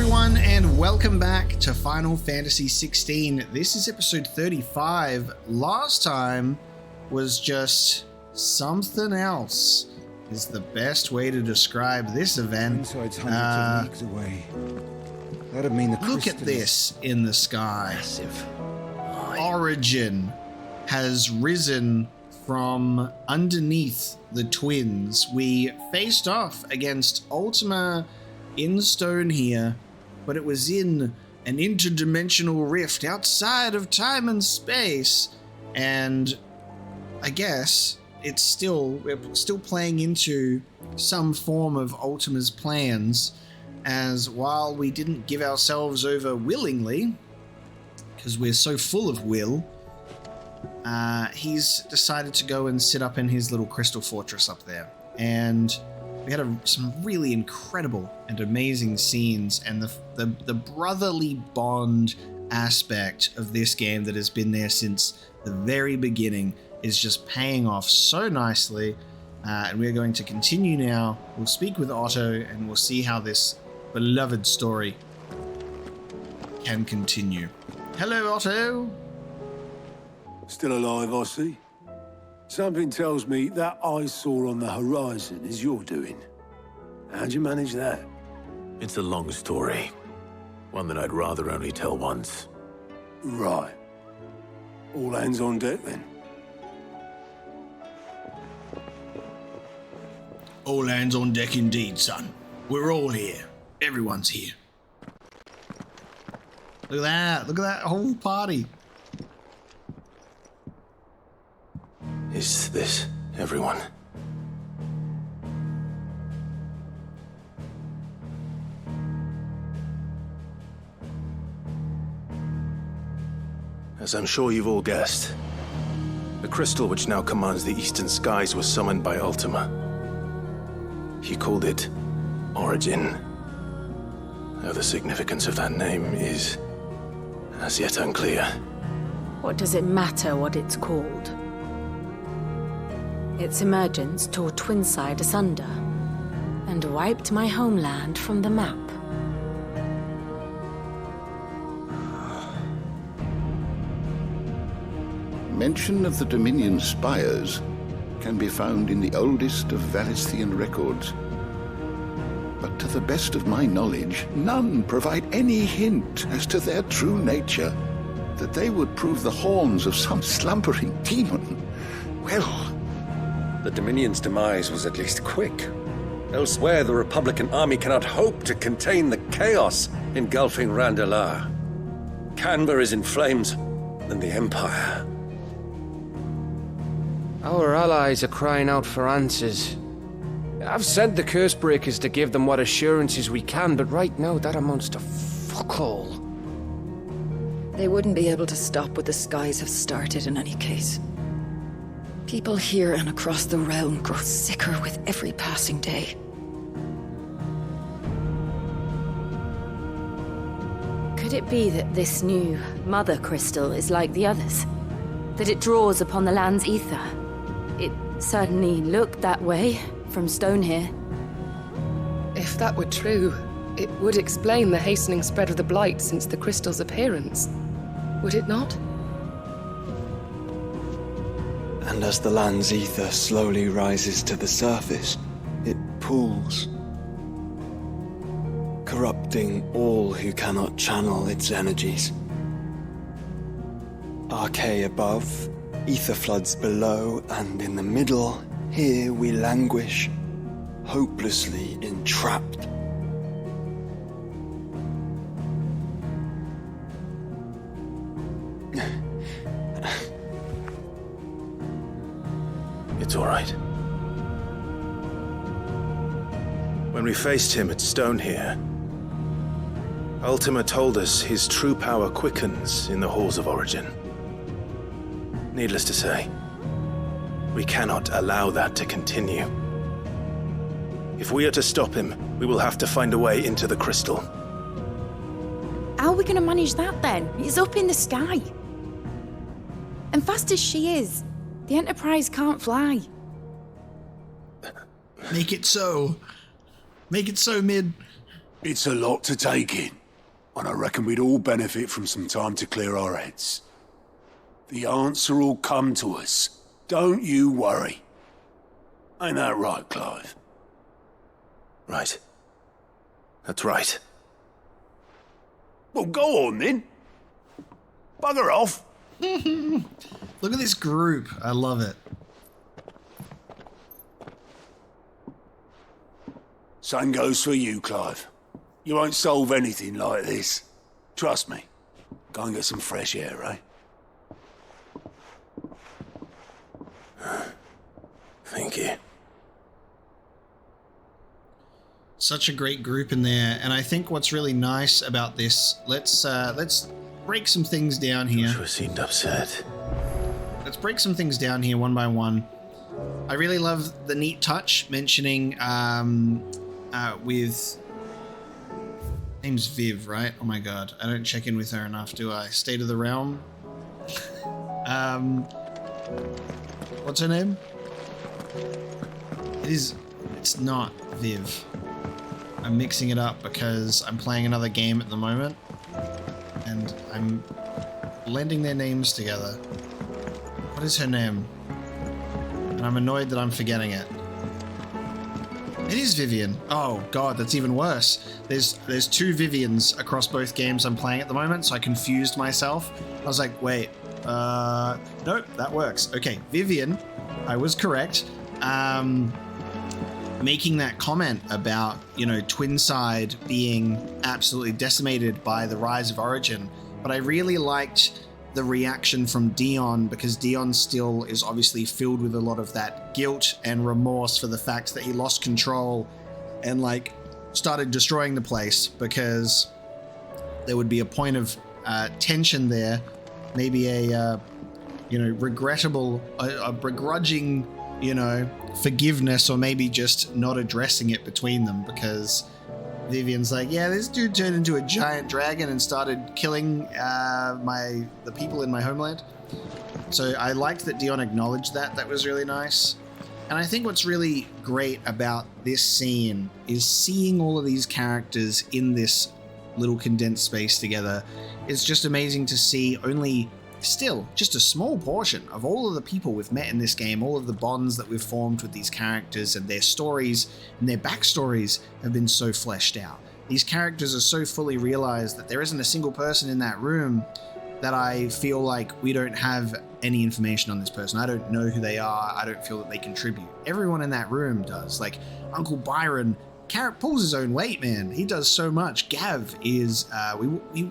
everyone, and welcome back to Final Fantasy XVI. This is episode 35. Last time was just something else, is the best way to describe this event. Inside's hundreds of leagues away. That'd mean the Look at this in the sky. Massive. Origin has risen from underneath the twins. We faced off against Ultima in stone here, but it was in an interdimensional rift outside of time and space, and I guess we're still playing into some form of Ultima's plans, as while we didn't give ourselves over willingly, because we're so full of will, he's decided to go and sit up in his little crystal fortress up there. And we had some really incredible and amazing scenes, and the brotherly bond aspect of this game that has been there since the very beginning is just paying off so nicely. And we're going to continue now. We'll speak with Otto, and we'll see how this beloved story can continue. Hello, Otto. Still alive, I see. Something tells me that eyesore on the horizon is your doing. How'd you manage that? It's a long story. One that I'd rather only tell once. Right. All hands on deck, then. All hands on deck indeed, son. We're all here. Everyone's here. Look at that. Look at that whole party. Is this everyone? As I'm sure you've all guessed, the crystal which now commands the eastern skies was summoned by Ultima. He called it Origin. Though the significance of that name is as yet unclear. What does it matter what it's called? Its emergence tore Twinside asunder and wiped my homeland from the map. Mention of the Dominion spires can be found in the oldest of Valisthian records. But to the best of my knowledge, none provide any hint as to their true nature. That they would prove the horns of some slumbering demon. Well, the Dominion's demise was at least quick. Elsewhere, the Republican army cannot hope to contain the chaos engulfing Randalar. Canberra is in flames, and the Empire. Our allies are crying out for answers. I've sent the Cursebreakers to give them what assurances we can, but right now that amounts to fuck all. They wouldn't be able to stop what the skies have started in any case. People here and across the realm grow sicker with every passing day. Could it be that this new mother crystal is like the others? That it draws upon the land's ether? It certainly looked that way from stone here. If that were true, it would explain the hastening spread of the blight since the crystal's appearance. Would it not? And as the land's ether slowly rises to the surface, it pools, corrupting all who cannot channel its energies. Archaea above, ether floods below, and in the middle, here we languish, hopelessly entrapped. It's all right. When we faced him at Stone here, Ultima told us his true power quickens in the halls of Origin. Needless to say, we cannot allow that to continue. If we are to stop him, we will have to find a way into the crystal. How are we going to manage that then? It's up in the sky. And fast as she is, the Enterprise can't fly. Make it so. Make it so, Mid. It's a lot to take in, and I reckon we'd all benefit from some time to clear our heads. The answer will come to us. Don't you worry. Ain't that right, Clive? Right. That's right. Well, go on then. Bugger off. Look at this group. I love it. Same goes for you, Clive. You won't solve anything like this. Trust me. Go and get some fresh air, eh? Thank you. Such a great group in there, and I think what's really nice about this, let's break some things down here. Joshua seemed upset. Let's break some things down here one by one. I really love the neat touch mentioning with name's Viv, right? Oh my god, I don't check in with her enough, do I? State of the Realm. What's her name? It's not Viv. I'm mixing it up because I'm playing another game at the moment and I'm blending their names together. What is her name? And I'm annoyed that I'm forgetting it. It is Vivian. Oh god, that's even worse. There's two Vivians across both games I'm playing at the moment, so I confused myself. I was like, wait, nope, that works. Okay, Vivian, I was correct. Making that comment about, you know, Twinside being absolutely decimated by the rise of Origin, but I really liked the reaction from Dion, because Dion still is obviously filled with a lot of that guilt and remorse for the fact that he lost control and like started destroying the place, because there would be a point of tension there, maybe a regrettable, a begrudging, forgiveness, or maybe just not addressing it between them, because Vivian's like, yeah, this dude turned into a giant dragon and started killing the people in my homeland. So I liked that Dion acknowledged that. That was really nice. And I think what's really great about this scene is seeing all of these characters in this little condensed space together. It's just amazing to see only still just a small portion of all of the people we've met in this game, all of the bonds that we've formed with these characters, and their stories and their backstories have been so fleshed out. These characters are so fully realized that there isn't a single person in that room that I feel like we don't have any information on this person. I don't know who they are. I don't feel that they contribute. Everyone in that room does. Like Uncle Byron pulls his own weight, man. He does so much. Gav is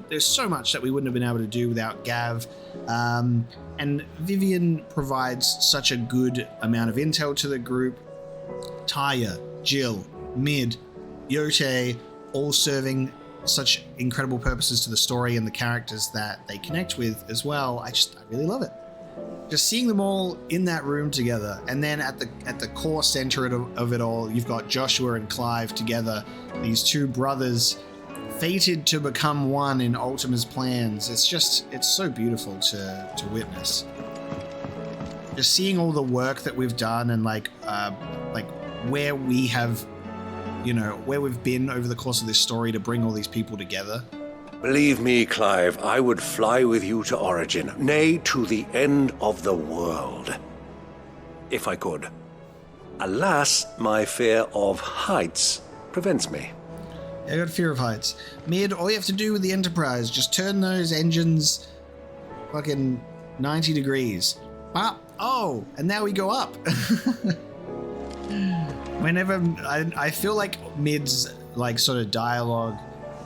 there's so much that we wouldn't have been able to do without Gav, and Vivian provides such a good amount of intel to the group. Taya, Jill, Mid, Yote, all serving such incredible purposes to the story and the characters that they connect with as well. I really love it. Just seeing them all in that room together, and then at the core center of it all, you've got Joshua and Clive together, these two brothers fated to become one in Ultima's plans. It's so beautiful to witness. Just seeing all the work that we've done, and like where we have, where we've been over the course of this story to bring all these people together. Believe me, Clive, I would fly with you to Origin, nay, to the end of the world. If I could. Alas, my fear of heights prevents me. I got a fear of heights. Mid, all you have to do with the Enterprise, just turn those engines fucking 90 degrees. Oh, and now we go up. Whenever I feel like Mid's like sort of dialogue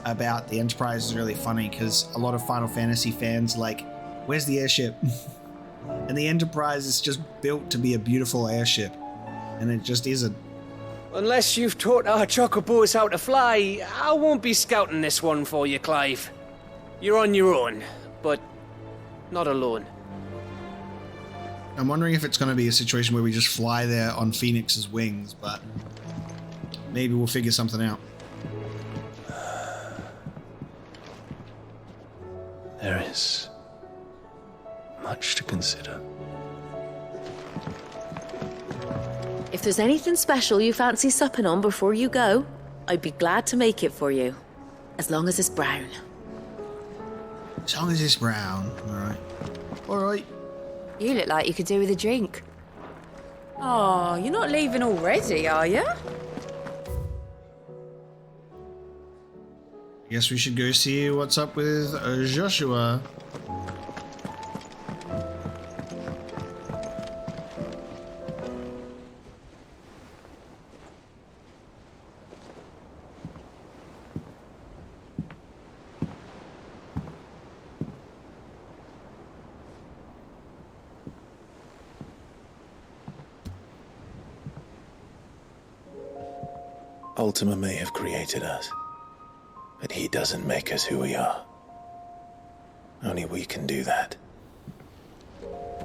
about the Enterprise is really funny, because a lot of Final Fantasy fans like, where's the airship? And the Enterprise is just built to be a beautiful airship, and it just isn't. Unless you've taught our chocobos how to fly, I won't be scouting this one for you, Clive. You're on your own, but not alone. I'm wondering if it's going to be a situation where we just fly there on Phoenix's wings, but maybe we'll figure something out. There is much to consider. If there's anything special you fancy supping on before you go, I'd be glad to make it for you, as long as it's brown. As long as it's brown. Alright. Alright. You look like you could do with a drink. Oh, you're not leaving already, are you? Guess we should go see what's up with Joshua. Ultima may have created us, but he doesn't make us who we are. Only we can do that.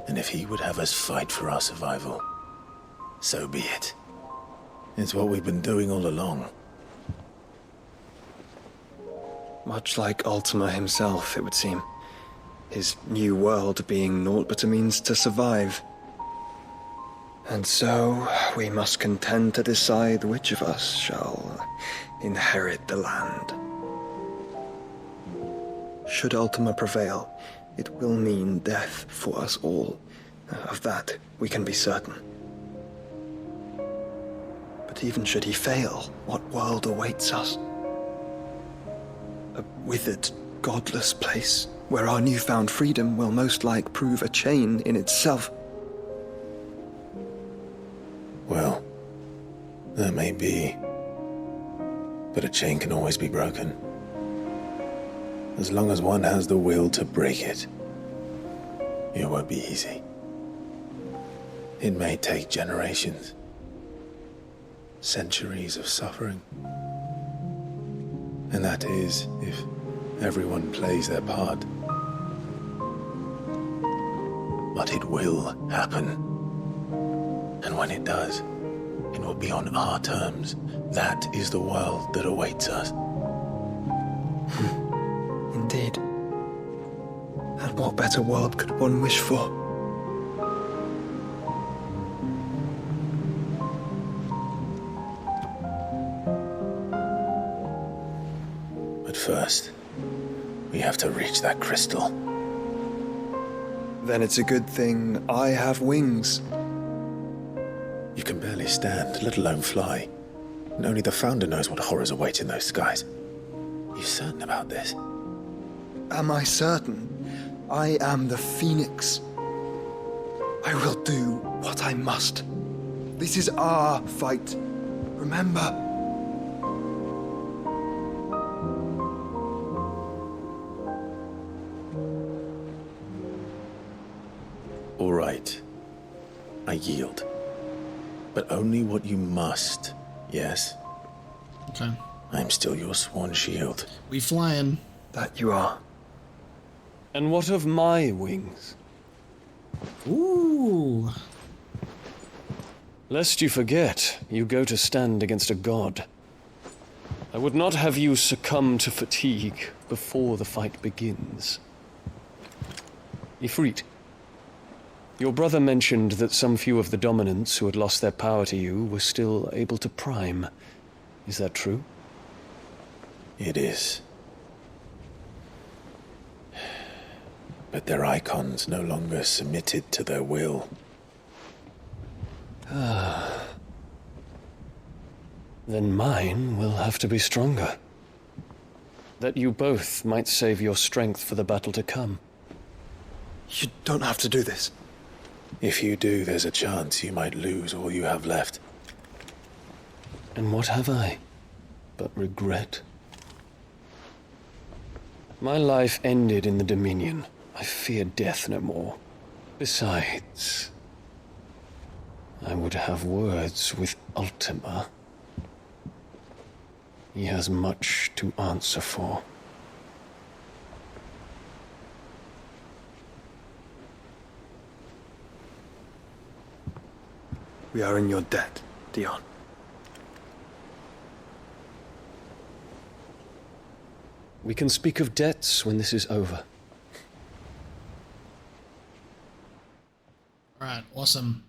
And if he would have us fight for our survival, so be it. It's what we've been doing all along. Much like Ultima himself, it would seem. His new world being naught but a means to survive. And so, we must contend to decide which of us shall inherit the land. Should Ultima prevail, it will mean death for us all. Of that, we can be certain. But even should he fail, what world awaits us? A withered, godless place, where our newfound freedom will most like prove a chain in itself. Well, that may be. But a chain can always be broken. As long as one has the will to break it. It won't be easy. It may take generations. Centuries of suffering. And that is if everyone plays their part. But it will happen. And when it does, it will be on our terms. That is the world that awaits us. Indeed. And what better world could one wish for? But first, we have to reach that crystal. Then it's a good thing I have wings. You can barely stand, let alone fly. And only the Founder knows what horrors await in those skies. You certain about this? Am I certain? I am the Phoenix. I will do what I must. This is our fight. Remember? All right. I yield. But only what you must, yes? Okay. I'm still your sworn shield. We flying. That you are. And what of my wings? Ooh. Lest you forget, you go to stand against a god. I would not have you succumb to fatigue before the fight begins. Ifrit, your brother mentioned that some few of the dominants who had lost their power to you were still able to prime. Is that true? It is. But their icons no longer submitted to their will. Then mine will have to be stronger. That you both might save your strength for the battle to come. You don't have to do this. If you do, there's a chance you might lose all you have left. And what have I but regret? My life ended in the Dominion. I fear death no more. Besides, I would have words with Ultima. He has much to answer for. We are in your debt, Dion. We can speak of debts when this is over. All right, awesome.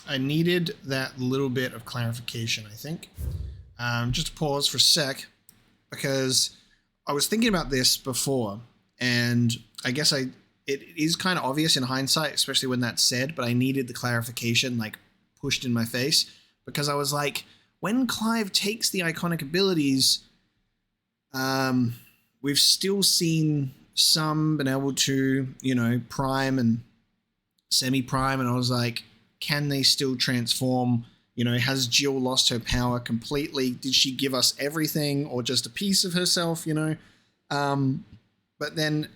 I needed that little bit of clarification, I think. just pause for a sec, because I was thinking about this before, and I guess it is kind of obvious in hindsight, especially when that's said, but I needed the clarification, like, pushed in my face, because I was like, when Clive takes the iconic abilities, we've still seen some been able to, prime and semi-prime, and I was like, can they still transform? Has Jill lost her power completely? Did she give us everything or just a piece of herself, But then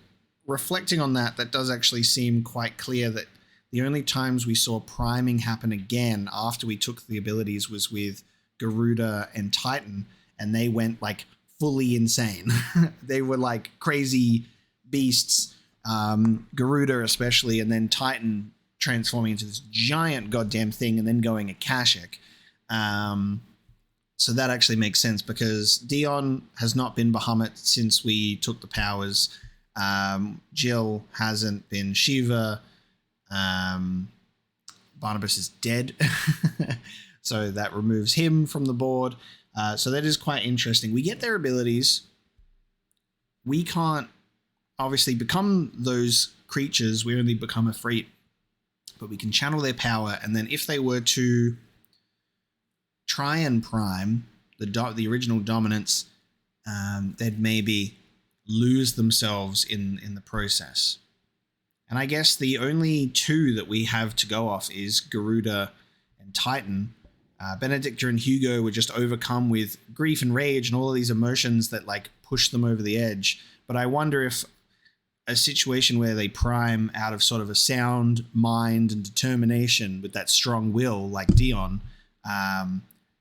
reflecting on that does actually seem quite clear that the only times we saw priming happen again after we took the abilities was with Garuda and Titan, and they went like fully insane. They were like crazy beasts, Garuda especially, and then Titan transforming into this giant goddamn thing and then going Akashic. So that actually makes sense, because Dion has not been Bahamut since we took the powers. Jill hasn't been Shiva. Barnabas is dead. So that removes him from the board. So that is quite interesting. We get their abilities. We can't obviously become those creatures. We only become Efreet. But we can channel their power. And then if they were to try and prime the original dominants, they'd maybe lose themselves in the process. And I guess the only two that we have to go off is Garuda and Titan. Benedicta and Hugo were just overcome with grief and rage and all of these emotions that like push them over the edge. But I wonder if a situation where they prime out of sort of a sound mind and determination with that strong will, like Dion,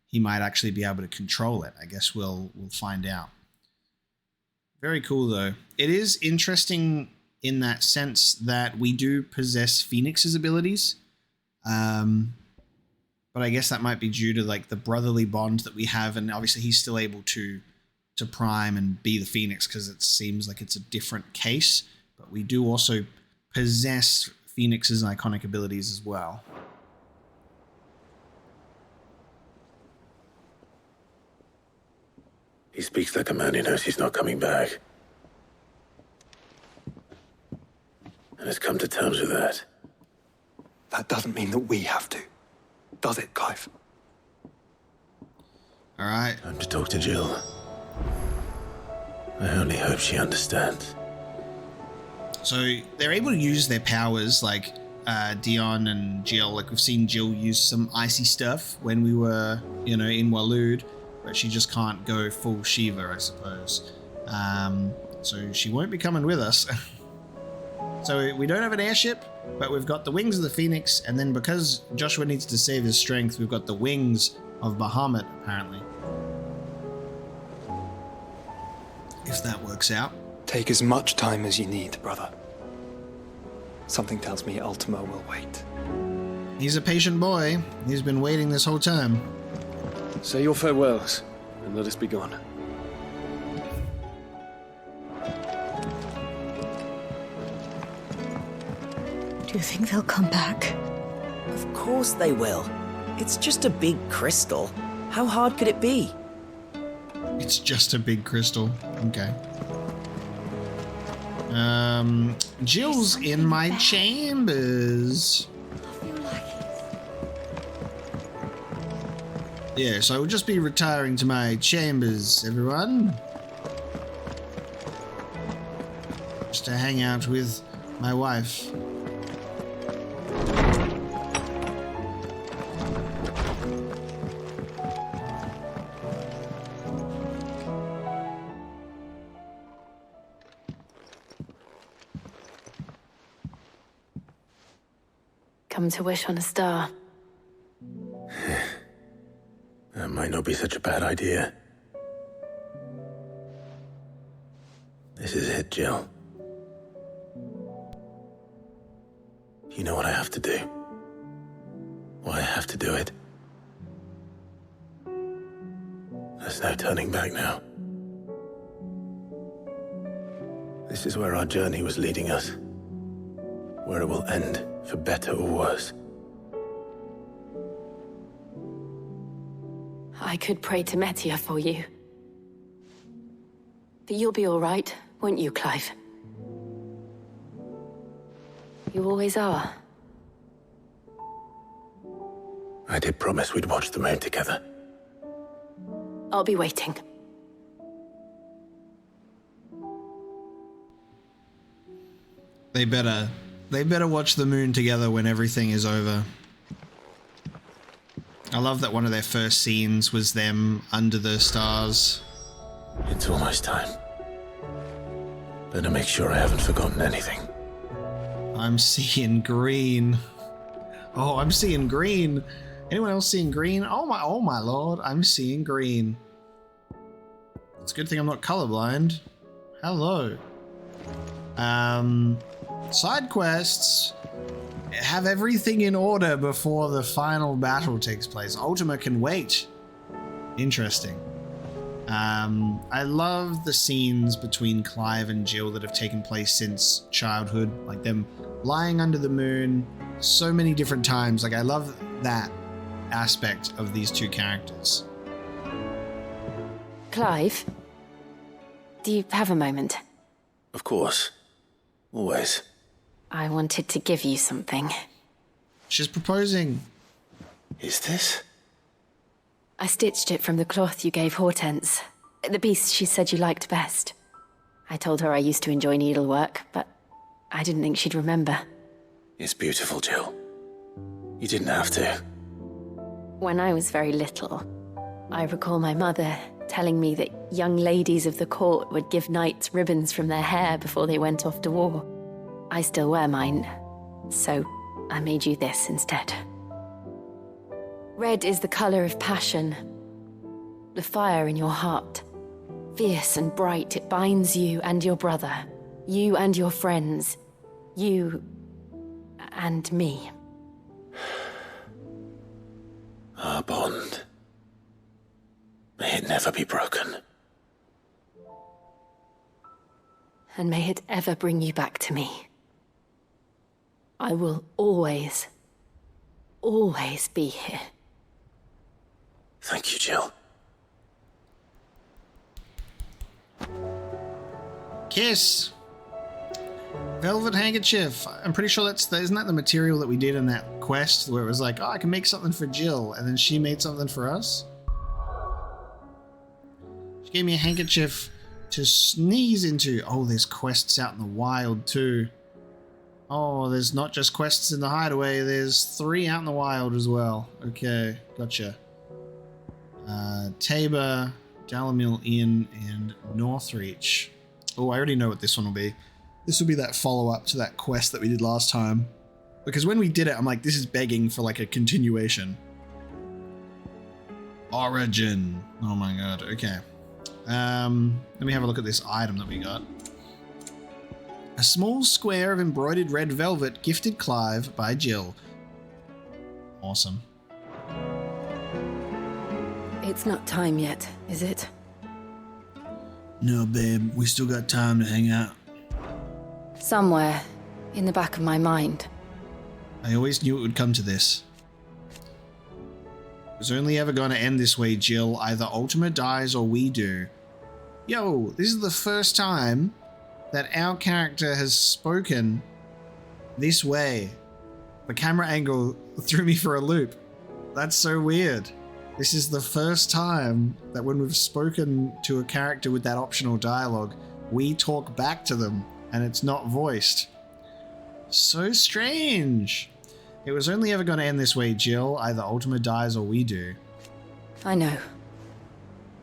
he might actually be able to control it. I guess we'll find out. Very cool, though. It is interesting in that sense that we do possess Phoenix's abilities. But I guess that might be due to like the brotherly bond that we have, and obviously he's still able to prime and be the Phoenix because it seems like it's a different case. But we do also possess Phoenix's iconic abilities as well. He speaks like a man who knows he's not coming back. And has come to terms with that. That doesn't mean that we have to, does it, Clive? All right. Time to talk to Jill. I only hope she understands. So they're able to use their powers, like Dion and Jill. Like we've seen Jill use some icy stuff when we were, in Waloed, but she just can't go full Shiva, I suppose. So she won't be coming with us. So we don't have an airship, but we've got the wings of the Phoenix, and then because Joshua needs to save his strength, we've got the wings of Bahamut, apparently. If that works out. Take as much time as you need, brother. Something tells me Ultima will wait. He's a patient boy. He's been waiting this whole time. Say your farewells, and let us be gone. Do you think they'll come back? Of course they will. It's just a big crystal. How hard could it be? It's just a big crystal. Okay. Jill's in my chambers. Yes, I will just be retiring to my chambers, everyone. Just to hang out with my wife. Come to wish on a star. That might not be such a bad idea. This is it, Jill. You know what I have to do. Why I have to do it. There's no turning back now. This is where our journey was leading us. Where it will end, for better or worse. I could pray to Metia for you. But you'll be all right, won't you, Clive? You always are. I did promise we'd watch the moon together. I'll be waiting. They better watch the moon together when everything is over. I love that one of their first scenes was them under the stars. It's almost time. Better make sure I haven't forgotten anything. I'm seeing green. Oh, I'm seeing green. Anyone else seeing green? Oh my lord, I'm seeing green. It's a good thing I'm not colorblind. Hello. Side quests have everything in order before the final battle takes place. Ultima can wait. Interesting. I love the scenes between Clive and Jill that have taken place since childhood, like them lying under the moon so many different times. Like, I love that aspect of these two characters. Clive, do you have a moment? Of course. Always. I wanted to give you something. She's proposing. Is this? I stitched it from the cloth you gave Hortense. The piece she said you liked best. I told her I used to enjoy needlework, but I didn't think she'd remember. It's beautiful, Jill. You didn't have to. When I was very little, I recall my mother telling me that young ladies of the court would give knights ribbons from their hair before they went off to war. I still wear mine, so I made you this instead. Red is the color of passion, the fire in your heart. Fierce and bright, it binds you and your brother, you and your friends, you and me. Our bond. May it never be broken. And may it ever bring you back to me. I will always, always be here. Thank you, Jill. Kiss. Velvet handkerchief. I'm pretty sure isn't that the material that we did in that quest where it was like, oh, I can make something for Jill, and then she made something for us? She gave me a handkerchief to sneeze into. Oh, there's quests out in the wild too. Oh, there's not just quests in the hideaway, there's 3 out in the wild as well. Okay, gotcha. Tabor, Dalamil Inn, and Northreach. Oh, I already know what this one will be. This will be that follow-up to that quest that we did last time. Because when we did it, I'm like, this is begging for like a continuation. Origin. Oh my god, okay. Let me have a look at this item that we got. A small square of embroidered red velvet gifted Clive by Jill. Awesome. It's not time yet, is it? No, babe. We still got time to hang out. Somewhere in the back of my mind. I always knew it would come to this. It was only ever going to end this way, Jill. Either Ultima dies or we do. Yo, this is the first time that our character has spoken this way. The camera angle threw me for a loop. That's so weird. This is the first time that when we've spoken to a character with that optional dialogue, we talk back to them and it's not voiced. So strange. It was only ever going to end this way, Jill. Either Ultima dies or we do. I know.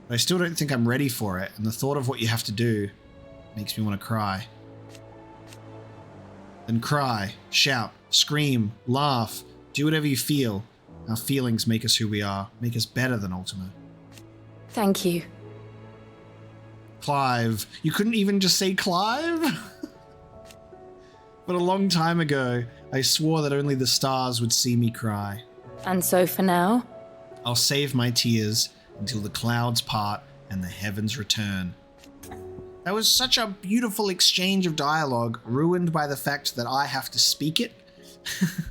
But I still don't think I'm ready for it, and the thought of what you have to do makes me want to cry. Then cry, shout, scream, laugh, do whatever you feel. Our feelings make us who we are, make us better than Ultima. Thank you. Clive. You couldn't even just say Clive? But a long time ago, I swore that only the stars would see me cry. And so for now? I'll save my tears until the clouds part and the heavens return. That was such a beautiful exchange of dialogue, ruined by the fact that I have to speak it.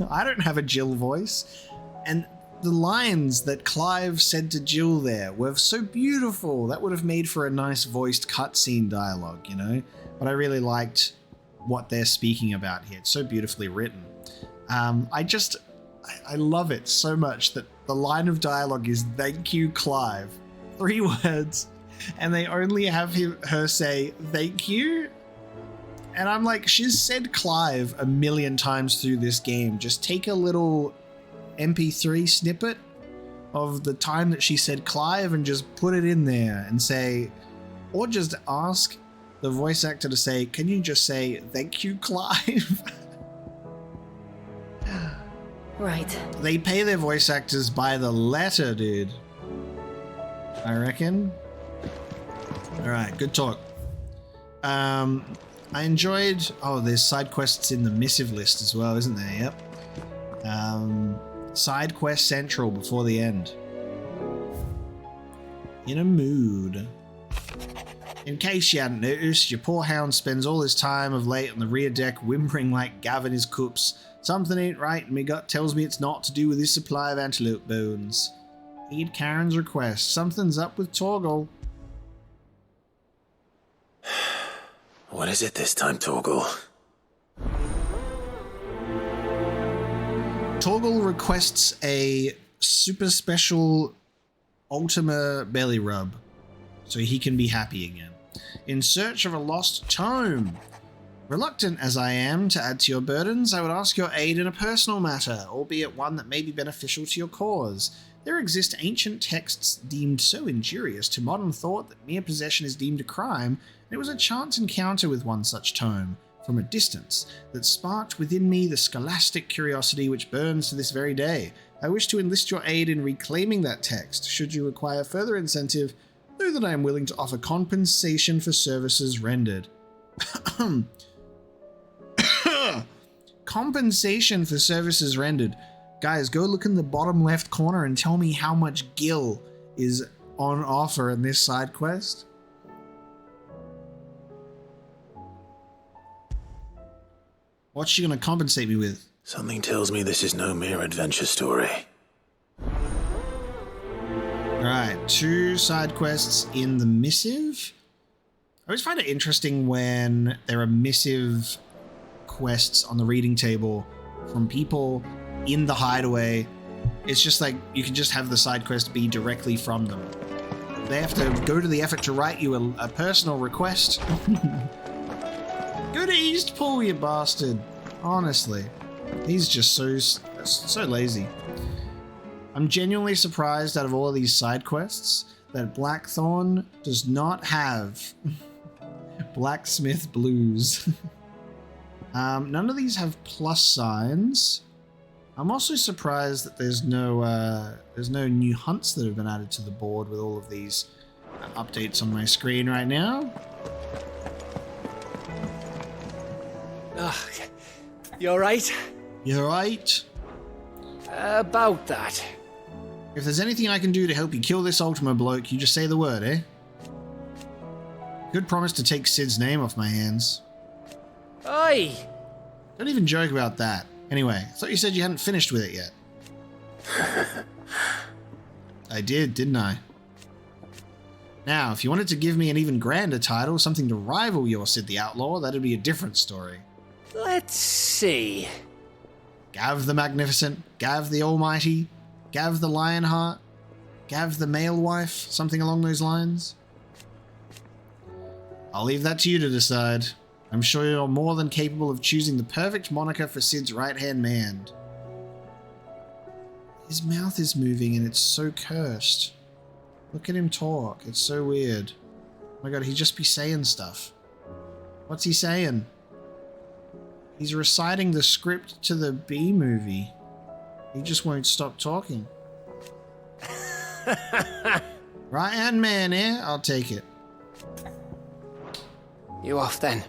I don't have a Jill voice. And the lines that Clive said to Jill there were so beautiful. That would have made for a nice voiced cutscene dialogue, you know? But I really liked what they're speaking about here. It's so beautifully written. I love it so much that the line of dialogue is "Thank you, Clive." 3 words, and they only have her say "Thank you." And I'm like, she's said Clive a million times through this game. Just take a little MP3 snippet of the time that she said Clive and just put it in there and say, or just ask the voice actor to say, can you just say "Thank you, Clive"? Right. They pay their voice actors by the letter, dude. I reckon. Alright, good talk. I enjoyed... Oh, there's side quests in the missive list as well, isn't there? Yep. Side quest central before the end. In a mood. In case you hadn't noticed, your poor hound spends all his time of late on the rear deck whimpering like Gavin his coops. Something ain't right, and me gut tells me it's not to do with his supply of antelope bones. Heed Karen's request. Something's up with Torgal. What is it this time, Torgal? Torgal requests a super special Ultima belly rub so he can be happy again. In search of a lost tome. Reluctant as I am to add to your burdens, I would ask your aid in a personal matter, albeit one that may be beneficial to your cause. There exist ancient texts deemed so injurious to modern thought that mere possession is deemed a crime, and it was a chance encounter with one such tome, from a distance, that sparked within me the scholastic curiosity which burns to this very day. I wish to enlist your aid in reclaiming that text. Should you require further incentive, know that I am willing to offer compensation for services rendered. Compensation for services rendered. Guys, go look in the bottom left corner and tell me how much gil is on offer in this side quest. What's she going to compensate me with? Something tells me this is no mere adventure story. Alright, 2 side quests in the missive. I always find it interesting when there are missive quests on the reading table from people in the hideaway. It's just like you can just have the side quest be directly from them. They have to go to the effort to write you a personal request. Go to Eastpool, you bastard. Honestly, he's just so lazy. I'm genuinely surprised out of all of these side quests that Blackthorn does not have Blacksmith Blues. None of these have plus signs. I'm also surprised that there's no new hunts that have been added to the board with all of these updates on my screen right now. You alright? You alright? About that. If there's anything I can do to help you kill this Ultima bloke, you just say the word, eh? Good promise to take Sid's name off my hands. Oi! Don't even joke about that. Anyway, I thought you said you hadn't finished with it yet. I did, didn't I? Now, if you wanted to give me an even grander title, something to rival your Sid the Outlaw, that'd be a different story. Let's see. Gav the Magnificent, Gav the Almighty, Gav the Lionheart, Gav the Male Wife, something along those lines. I'll leave that to you to decide. I'm sure you're more than capable of choosing the perfect moniker for Sid's right-hand man. His mouth is moving and it's so cursed. Look at him talk. It's so weird. Oh my god, he'd just be saying stuff. What's he saying? He's reciting the script to the B movie. He just won't stop talking. Right-hand man, eh? I'll take it. You off then?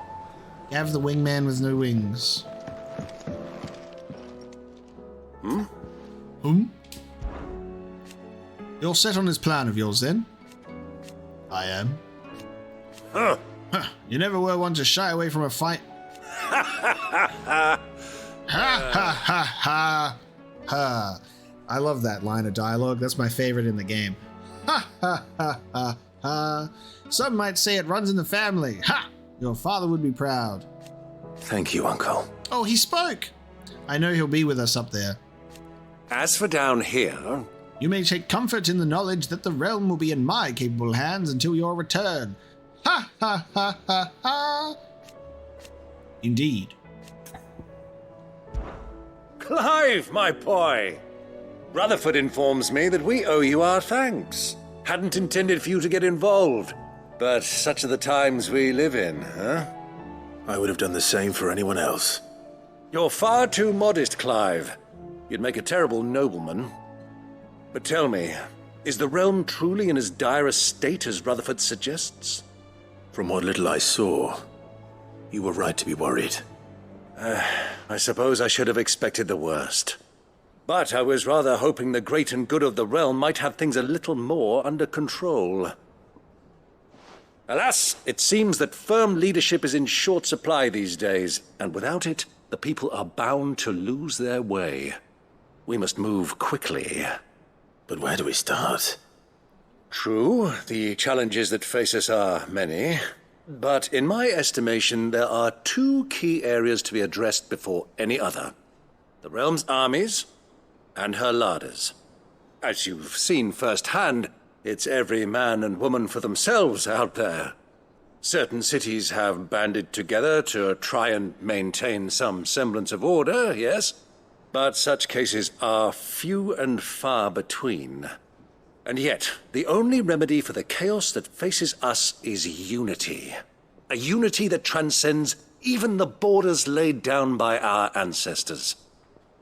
Gav the wingman with no wings. You're set on this plan of yours, then? I am. Huh. You never were one to shy away from a fight. Ha ha ha ha ha. I love that line of dialogue. That's my favorite in the game. Ha ha ha ha ha. Some might say it runs in the family. Ha! Your father would be proud. Thank you, Uncle. Oh, he spoke. I know he'll be with us up there. As for down here, you may take comfort in the knowledge that the realm will be in my capable hands until your return. Ha ha ha ha ha. Indeed. Clive, my boy! Rutherford informs me that we owe you our thanks. Hadn't intended for you to get involved, but such are the times we live in, huh? I would have done the same for anyone else. You're far too modest, Clive. You'd make a terrible nobleman. But tell me, is the realm truly in as dire a state as Rutherford suggests? From what little I saw, you were right to be worried. I suppose I should have expected the worst. But I was rather hoping the great and good of the realm might have things a little more under control. Alas, it seems that firm leadership is in short supply these days, and without it, the people are bound to lose their way. We must move quickly. But where do we start? True, the challenges that face us are many. But in my estimation, there are two key areas to be addressed before any other. The realm's armies and her larders. As you've seen firsthand, it's every man and woman for themselves out there. Certain cities have banded together to try and maintain some semblance of order, yes, but such cases are few and far between. And yet, the only remedy for the chaos that faces us is unity. A unity that transcends even the borders laid down by our ancestors.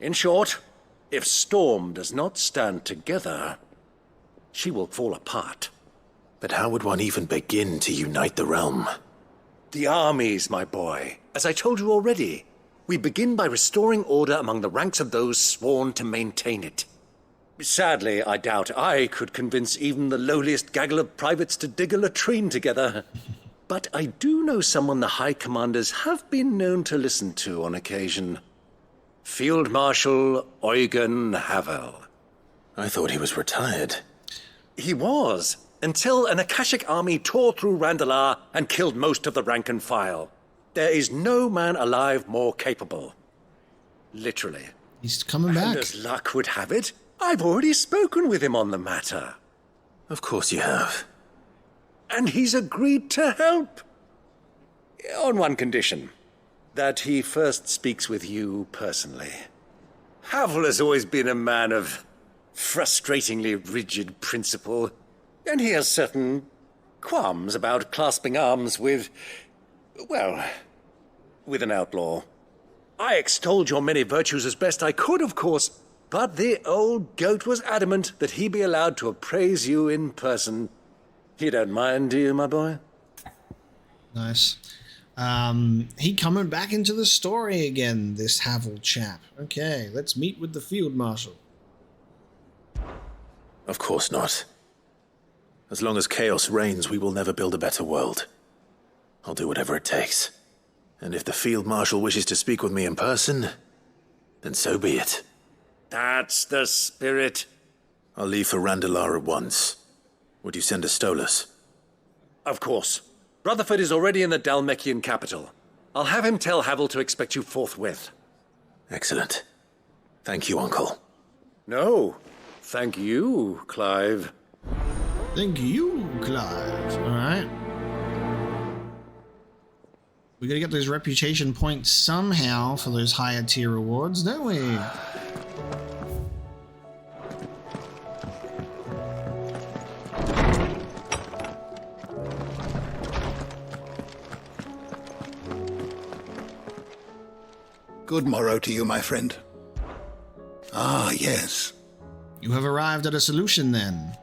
In short, if Storm does not stand together, she will fall apart. But how would one even begin to unite the realm? The armies, my boy. As I told you already, we begin by restoring order among the ranks of those sworn to maintain it. Sadly, I doubt I could convince even the lowliest gaggle of privates to dig a latrine together. But I do know someone the High Commanders have been known to listen to on occasion. Field Marshal Eugen Havel. I thought he was retired. He was, until an Akashic army tore through Randalar and killed most of the rank and file. There is no man alive more capable. Literally. He's coming back. And as luck would have it, I've already spoken with him on the matter. Of course you have. And he's agreed to help. On one condition. That he first speaks with you personally. Havel has always been a man of frustratingly rigid principle, and he has certain qualms about clasping arms with, well, with an outlaw. I extolled your many virtues as best I could, of course, but the old goat was adamant that he be allowed to appraise you in person. You don't mind, do you, my boy? Nice. He coming back into the story again, this Havel chap. Okay, let's meet with the Field Marshal. Of course not. As long as chaos reigns, we will never build a better world. I'll do whatever it takes. And if the Field Marshal wishes to speak with me in person, then so be it. That's the spirit. I'll leave for Randalar at once. Would you send a Stolas? Of course. Rutherford is already in the Dalmekian capital. I'll have him tell Havel to expect you forthwith. Excellent. Thank you, Uncle. No, thank you, Clive. Thank you, Clive. All right. We gotta get those reputation points somehow for those higher tier rewards, don't we? Good morrow to you, my friend. Ah, yes. You have arrived at a solution, then.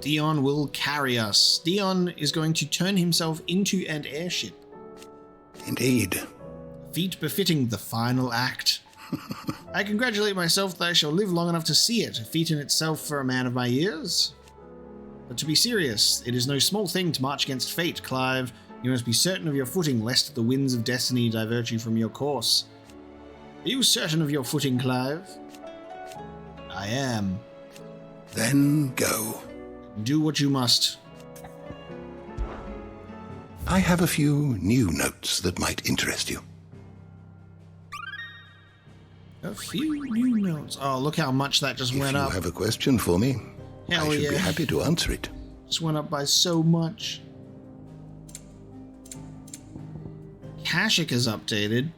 Dion will carry us. Dion is going to turn himself into an airship. Indeed. A feat befitting the final act. I congratulate myself that I shall live long enough to see it, a feat in itself for a man of my years. But to be serious, it is no small thing to march against fate, Clive. You must be certain of your footing, lest the winds of destiny divert you from your course. Are you certain of your footing, Clive? I am. Then go. Do what you must. I have a few new notes that might interest you. A few new notes. Oh, look how much that just went up. If you have a question for me, Hell I should yeah. be happy to answer it. Just went up by so much. Kashyyyk is updated.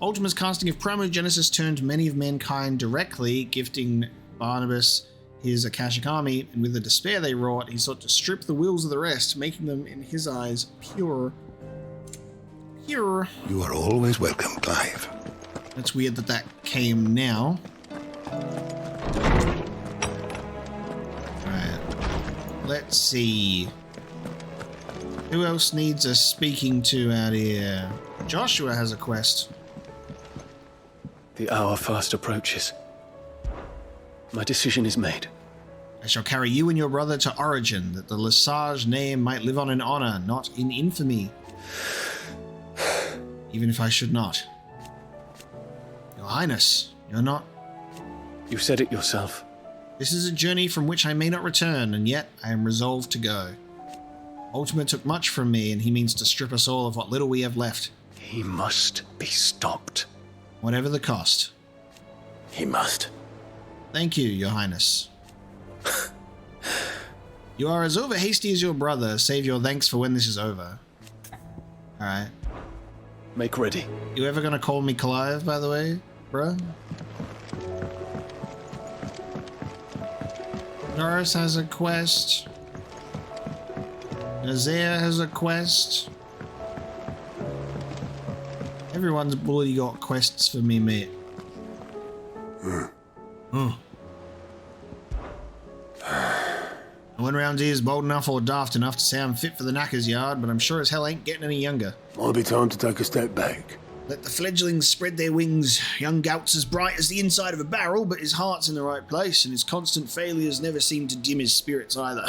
Ultima's casting of Primogenesis turned many of mankind directly, gifting Barnabas his Akashic army, and with the despair they wrought, he sought to strip the wills of the rest, making them, in his eyes, pure. Pure. You are always welcome, Clive. It's weird that that came now. Right. Let's see. Who else needs a speaking to out here? Joshua has a quest. The hour fast approaches. My decision is made. I shall carry you and your brother to Origin, that the Lesage name might live on in honor, not in infamy. Even if I should not. Your Highness, you're not... You said it yourself. This is a journey from which I may not return, and yet I am resolved to go. Ultima took much from me, and he means to strip us all of what little we have left. He must be stopped. Whatever the cost. He must. Thank you, Your Highness. You are as over-hasty as your brother. Save your thanks for when this is over. Alright. Make ready. You ever gonna call me Clive, by the way, bruh? Norris has a quest. Nazir has a quest. Everyone's bloody got quests for me, mate. No one round here is bold enough or daft enough to say I'm fit for the knacker's yard, but I'm sure as hell ain't getting any younger. Might be time to take a step back. Let the fledglings spread their wings. Young Gout's as bright as the inside of a barrel, but his heart's in the right place, and his constant failures never seem to dim his spirits either.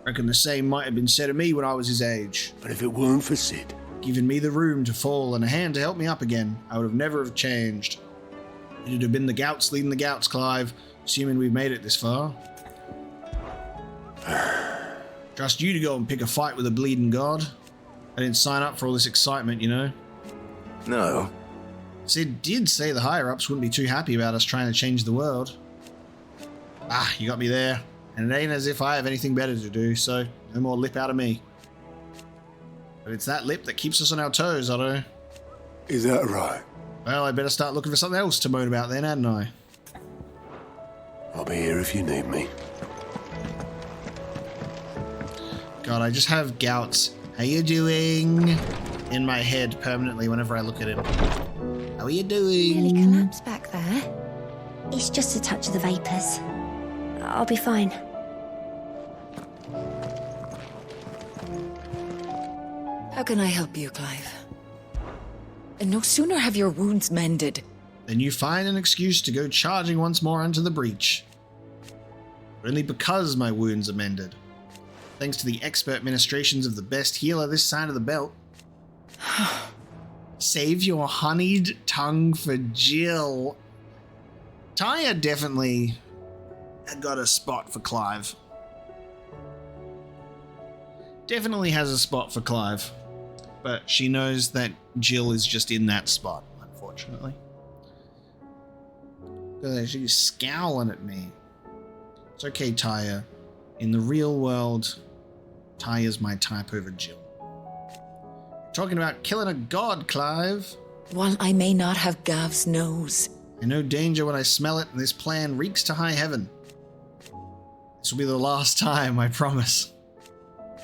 Reckon the same might have been said of me when I was his age. But if it weren't for Sid... Giving me the room to fall and a hand to help me up again, I would have never have changed. It'd have been the Gouts leading the Gouts, Clive, assuming we've made it this far. Trust you to go and pick a fight with a bleeding god. I didn't sign up for all this excitement, you know. No. Sid did say the higher-ups wouldn't be too happy about us trying to change the world. Ah, you got me there. And it ain't as if I have anything better to do, so no more lip out of me. But it's that lip that keeps us on our toes, Otto. Is that right? Well, I better start looking for something else to moan about then, hadn't I? I'll be here if you need me. God, I just have Gouts. How you doing? In my head permanently whenever I look at him. How are you doing? Nearly collapsed back there. It's just a touch of the vapors. I'll be fine. How can I help you, Clive? And no sooner have your wounds mended Then you find an excuse to go charging once more into the breach. Only because my wounds are mended. Thanks to the expert ministrations of the best healer this side of the belt. Save your honeyed tongue for Jill. Taya definitely got a spot for Clive. Definitely has a spot for Clive. But she knows that Jill is just in that spot, unfortunately. She's scowling at me. It's okay, Taya. In the real world, Taya's my type over Jill. Talking about killing a god, Clive. While I may not have Gav's nose. I know danger when I smell it, and this plan reeks to high heaven. This will be the last time, I promise.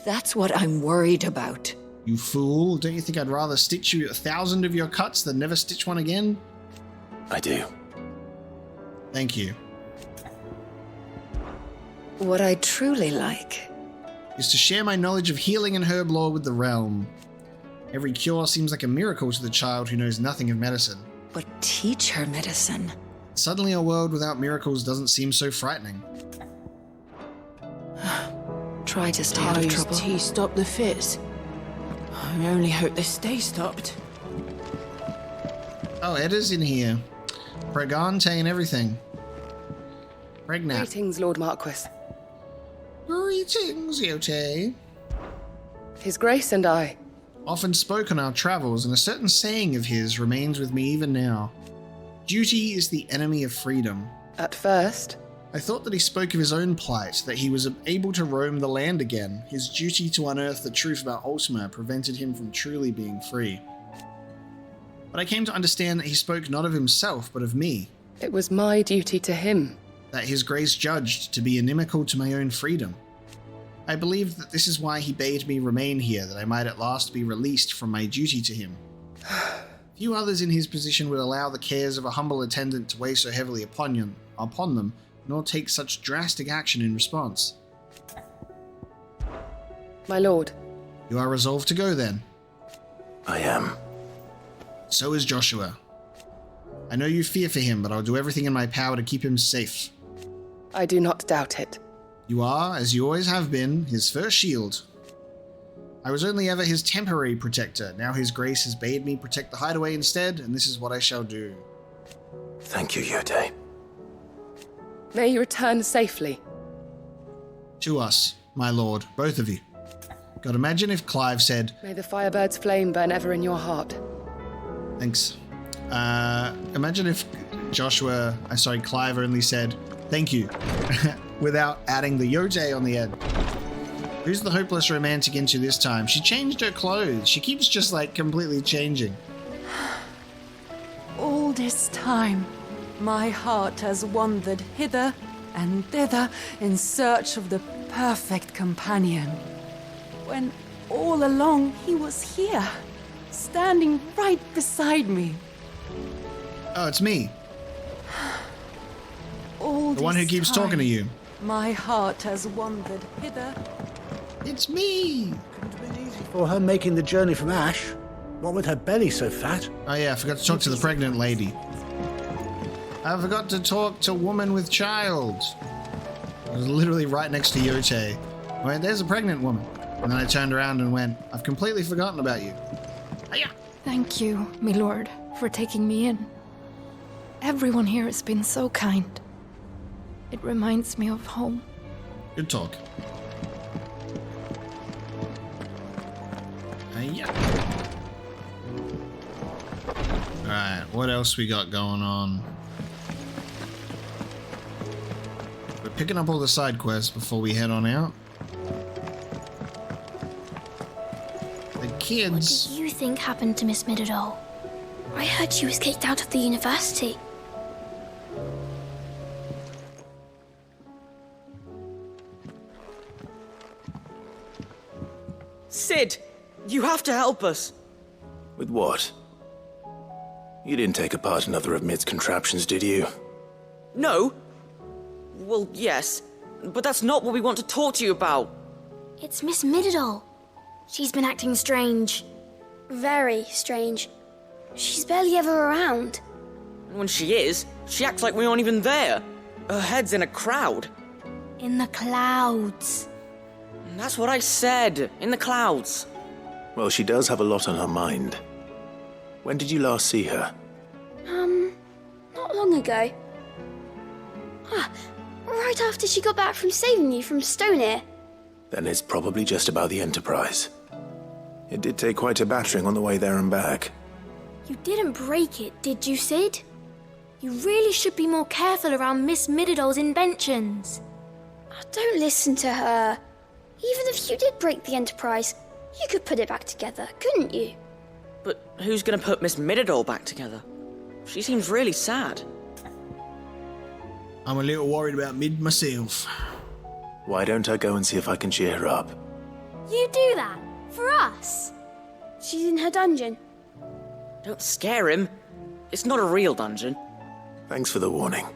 That's what I'm worried about. You fool. Don't you think I'd rather stitch you 1,000 of your cuts than never stitch one again? I do. Thank you. What I truly like is to share my knowledge of healing and herb lore with the realm. Every cure seems like a miracle to the child who knows nothing of medicine. But teach her medicine. Suddenly a world without miracles doesn't seem so frightening. Try to stay out of trouble. Tea stop the fits. I only hope they stay stopped. Oh, Edda's in here. Pregante and everything. Pregnant. Greetings, Lord Marquis. Greetings, Yote. His Grace and I. Often spoke on our travels, and a certain saying of his remains with me even now. Duty is the enemy of freedom. At first. I thought that he spoke of his own plight, that he was able to roam the land again. His duty to unearth the truth about Ultima prevented him from truly being free. But I came to understand that he spoke not of himself, but of me. It was my duty to him. That his grace judged to be inimical to my own freedom. I believed that this is why he bade me remain here, that I might at last be released from my duty to him. Few others in his position would allow the cares of a humble attendant to weigh so heavily upon them, nor take such drastic action in response. My lord. You are resolved to go then? I am. So is Joshua. I know you fear for him, but I'll do everything in my power to keep him safe. I do not doubt it. You are, as you always have been, his first shield. I was only ever his temporary protector. Now his grace has bade me protect the hideaway instead, and this is what I shall do. Thank you, Yote. May you return safely. To us, my lord, both of you. God, imagine if Clive said... May the Firebird's flame burn ever in your heart. Thanks. Imagine if Clive only said, thank you, without adding the Yote on the end. Who's the hopeless romantic into this time? She changed her clothes. She keeps just, completely changing. All this time, my heart has wandered hither and thither in search of the perfect companion. When all along he was here, standing right beside me. Oh, it's me. All the one who keeps talking to you. My heart has wandered hither. It's me. Couldn't have been easy for her making the journey from Ash. What with her belly so fat? Oh yeah, I forgot to talk to the pregnant lady. I forgot to talk to woman with child. I was literally right next to Yote. I went, there's a pregnant woman. And then I turned around and went, I've completely forgotten about you. Hiya. Thank you, my lord, for taking me in. Everyone here has been so kind. It reminds me of home. Good talk. Hiya. Alright, what else we got going on? We're picking up all the side quests before we head on out. The kids... What do you think happened to Miss Middledole? I heard she was kicked out of the university. Sid, you have to help us. With what? You didn't take apart another of Mid's contraptions, did you? No. Well, yes, but that's not what we want to talk to you about. It's Miss Middledole. She's been acting strange. Very strange. She's barely ever around. And when she is, she acts like we aren't even there. Her head's in a crowd. In the clouds. That's what I said. In the clouds. Well, she does have a lot on her mind. When did you last see her? Not long ago. Right after she got back from saving you from Stoneir. Then it's probably just about the Enterprise. It did take quite a battering on the way there and back. You didn't break it, did you, Sid? You really should be more careful around Miss Middeldole's inventions. Don't listen to her. Even if you did break the Enterprise, you could put it back together, couldn't you? But who's gonna put Miss Middledole back together? She seems really sad. I'm a little worried about Mid myself. Why don't I go and see if I can cheer her up? You do that? For us? She's in her dungeon. Don't scare him. It's not a real dungeon. Thanks for the warning.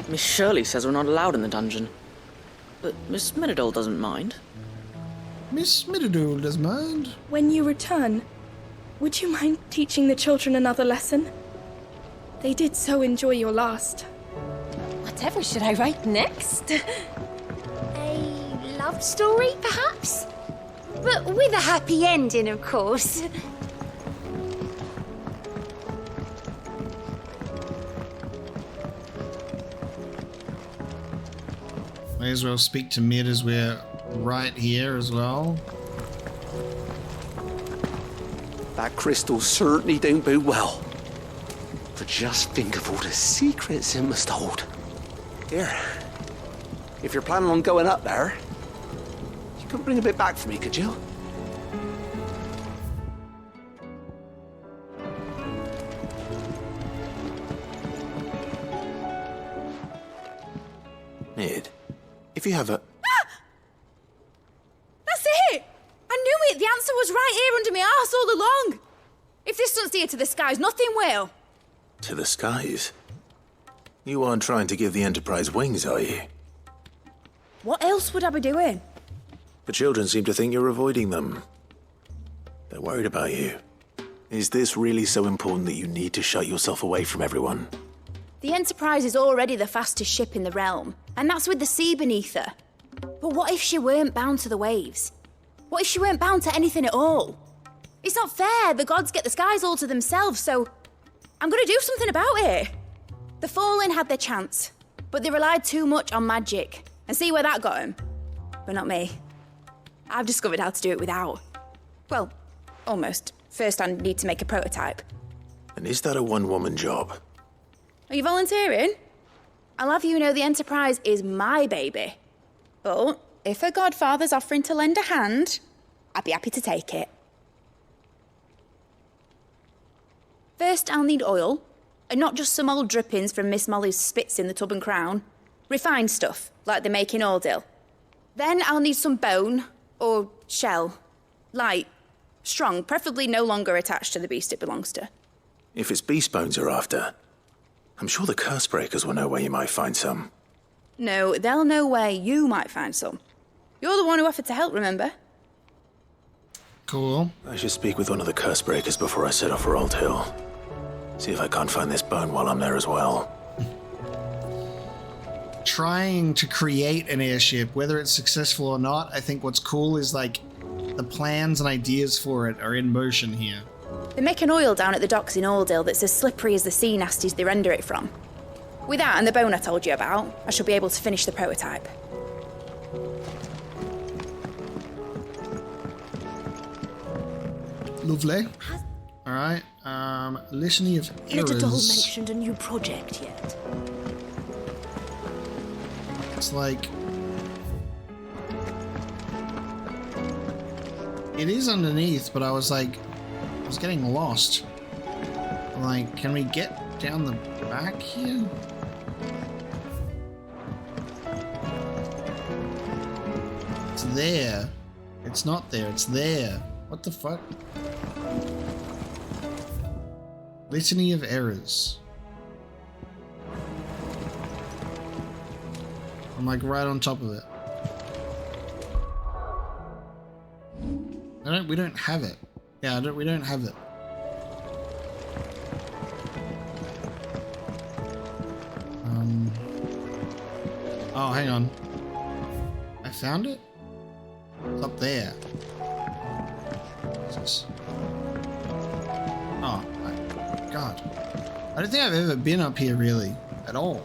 Miss Shirley says we're not allowed in the dungeon. But Miss Middledole doesn't mind. Miss Middledole does mind. When you return, would you mind teaching the children another lesson? They did so enjoy your last. Whatever should I write next? A love story, perhaps? But with a happy ending, of course. May as well speak to Mid as we're right here as well. That crystal certainly don't bode well. For just think of all the secrets it must hold. Here, if you're planning on going up there, you could bring a bit back for me, could you? Mid, if you have a... That's it! I knew it! The answer was right here under my arse all along! If this doesn't steer to the skies, nothing will! To the skies? You aren't trying to give the Enterprise wings, are you? What else would I be doing? The children seem to think you're avoiding them. They're worried about you. Is this really so important that you need to shut yourself away from everyone? The Enterprise is already the fastest ship in the realm, and that's with the sea beneath her. But what if she weren't bound to the waves? What if she weren't bound to anything at all? It's not fair. The gods get the skies all to themselves, so I'm gonna do something about it. The Fallen had their chance, but they relied too much on magic. And see where that got them? But not me. I've discovered how to do it without. Well, almost. First, I need to make a prototype. And is that a one-woman job? Are you volunteering? I'll have you know the Enterprise is my baby. But if a godfather's offering to lend a hand, I'd be happy to take it. First, I'll need oil, and not just some old drippings from Miss Molly's spits in the Tub and Crown. Refined stuff, like they make in Ordil. Then I'll need some bone, or shell. Light, strong, preferably no longer attached to the beast it belongs to. If it's beast bones you're after, I'm sure the curse breakers will know where you might find some. No, they'll know where you might find some. You're the one who offered to help, remember? Cool. I should speak with one of the curse breakers before I set off for Old Hill. See if I can't find this bone while I'm there as well. Trying to create an airship, whether it's successful or not, I think what's cool is like the plans and ideas for it are in motion here. They make an oil down at the docks in Ordil that's as slippery as the sea nasties they render it from. With that and the bone I told you about, I shall be able to finish the prototype. Lovely. Alright, Litany of Errors. Little mentioned a new project yet. It's like... It is underneath, but I was getting lost. Like, can we get down the back here? It's there. It's not there, it's there. What the fuck? Litany of Errors. I'm like right on top of it. We don't have it. Yeah, we don't have it. Oh, hang on. I found it? It's up there. What's this? Oh, God. I don't think I've ever been up here really, at all.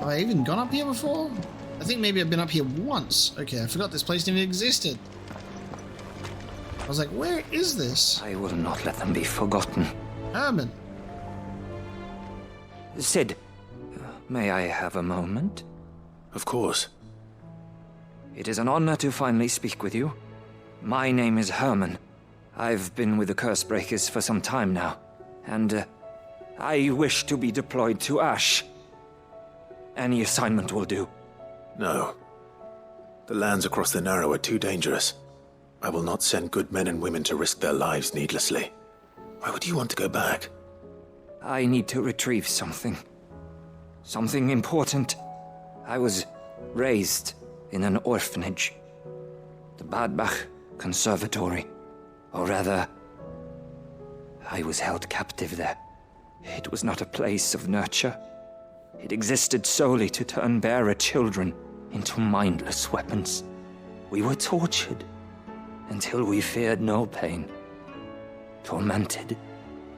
Have I even gone up here before? I think maybe I've been up here once. Okay, I forgot this place even existed. I was like, where is this? I will not let them be forgotten. Herman. Sid, may I have a moment? Of course. It is an honor to finally speak with you. My name is Herman. I've been with the Cursebreakers for some time now, and I wish to be deployed to Ash. Any assignment will do. No. The lands across the Narrow are too dangerous. I will not send good men and women to risk their lives needlessly. Why would you want to go back? I need to retrieve something. Something important. I was raised in an orphanage. The Badbach Conservatory. Or rather, I was held captive there. It was not a place of nurture. It existed solely to turn bearer children into mindless weapons. We were tortured, until we feared no pain. Tormented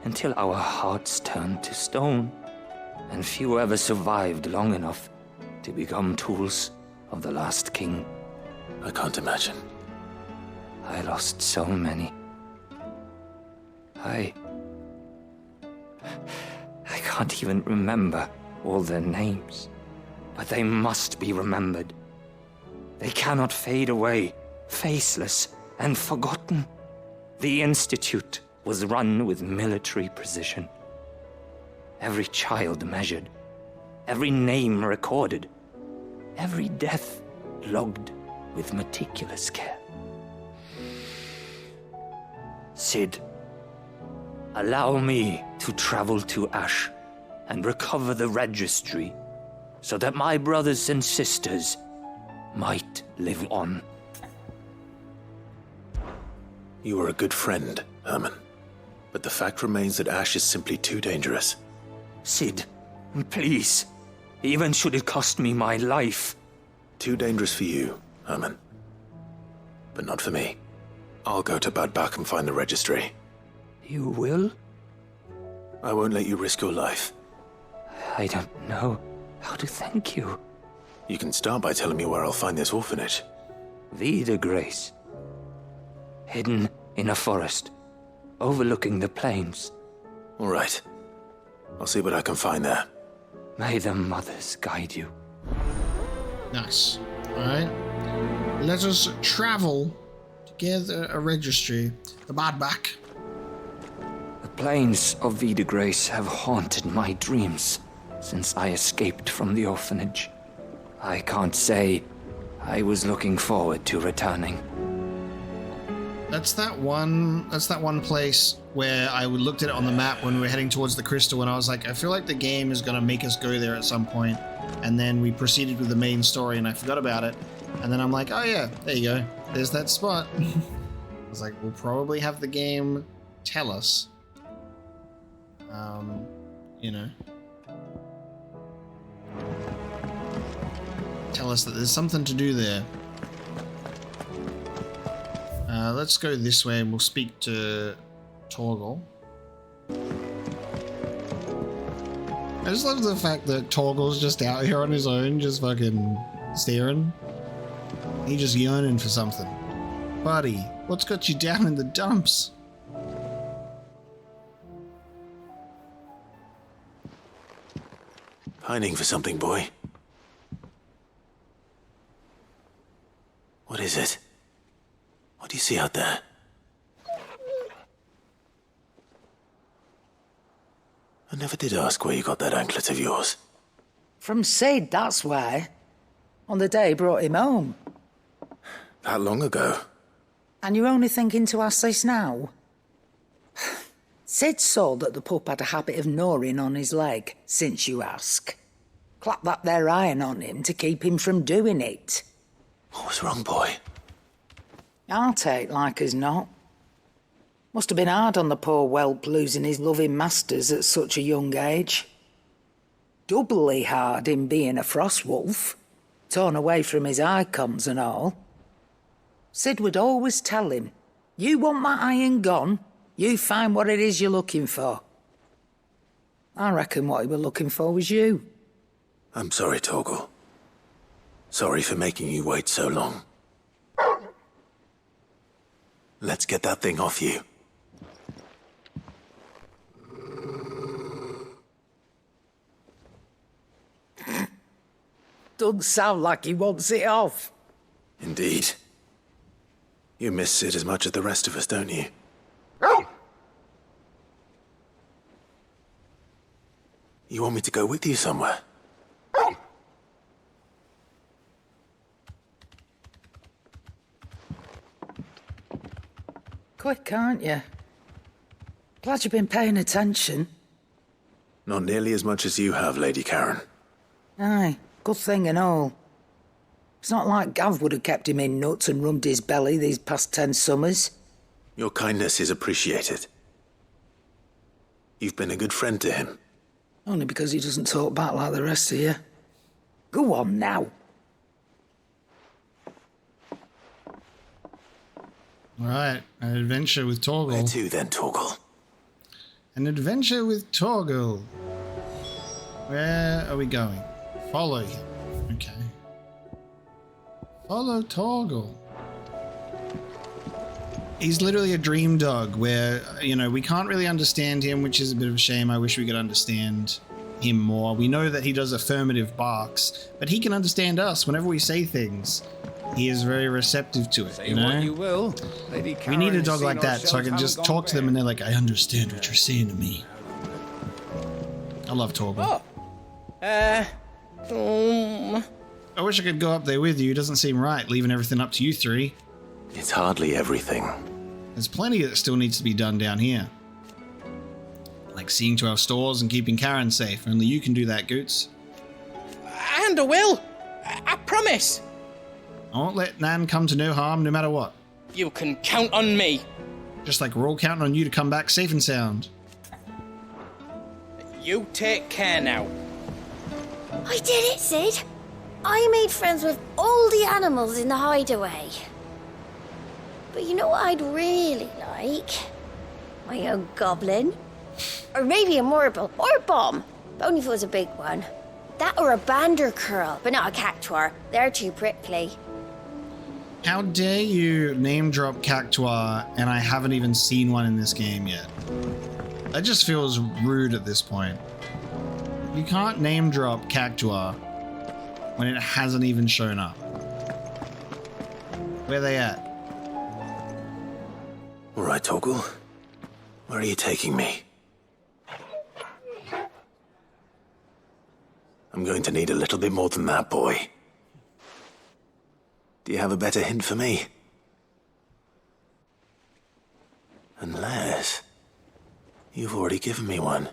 until our hearts turned to stone, and few ever survived long enough to become tools of the last king. I can't imagine. I lost so many. I can't even remember all their names, but they must be remembered. They cannot fade away, faceless and forgotten. The Institute was run with military precision. Every child measured, every name recorded, every death logged with meticulous care. Cid, allow me to travel to Ash and recover the registry so that my brothers and sisters might live on. You were a good friend, Herman. But the fact remains that Ash is simply too dangerous. Cid, please. Even should it cost me my life. Too dangerous for you, Herman. But not for me. I'll go to Bad Bach and find the registry. You will? I won't let you risk your life. I don't know how to thank you. You can start by telling me where I'll find this orphanage. Vie de Grace. Hidden in a forest, overlooking the plains. All right. I'll see what I can find there. May the mothers guide you. Nice. Alright. Let us travel to gather a registry. The Bad Bach. The plains of Vie de Grace have haunted my dreams since I escaped from the orphanage. I can't say I was looking forward to returning. That's that one place where I looked at it on the map when we were heading towards the crystal, and I was like, I feel like the game is going to make us go there at some point. And then we proceeded with the main story, and I forgot about it. And then I'm like, oh yeah, there you go. There's that spot. I was like, we'll probably have the game tell us. You know. Tell us that there's something to do there. Let's go this way and we'll speak to Torgal. I just love the fact that Torgal's just out here on his own, just fucking staring. He's just yearning for something. Buddy, what's got you down in the dumps? Pining for something, boy. What is it? What do you see out there? I never did ask where you got that anklet of yours. From Cid, that's why. On the day he brought him home. That long ago? And you're only thinking to ask this now? Cid saw that the pup had a habit of gnawing on his leg, since you ask. Clap that there iron on him to keep him from doing it. What was wrong, boy? I'll take like as not. Must have been hard on the poor whelp losing his loving masters at such a young age. Doubly hard in being a frost wolf, torn away from his icons and all. Cid would always tell him, you want that iron gone, you find what it is you're looking for. I reckon what he were looking for was you. I'm sorry, Torgal. Sorry for making you wait so long. Let's get that thing off you. Doesn't sound like he wants it off. Indeed. You miss Cid as much as the rest of us, don't you? You want me to go with you somewhere? Quick, aren't you? Glad you've been paying attention. Not nearly as much as you have, Lady Karen. Aye, good thing and all. It's not like Gav would have kept him in nuts and rubbed his belly these past 10 summers. Your kindness is appreciated. You've been a good friend to him. Only because he doesn't talk back like the rest of you. Go on now. Right, an adventure with Torgal. Where to then, Torgal? An adventure with Torgal. Where are we going? Follow him. Okay. Follow Torgal. He's literally a dream dog where, you know, we can't really understand him, which is a bit of a shame. I wish we could understand him more. We know that he does affirmative barks, but he can understand us whenever we say things. He is very receptive to it, you know? What you will. Lady We need a Karen dog seen like that so I can ourselves just haven't talk gone to them and they're like, I understand what you're saying to me. I love Torgal. I wish I could go up there with you. It doesn't seem right, leaving everything up to you three. It's hardly everything. There's plenty that still needs to be done down here. Like seeing to our stores and keeping Karen safe. Only you can do that, Goots. And I will. I promise. I won't let Nan come to no harm, no matter what. You can count on me. Just like we're all counting on you to come back safe and sound. You take care now. I did it, Sid. I made friends with all the animals in the hideaway. But you know what I'd really like? My own goblin. Or maybe a morble, or a bomb. But only if it was a big one. That or a bander curl, but not a cactuar. They're too prickly. How dare you name drop Cactuar and I haven't even seen one in this game yet? That just feels rude at this point. You can't name drop Cactuar when it hasn't even shown up. Where are they at? All right, Torgal. Where are you taking me? I'm going to need a little bit more than that, boy. Do you have a better hint for me? Unless you've already given me one.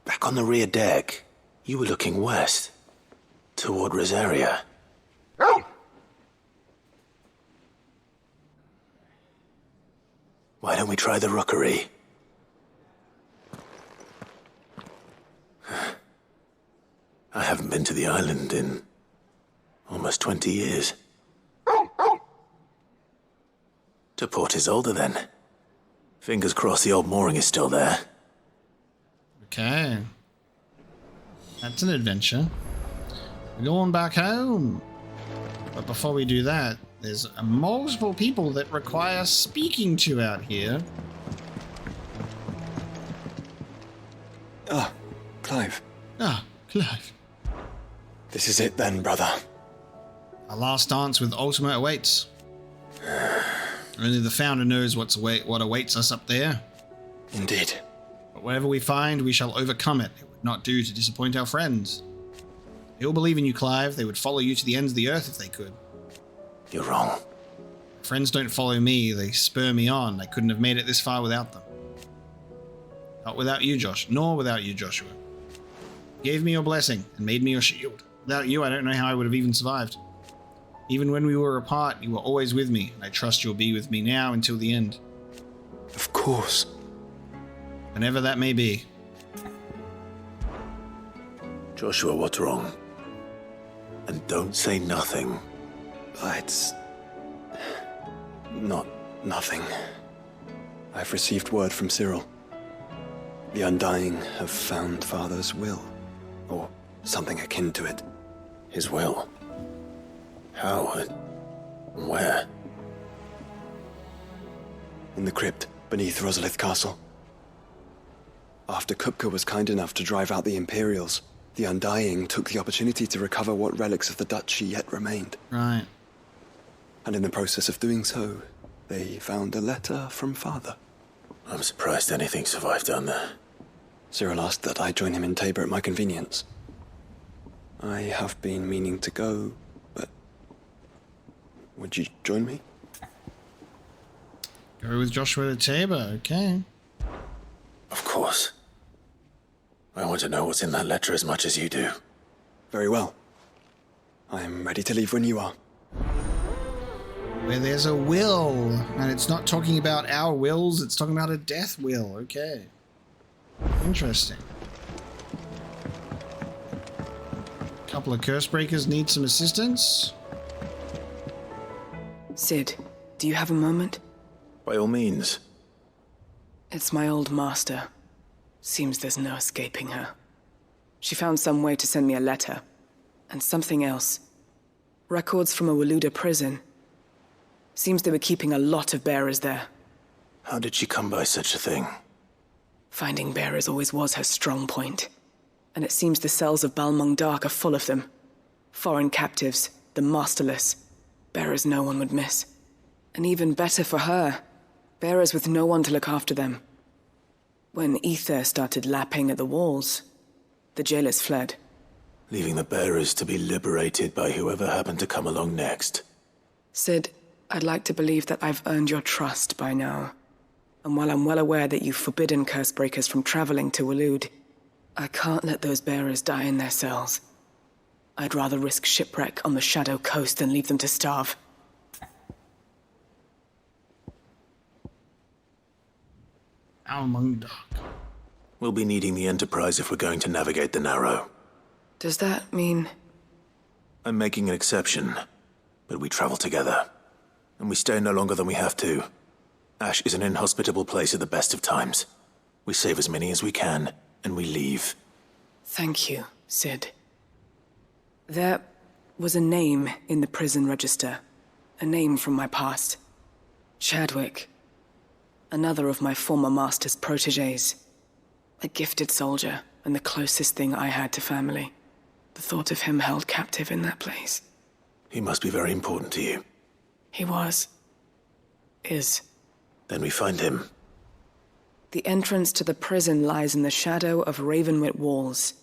Back on the rear deck, you were looking west, toward Rosaria. Why don't we try the rookery? I haven't been to the island in almost 20 years. To Port Isolde, then. Fingers crossed the old mooring is still there. Okay. That's an adventure. We're going back home. But before we do that, there's multiple people that require speaking to out here. Ah, Clive. Ah, Clive. This is it then, brother. Our last dance with Ultima awaits. Only the Founder knows what awaits us up there. Indeed. But whatever we find, we shall overcome it. It would not do to disappoint our friends. They all believe in you, Clive. They would follow you to the ends of the earth if they could. You're wrong. Friends don't follow me. They spur me on. I couldn't have made it this far without them. Not without you, Josh. Nor without you, Joshua. You gave me your blessing and made me your shield. Without you, I don't know how I would have even survived. Even when we were apart, you were always with me, and I trust you'll be with me now until the end. Of course. Whenever that may be. Joshua, what's wrong? And don't say nothing. It's not nothing. I've received word from Cyril. The Undying have found Father's will, or something akin to it. His will? How and where? In the crypt beneath Rosalith Castle. After Kupka was kind enough to drive out the Imperials, the Undying took the opportunity to recover what relics of the duchy yet remained. Right. And in the process of doing so, they found a letter from Father. I'm surprised anything survived down there. Cyril asked that I join him in Tabor at my convenience. I have been meaning to go, but would you join me? Go with Joshua to Tabor, okay. Of course. I want to know what's in that letter as much as you do. Very well. I am ready to leave when you are. Where there's a will, and it's not talking about our wills, it's talking about a death will, okay. Interesting. A couple of curse breakers need some assistance. Sid, Do you have a moment? By all means. It's my old master. Seems there's no escaping her. She found some way to send me a letter. And something else. Records from a Waluda prison. Seems they were keeping a lot of bearers there. How did she come by such a thing? Finding bearers always was her strong point. And it seems the cells of Balmung Dark are full of them. Foreign captives, the masterless. Bearers no one would miss. And even better for her, bearers with no one to look after them. When ether started lapping at the walls, the jailers fled. Leaving the bearers to be liberated by whoever happened to come along next. Sid, I'd like to believe that I've earned your trust by now. And while I'm well aware that you've forbidden Cursebreakers from traveling to Waloed, I can't let those bearers die in their cells. I'd rather risk shipwreck on the Shadow Coast than leave them to starve. Balmung Dark. We'll be needing the Enterprise if we're going to navigate the Narrow. Does that mean... I'm making an exception, but we travel together. And we stay no longer than we have to. Ash is an inhospitable place at the best of times. We save as many as we can, and we leave. Thank you, Sid. There was a name in the prison register. A name from my past. Chadwick. Another of my former master's protégés. A gifted soldier, and the closest thing I had to family. The thought of him held captive in that place. He must be very important to you. He was. Is. Then we find him. The entrance to the prison lies in the shadow of Ravenwit Walls,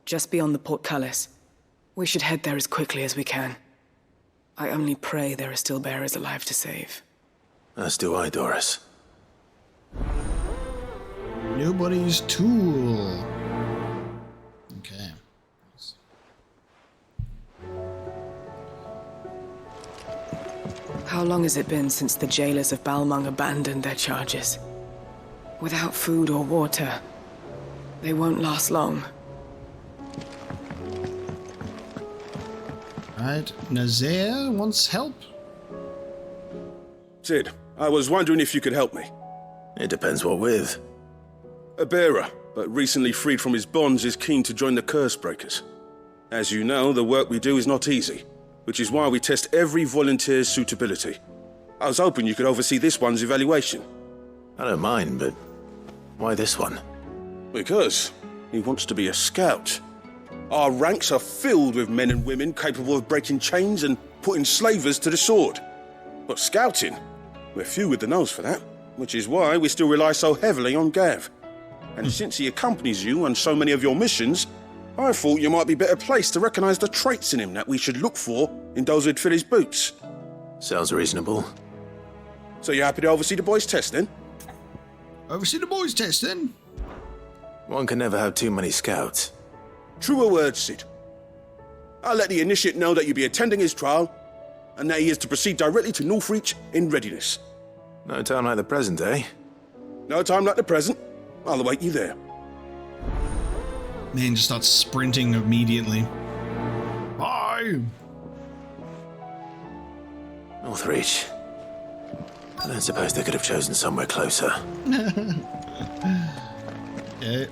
just beyond the portcullis. We should head there as quickly as we can. I only pray there are still bearers alive to save. As do I, Doris. Nobody's tool. Okay. How long has it been since the jailers of Balmung abandoned their charges? Without food or water, they won't last long. Right, Nazaire wants help. Sid, I was wondering if you could help me. It depends what with. A bearer, but recently freed from his bonds, is keen to join the Cursebreakers. As you know, the work we do is not easy, which is why we test every volunteer's suitability. I was hoping you could oversee this one's evaluation. I don't mind, but why this one? Because he wants to be a scout. Our ranks are filled with men and women capable of breaking chains and putting slavers to the sword. But scouting, we're few with the nose for that, which is why we still rely so heavily on Gav. And since he accompanies you on so many of your missions, I thought you might be better placed to recognize the traits in him that we should look for in those who'd fill his boots. Sounds reasonable. So you're happy to oversee the boys' test, then? Oversee the boys' test, then? One can never have too many scouts. Truer words, Sid. I'll let the initiate know that you'll be attending his trial, and that he is to proceed directly to Northreach in readiness. No time like the present, eh? No time like the present. I'll await you there. Man just starts sprinting immediately. Bye! Northreach. I don't suppose they could have chosen somewhere closer. Okay.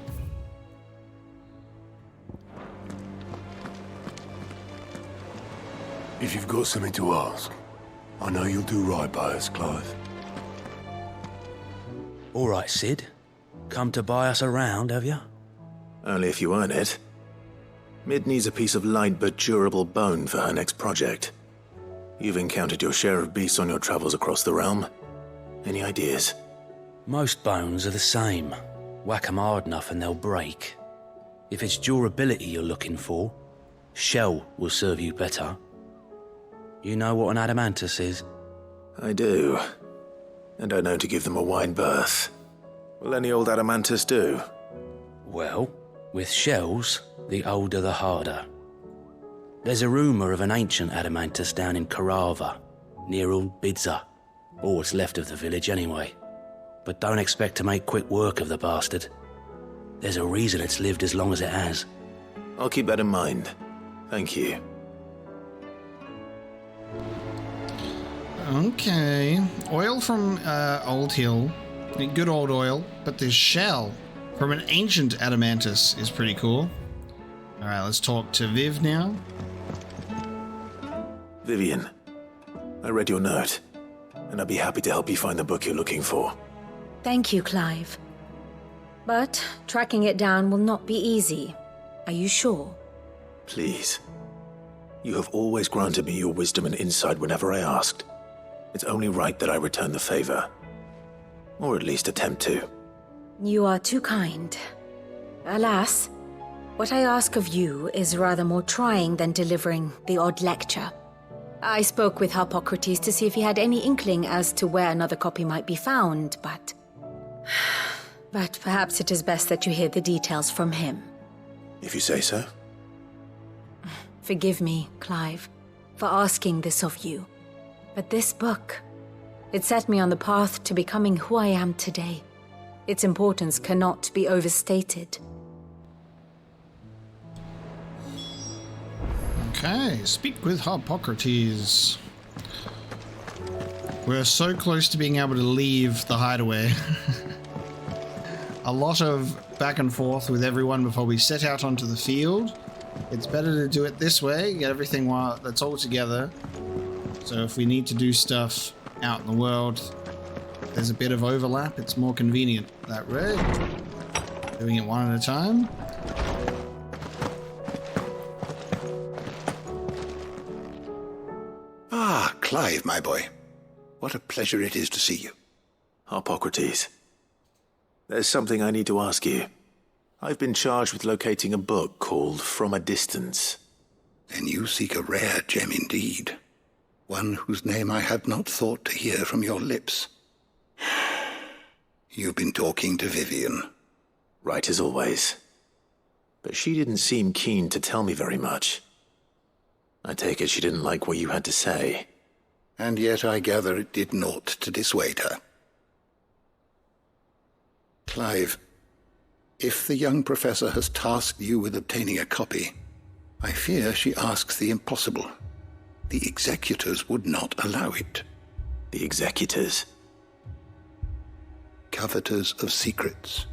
If you've got something to ask, I know you'll do right by us, Clive. All right, Sid. Come to buy us around, have you? Only if you earn it. Mid needs a piece of light but durable bone for her next project. You've encountered your share of beasts on your travels across the realm. Any ideas? Most bones are the same. Whack 'em hard enough and they'll break. If it's durability you're looking for, shell will serve you better. You know what an adamantus is? I do. And I know to give them a wide berth. Will any old adamantus do? Well, with shells, the older the harder. There's a rumour of an ancient adamantus down in Karava, near Old Bidza, or what's left of the village anyway. But don't expect to make quick work of the bastard. There's a reason it's lived as long as it has. I'll keep that in mind. Thank you. Okay. Oil from Old Hill. Good old oil. But this shell from an ancient adamantus is pretty cool. Alright, let's talk to Viv now. Vivian, I read your note, and I'd be happy to help you find the book you're looking for. Thank you, Clive. But tracking it down will not be easy. Are you sure? Please. You have always granted me your wisdom and insight whenever I asked. It's only right that I return the favor. Or at least attempt to. You are too kind. Alas, what I ask of you is rather more trying than delivering the odd lecture. I spoke with Harpocrates to see if he had any inkling as to where another copy might be found, but perhaps it is best that you hear the details from him. If you say so. Forgive me, Clive, for asking this of you. But this book, it set me on the path to becoming who I am today. Its importance cannot be overstated. Okay, speak with Harpocrates. We're so close to being able to leave the hideaway. A lot of back and forth with everyone before we set out onto the field. It's better to do it this way, get everything while that's all together. So if we need to do stuff out in the world, there's a bit of overlap, it's more convenient that way. Doing it one at a time. Ah, Clive, my boy. What a pleasure it is to see you. Harpocrates. There's something I need to ask you. I've been charged with locating a book called From a Distance. Then you seek a rare gem indeed. One whose name I had not thought to hear from your lips. You've been talking to Vivian. Right as always. But she didn't seem keen to tell me very much. I take it she didn't like what you had to say. And yet I gather it did naught to dissuade her. Clive, if the young professor has tasked you with obtaining a copy, I fear she asks the impossible. The executors would not allow it. The executors? Coveters of Secrets,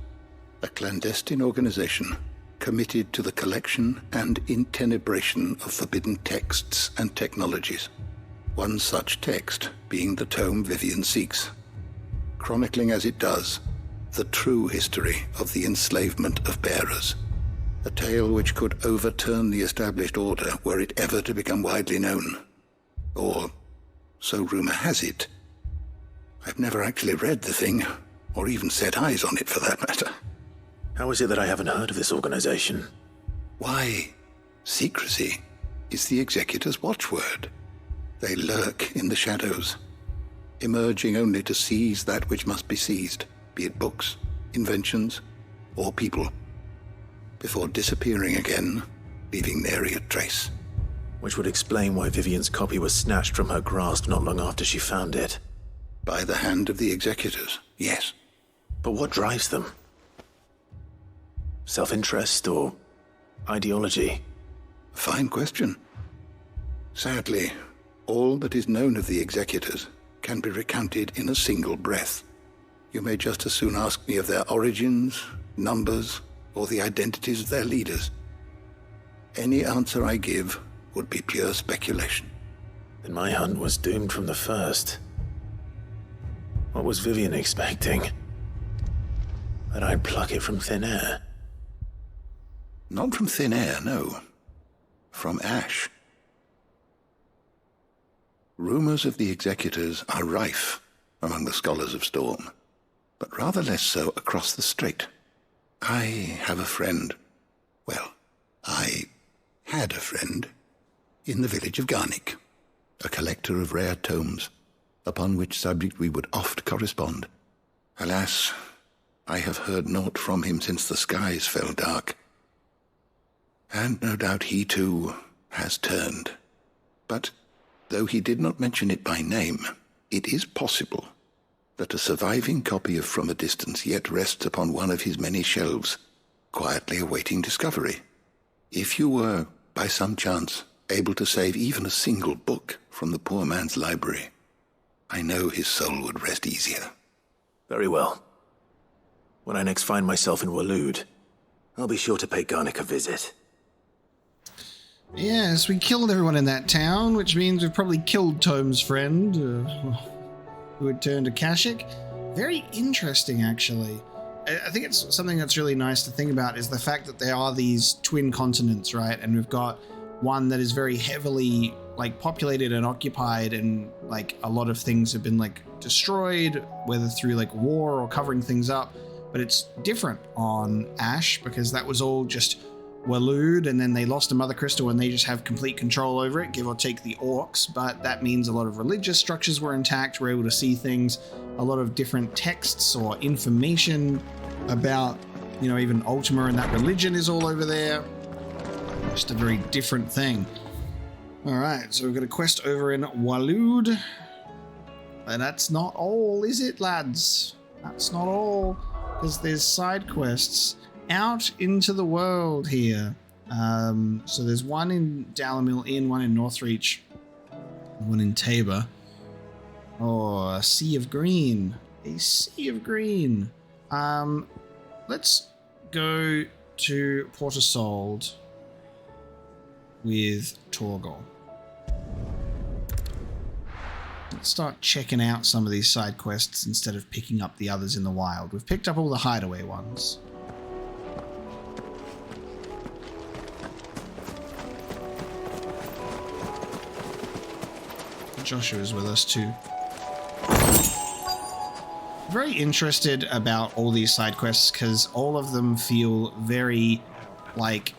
a clandestine organization committed to the collection and intenebration of forbidden texts and technologies. One such text being the tome Vivian seeks, chronicling as it does the true history of the enslavement of bearers, a tale which could overturn the established order were it ever to become widely known. Or, so rumor has it. I've never actually read the thing, or even set eyes on it for that matter. How is it that I haven't heard of this organization? Why, secrecy is the executor's watchword. They lurk in the shadows, emerging only to seize that which must be seized, be it books, inventions, or people, before disappearing again, leaving nary a trace. Which would explain why Vivian's copy was snatched from her grasp not long after she found it. By the hand of the executors, yes. But what drives them? Self-interest or ideology? Fine question. Sadly, all that is known of the executors can be recounted in a single breath. You may just as soon ask me of their origins, numbers, or the identities of their leaders. Any answer I give would be pure speculation. Then my hunt was doomed from the first. What was Vivian expecting? That I'd pluck it from thin air? Not from thin air, no. From ash. Rumors of the executors are rife among the scholars of Storm, but rather less so across the strait. I have a friend. Well, I had a friend in the village of Garnick, a collector of rare tomes, upon which subject we would oft correspond. Alas, I have heard naught from him since the skies fell dark. And no doubt he, too, has turned. But, though he did not mention it by name, it is possible that a surviving copy of From a Distance yet rests upon one of his many shelves, quietly awaiting discovery. If you were, by some chance, able to save even a single book from the poor man's library, I know his soul would rest easier. Very well. When I next find myself in Waloed, I'll be sure to pay Garnick a visit. Yes, we killed everyone in that town, which means we've probably killed Tome's friend, who had turned to Kashyyyk. Very interesting, actually. I think it's something that's really nice to think about is the fact that there are these twin continents, right? And we've got one that is very heavily like populated and occupied, and like a lot of things have been like destroyed, whether through like war or covering things up. But it's different on Ash because that was all just Waloed, and then they lost a Mother Crystal and they just have complete control over it, give or take the orcs. But that means a lot of religious structures were intact. We're able to see things, a lot of different texts or information about, you know, even Ultima and that religion is all over there. Just a very different thing. All right, so we've got a quest over in Waloed. And that's not all, is it, lads? That's not all, because there's side quests out into the world here. So there's one in Dalamil Inn, one in Northreach, one in Tabor. Oh, a sea of green. A sea of green. Let's go to Port Isolde with Torgal. Let's start checking out some of these side quests instead of picking up the others in the wild. We've picked up all the hideaway ones. Joshua's with us too. Very interested about all these side quests because all of them feel very like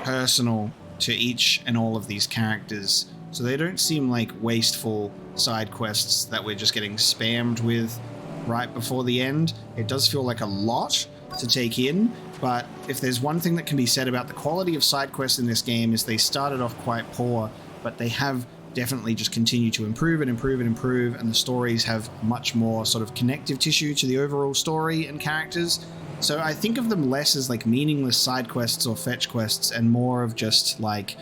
personal to each and all of these characters. So they don't seem like wasteful side quests that we're just getting spammed with right before the end. It does feel like a lot to take in, but if there's one thing that can be said about the quality of side quests in this game is they started off quite poor, but they have definitely just continued to improve and improve and improve, and the stories have much more sort of connective tissue to the overall story and characters. So I think of them less as like meaningless side quests or fetch quests and more of just like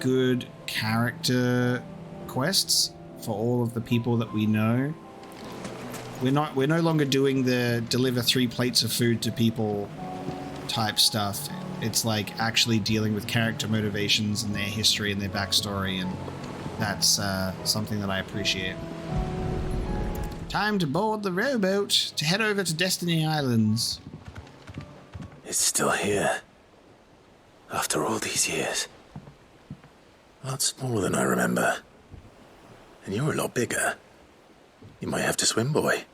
good character quests for all of the people that we know. We're no longer doing the deliver 3 plates of food to people type stuff. It's like actually dealing with character motivations and their history and their backstory, and that's something that I appreciate. Time to board the rowboat to head over to Destiny Islands. It's still here. After all these years. A lot smaller than I remember. And you're a lot bigger. You might have to swim, boy.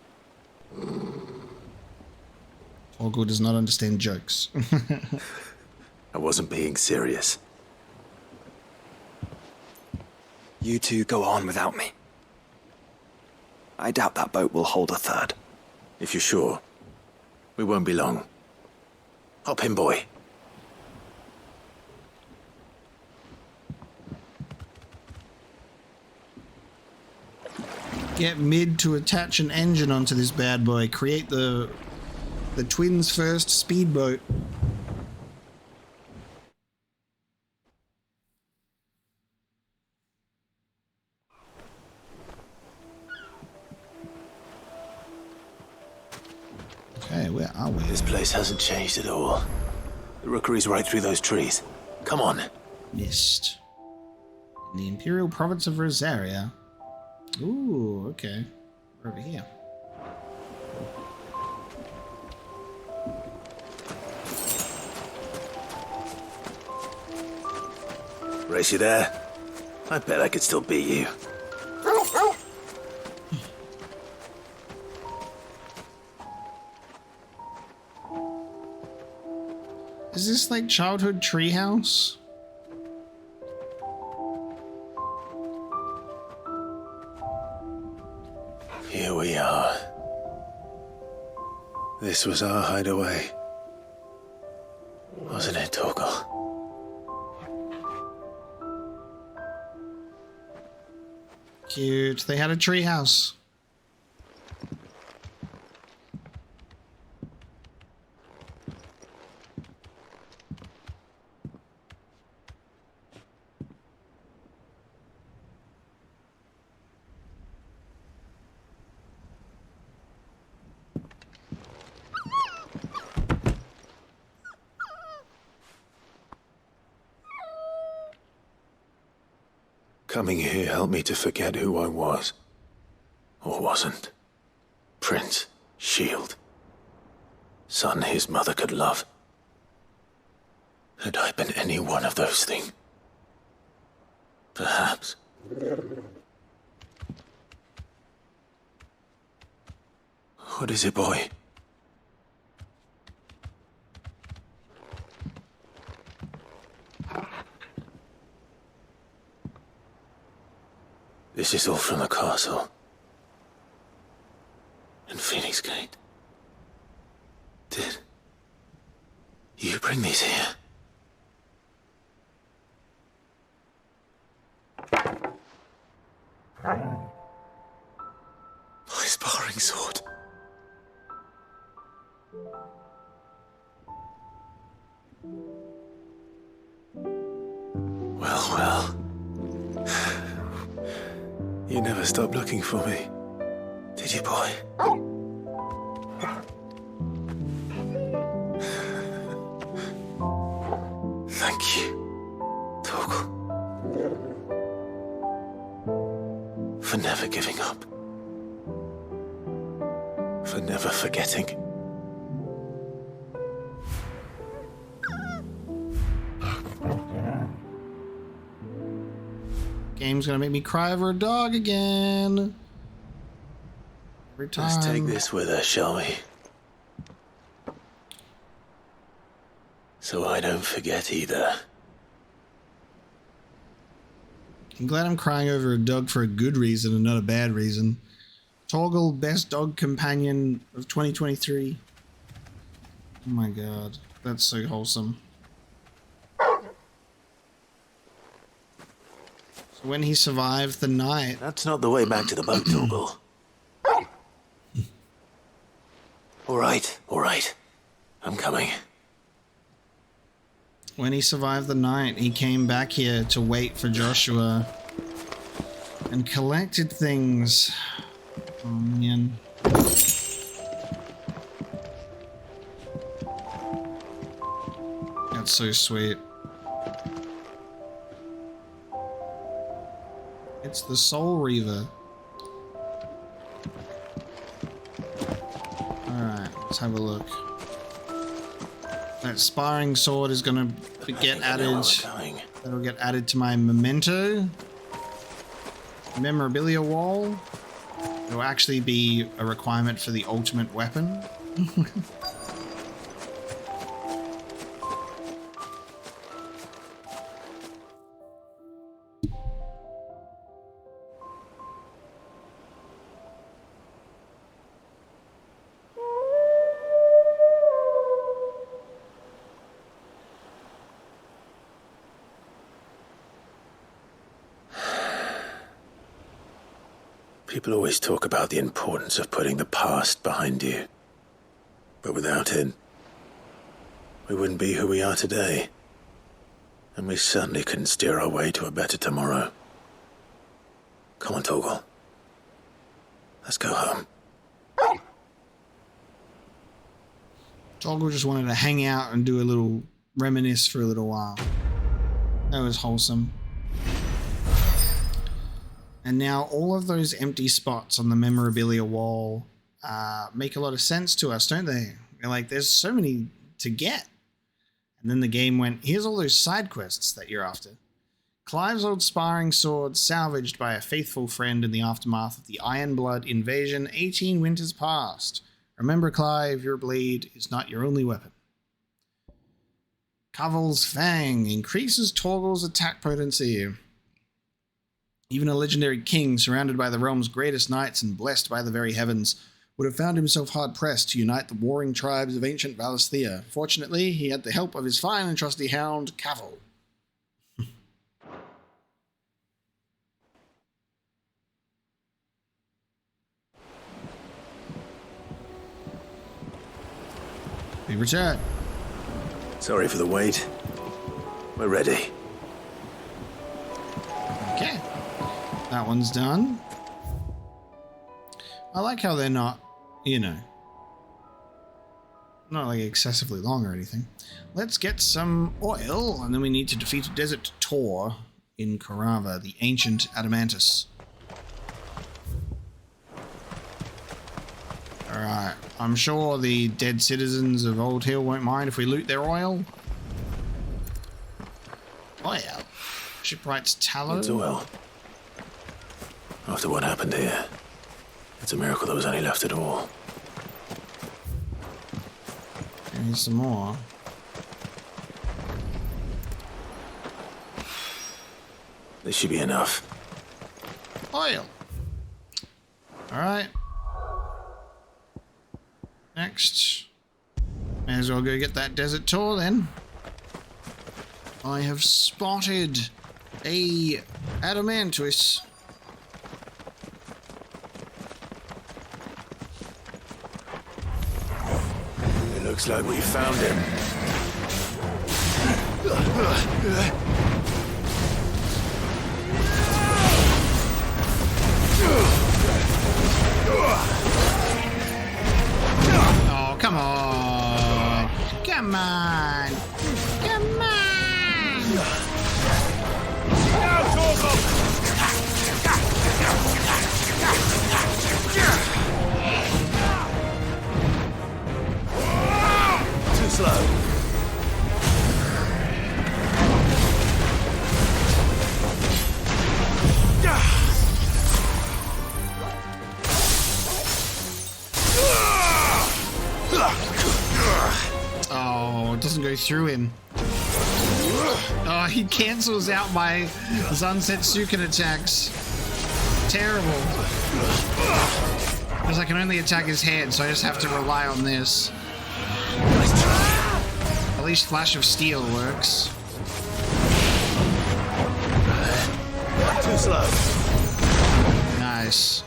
Torgal does not understand jokes. I wasn't being serious. You two go on without me. I doubt that boat will hold a third. If you're sure, we won't be long. Hop in, boy. Get Mid to attach an engine onto this bad boy. Create the twins' first speedboat. Okay, where are we? This place hasn't changed at all. The rookery's right through those trees. Come on. Mist. In the Imperial Province of Rosaria. Ooh, okay. We're over here. Race you there? I bet I could still beat you. Is this like childhood treehouse? Here we are. This was our hideaway. Wasn't it, Torgal? Cute. They had a treehouse. Coming here helped me to forget who I was. Or wasn't. Prince, shield. Son his mother could love. Had I been any one of those things? Perhaps. What is it, boy? This is all from the castle. In Phoenix Gate. Did you bring these here? My sparring sword. Well. You never stopped looking for me, did you, boy? Thank you, Torgal, for never giving up, for never forgetting. Game's gonna make me cry over a dog again. Every time. Let's take this with us, shall we? So I don't forget either. I'm glad I'm crying over a dog for a good reason and not a bad reason. Torgal, best dog companion of 2023. Oh my god, that's so wholesome. So when he survived the night... That's not the way back to the boat, Torgal. All right. I'm coming. When he survived the night, he came back here to wait for Joshua and collected things. Oh, man. That's so sweet. It's the Soul Reaver. Alright, let's have a look. That sparring sword is gonna get added. That'll get added to my memento. Memorabilia wall. It'll actually be a requirement for the ultimate weapon. People always talk about the importance of putting the past behind you. But without it, we wouldn't be who we are today. And we certainly couldn't steer our way to a better tomorrow. Come on, Torgal. Let's go home. Torgal just wanted to hang out and do a little reminisce for a little while. That was wholesome. And now all of those empty spots on the memorabilia wall make a lot of sense to us, don't they? We're like, there's so many to get. And then the game went, here's all those side quests that you're after. Clive's old sparring sword salvaged by a faithful friend in the aftermath of the Ironblood invasion 18 winters past. Remember, Clive, your blade is not your only weapon. Caval's Fang increases Torgal's attack potency. Even a legendary king, surrounded by the realm's greatest knights and blessed by the very heavens, would have found himself hard-pressed to unite the warring tribes of ancient Valisthea. Fortunately, he had the help of his fine and trusty hound, Caval. Favorite chat. Sorry for the wait. We're ready. Okay. That one's done. I like how they're not, not like excessively long or anything. Let's get some oil, and then we need to defeat a desert Tor in Carava, the ancient Adamantus. Alright, I'm sure the dead citizens of Old Hill won't mind if we loot their oil. Oil? Shipwright's tallow? It's well. After what happened here, it's a miracle there was any left at all. Here's some more. This should be enough. Oil. Alright. Next. May as well go get that desert tour then. I have spotted a Adamantus. It looks like we found him. Oh, come on. Come on. Come on. Now, Torgo! Too slow. Oh, it doesn't go through him. Oh, he cancels out my Sunset Sukin attacks. Terrible. Because I can only attack his head, so I just have to rely on this. At least Flash of Steel works. Too slow. Nice.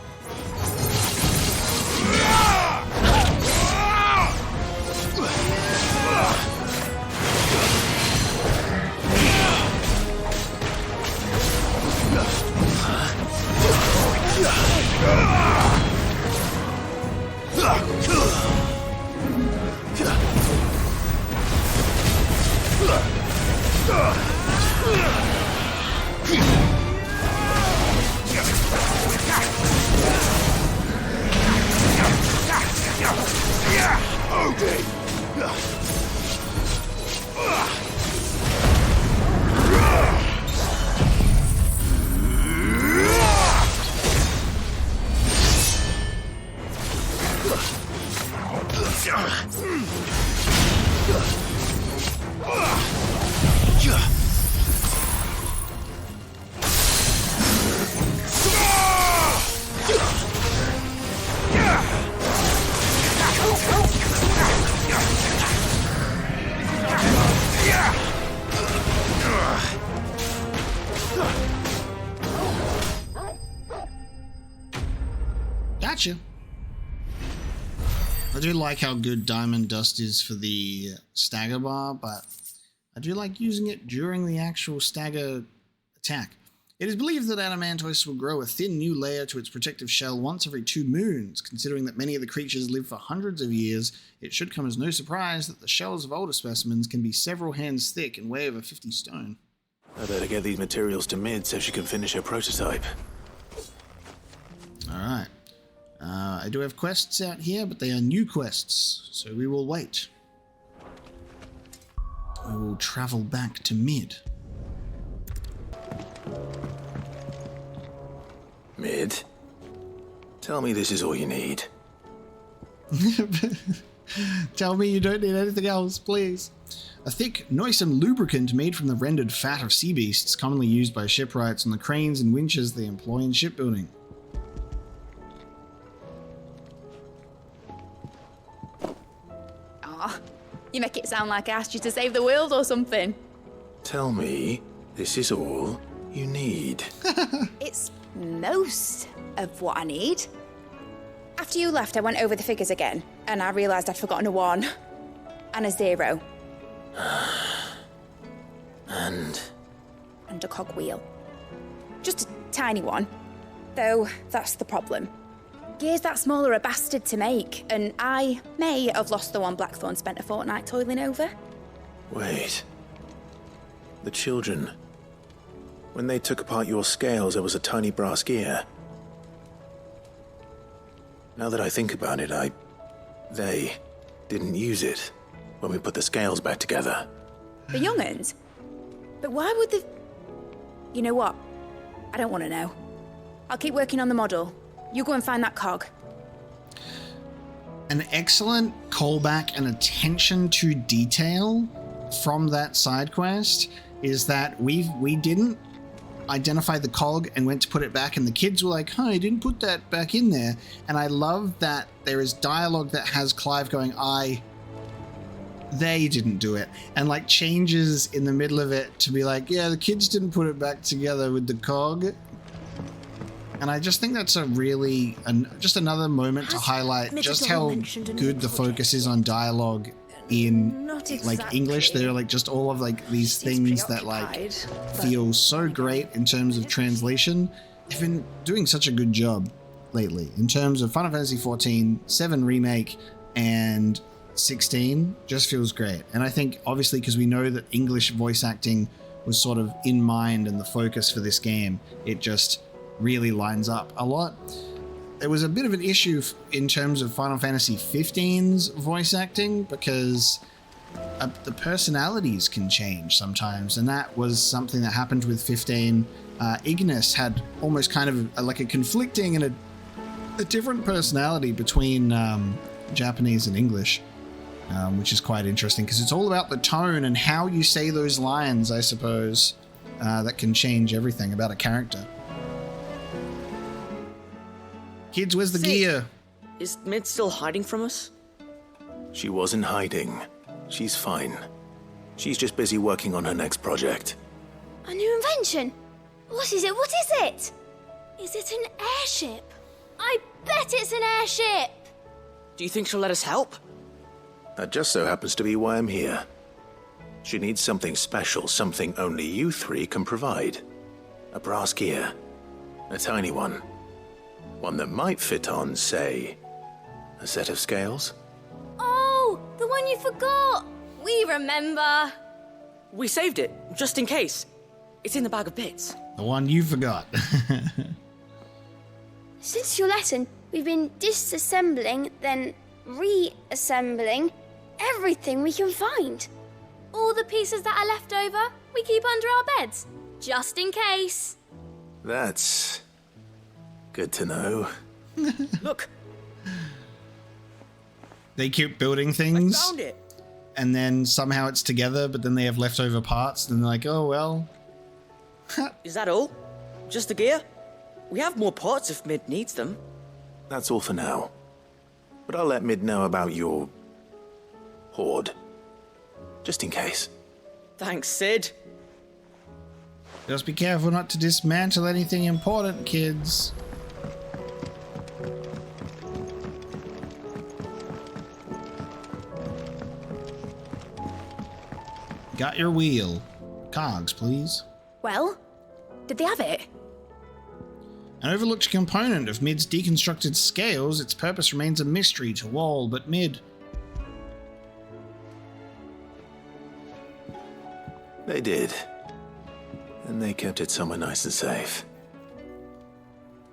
Gotcha. I do like how good Diamond Dust is for the stagger bar, but I do like using it during the actual stagger attack. It is believed that Adamantoise will grow a thin new layer to its protective shell once every 2 moons. Considering that many of the creatures live for hundreds of years, it should come as no surprise that the shells of older specimens can be several hands thick and weigh over 50 stone. I better get these materials to Mid so she can finish her prototype. Alright. I do have quests out here, but they are new quests, so we will wait. We will travel back to Mid. Mid? Tell me this is all you need. Tell me you don't need anything else, please. A thick, noisome lubricant made from the rendered fat of sea beasts, commonly used by shipwrights on the cranes and winches they employ in shipbuilding. Aw, you make it sound like I asked you to save the world or something. Tell me this is all you need. It's most of what I need. After you left, I went over the figures again, and I realised I'd forgotten a 1 and a 0. And a cogwheel. Just a tiny one. Though, that's the problem. Gears that small are a bastard to make, and I may have lost the one Blackthorn spent a fortnight toiling over. wait. The children. When they took apart your scales, there was a tiny brass gear. Now that I think about it, they didn't use it when we put the scales back together. The young'uns? But why would the... You know what? I don't want to know. I'll keep working on the model. You go and find that cog. An excellent callback and attention to detail from that side quest is that we didn't identify the cog and went to put it back, and the kids were like, "Huh, I didn't put that back in there." And I love that there is dialogue that has Clive going, they didn't do it, and like changes in the middle of it to be like, "Yeah, the kids didn't put it back together with the cog." And I just think that's a really, just another moment to highlight just how good the focus is on dialogue in like English. There are like just all of like these things that like feel so great in terms of translation. They've been doing such a good job lately in terms of Final Fantasy XIV, 7 Remake, and 16 just feels great. And I think obviously because we know that English voice acting was sort of in mind and the focus for this game, it just really lines up a lot. There was a bit of an issue in terms of Final Fantasy XV's voice acting because the personalities can change sometimes, and that was something that happened with 15. Ignis had almost kind of like a conflicting and a different personality between Japanese and English, which is quite interesting because it's all about the tone and how you say those lines, I suppose, that can change everything about a character. Kids, where's the gear? Is Mid still hiding from us? She wasn't hiding. She's fine. She's just busy working on her next project. A new invention? What is it? What is it? Is it an airship? I bet it's an airship! Do you think she'll let us help? That just so happens to be why I'm here. She needs something special, something only you three can provide. A brass gear. A tiny one. One that might fit on, say, a set of scales? Oh, the one you forgot! We remember! We saved it, just in case. It's in the bag of bits. The one you forgot. Since your lesson, we've been disassembling, then reassembling everything we can find. All the pieces that are left over, we keep under our beds, just in case. That's good to know. Look. They keep building things. I found it. And then somehow it's together, but then they have leftover parts, and they're like, "Oh well." Is that all? Just the gear? We have more parts if Mid needs them. That's all for now. But I'll let Mid know about your hoard. Just in case. Thanks, Sid. Just be careful not to dismantle anything important, kids. Got your wheel. Cogs, please. Well, did they have it? An overlooked component of Mid's deconstructed scales, its purpose remains a mystery to all but Mid. They did. And they kept it somewhere nice and safe.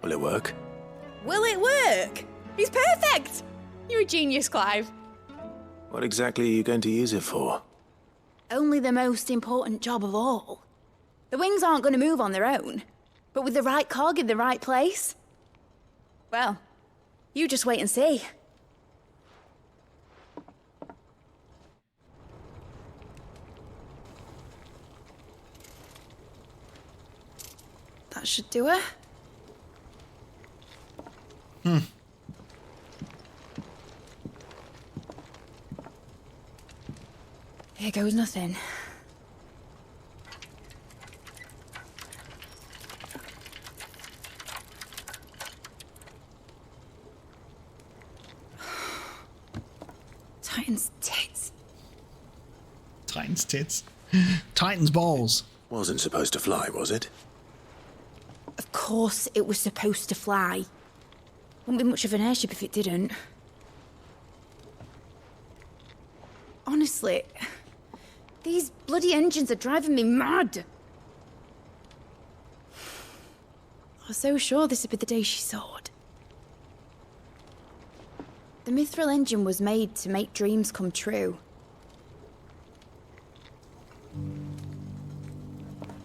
Will it work? Will it work? He's perfect! You're a genius, Clive. What exactly are you going to use it for? Only the most important job of all. The wings aren't going to move on their own, but with the right cog in the right place, well, you just wait and see. That should do it. Here goes nothing. Titan's tits. Titan's tits. Titan's balls. Wasn't supposed to fly, was it? Of course it was supposed to fly. Wouldn't be much of an airship if it didn't. Honestly, these bloody engines are driving me mad. was so sure this would be the day she soared. The Mithril engine was made to make dreams come true.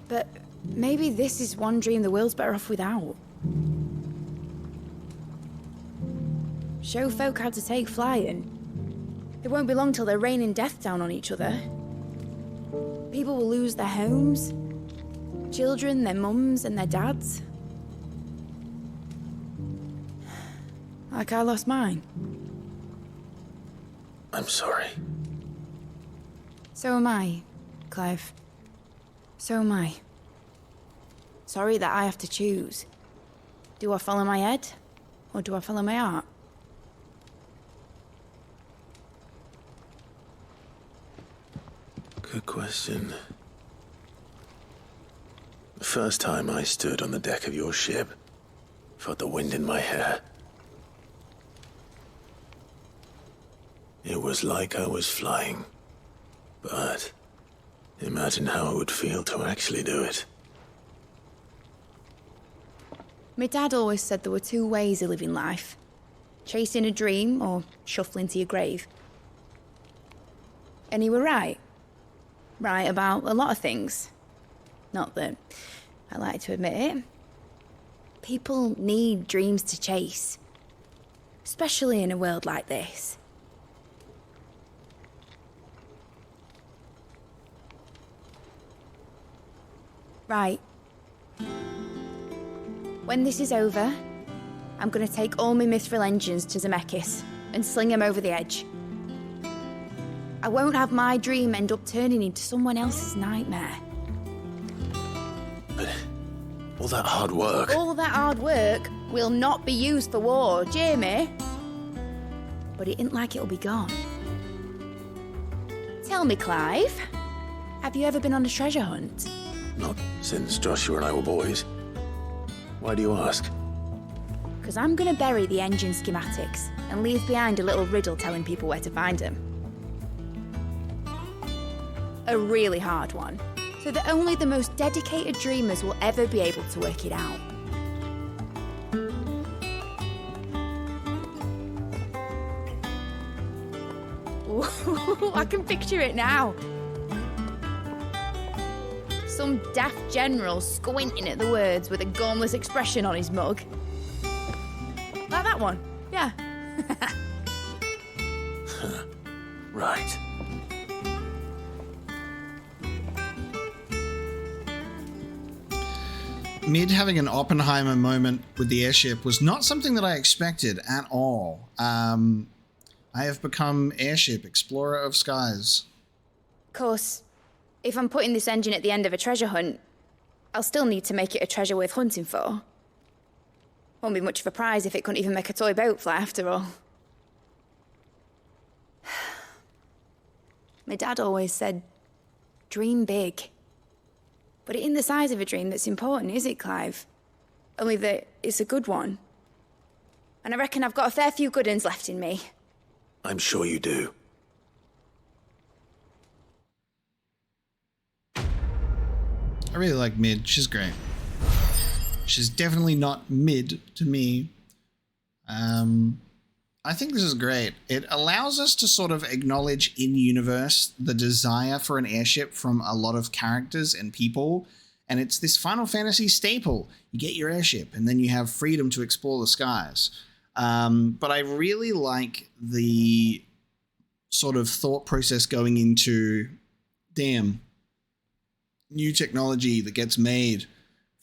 But maybe this is one dream the world's better off without. Show folk how to take flying. It won't be long till they're raining death down on each other. People will lose their homes. Children, their mums and their dads. Like I lost mine. I'm sorry. So am I, Clive. So am I. Sorry that I have to choose. Do I follow my head, or do I follow my heart? Good question. The first time I stood on the deck of your ship, felt the wind in my hair. It was like I was flying. But imagine how it would feel to actually do it. My dad always said there were two ways of living life. Chasing a dream or shuffling to your grave. And he were right. Right about a lot of things. Not that I like to admit it. People need dreams to chase. Especially in a world like this. Right. When this is over, I'm gonna take all my Mithril engines to Zemeckis and sling them over the edge. I won't have my dream end up turning into someone else's nightmare. But all that hard work... All that hard work will not be used for war, Jamie. But it ain't like it'll be gone. Tell me, Clive, have you ever been on a treasure hunt? Not since Joshua and I were boys. Why do you ask? Because I'm gonna bury the engine schematics and leave behind a little riddle telling people where to find them. A really hard one, so that only the most dedicated dreamers will ever be able to work it out. Ooh, I can picture it now. Some daft general squinting at the words with a gormless expression on his mug. Like that one, yeah. Right. Mid having an Oppenheimer moment with the airship was not something that I expected at all. I have become airship explorer of skies. Of course, if I'm putting this engine at the end of a treasure hunt, I'll still need to make it a treasure worth hunting for. Won't be much of a prize if it couldn't even make a toy boat fly after all. My dad always said, dream big. But it ain't the size of a dream that's important, is it, Clive? Only that it's a good one. And I reckon I've got a fair few good uns left in me. I'm sure you do. I really like Mid. She's great. She's definitely not mid to me. I think this is great. It allows us to sort of acknowledge in-universe the desire for an airship from a lot of characters and people. And it's this Final Fantasy staple. You get your airship and then you have freedom to explore the skies. But I really like the sort of thought process going into, damn, new technology that gets made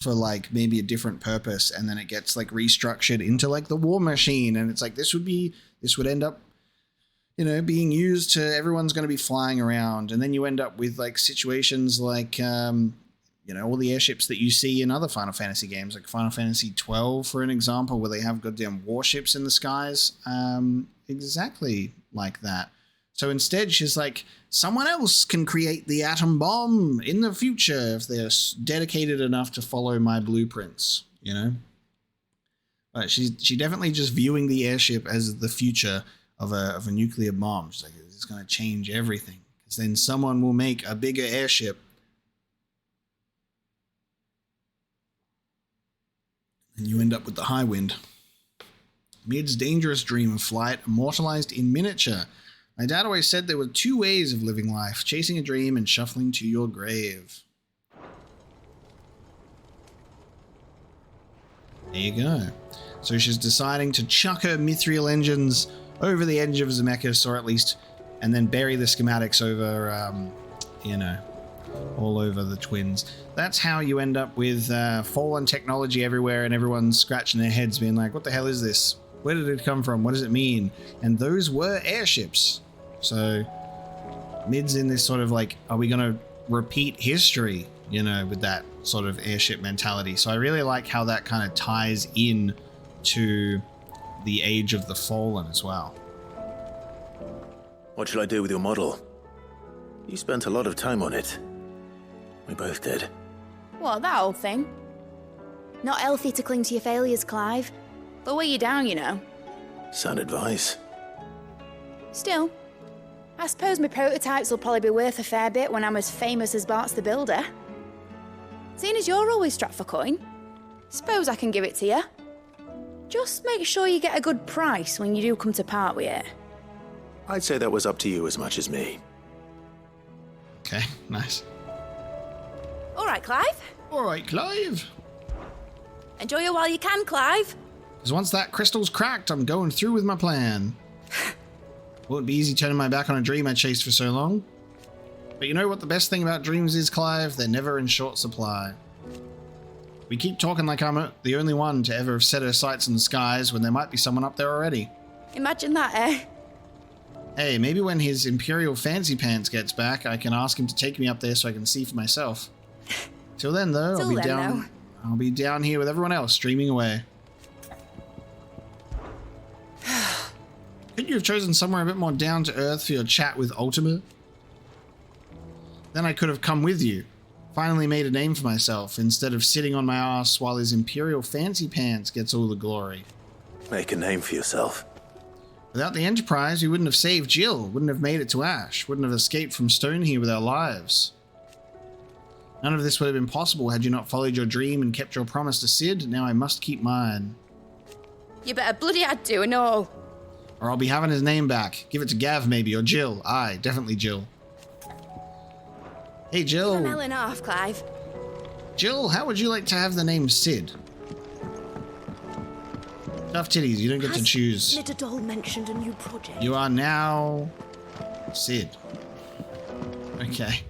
for like maybe a different purpose, and then it gets like restructured into like the war machine, and it's like this would end up, you know, being used to everyone's going to be flying around, and then you end up with like situations like you know, all the airships that you see in other Final Fantasy games, like Final Fantasy 12 for an example, where they have goddamn warships in the skies, exactly like that. So instead, she's like, someone else can create the atom bomb in the future if they're dedicated enough to follow my blueprints, you know? But she definitely just viewing the airship as the future of a nuclear bomb. She's like, it's going to change everything. Because then someone will make a bigger airship. And you end up with the high wind. Mid's dangerous dream of flight, immortalized in miniature. My dad always said there were two ways of living life, chasing a dream and shuffling to your grave. There you go. So she's deciding to chuck her mithril engines over the edge of Zemeckis, or at least, and then bury the schematics over, all over the twins. That's how you end up with fallen technology everywhere and everyone's scratching their heads being like, what the hell is this? Where did it come from? What does it mean? And those were airships. So Mid's in this sort of like, are we going to repeat history, with that sort of airship mentality? So I really like how that kind of ties in to the Age of the Fallen as well. What shall I do with your model? You spent a lot of time on it. We both did. What, that old thing? Not healthy to cling to your failures, Clive. They'll weigh you down, Sound advice. Still, I suppose my prototypes will probably be worth a fair bit when I'm as famous as Bart's the Builder. Seeing as you're always strapped for coin, suppose I can give it to you. Just make sure you get a good price when you do come to part with it. I'd say that was up to you as much as me. Okay, nice. All right, Clive. All right, Clive. Enjoy it while you can, Clive. Because once that crystal's cracked, I'm going through with my plan. Won't be easy turning my back on a dream I chased for so long. But you know what the best thing about dreams is, Clive? They're never in short supply. We keep talking like I'm the only one to ever have set her sights in the skies when there might be someone up there already. Imagine that, eh? Hey, maybe when his Imperial Fancy Pants gets back, I can ask him to take me up there so I can see for myself. Till then, though, I'll be down here with everyone else, streaming away. Couldn't you have chosen somewhere a bit more down to earth for your chat with Ultima? Then I could have come with you. Finally made a name for myself, instead of sitting on my ass while his Imperial Fancy Pants gets all the glory. Make a name for yourself. Without the Enterprise, we wouldn't have saved Jill, wouldn't have made it to Ash, wouldn't have escaped from Stonehere with our lives. None of this would have been possible had you not followed your dream and kept your promise to Sid. Now I must keep mine. You better bloody had to and all. Or I'll be having his name back. Give it to Gav, maybe, or Jill. Aye, definitely Jill. Hey, Jill. Give a melon off, Clive. Jill, how would you like to have the name Sid? Tough titties, you don't get to choose. Nitterdol mentioned a new project. You are now Sid. Okay.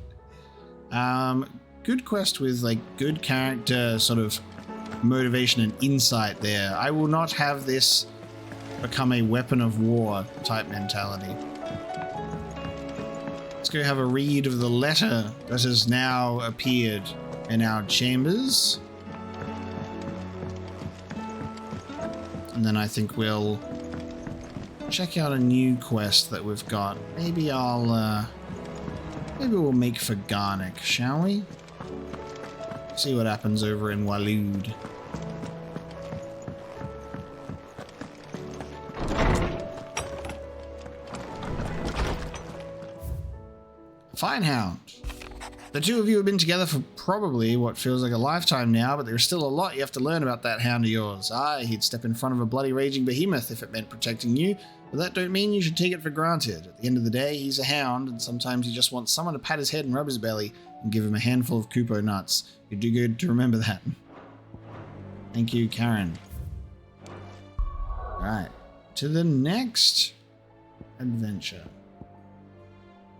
Good quest with, like, good character sort of motivation and insight there. I will not have this become a weapon of war type mentality. Let's go have a read of the letter that has now appeared in our chambers. And then I think we'll check out a new quest that we've got. Maybe maybe we'll make for Garnick, shall we? See what happens over in Waloed. Finehound. The two of you have been together for probably what feels like a lifetime now, but there's still a lot you have to learn about that hound of yours. Aye, he'd step in front of a bloody raging behemoth if it meant protecting you, but that don't mean you should take it for granted. At the end of the day, he's a hound, and sometimes he just wants someone to pat his head and rub his belly and give him a handful of Kupo nuts. You'd do good to remember that. Thank you, Karen. Right, to the next adventure.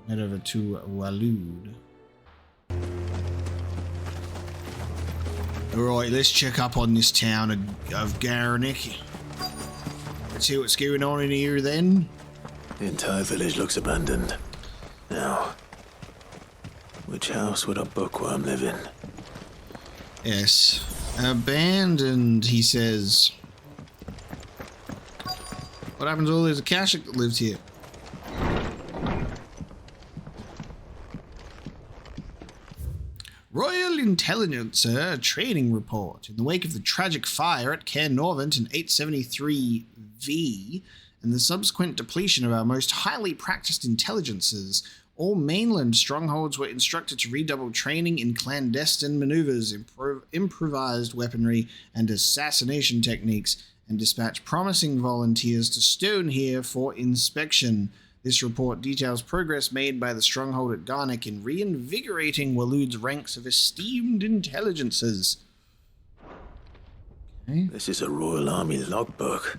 Head over to Waloed. Alright, let's check up on this town of Garnick. Let's see what's going on in here then. The entire village looks abandoned. Now, which house would a bookworm live in? Yes, abandoned, he says. What happens to all those Akashic that lived here? Royal Intelligencer training report. In the wake of the tragic fire at Cair Norvent in 873V and the subsequent depletion of our most highly practiced intelligences, All mainland strongholds were instructed to redouble training in clandestine maneuvers, improvised weaponry, and assassination techniques, and dispatch promising volunteers to Stonehere for inspection. This report details progress made by the stronghold at Garnick in reinvigorating Waloed's ranks of esteemed intelligences. Okay. This is a Royal Army logbook.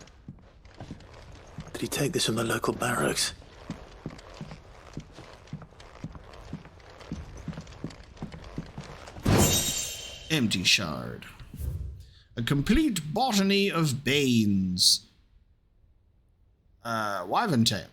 Did he take this from the local barracks? Empty shard. A complete botany of Banes. Wyvern tail.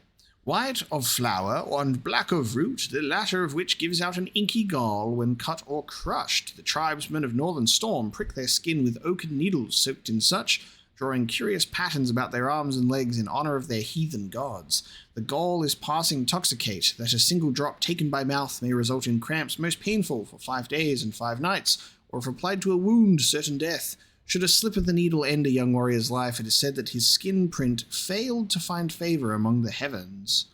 White of flower and black of root, the latter of which gives out an inky gall when cut or crushed. The tribesmen of Northern Storm prick their skin with oaken needles soaked in such, drawing curious patterns about their arms and legs in honor of their heathen gods. The gall is passing toxicate, that a single drop taken by mouth may result in cramps most painful for 5 days and 5 nights, or if applied to a wound, certain death. Should a slip of the needle end a young warrior's life, it is said that his skin print failed to find favor among the heavens.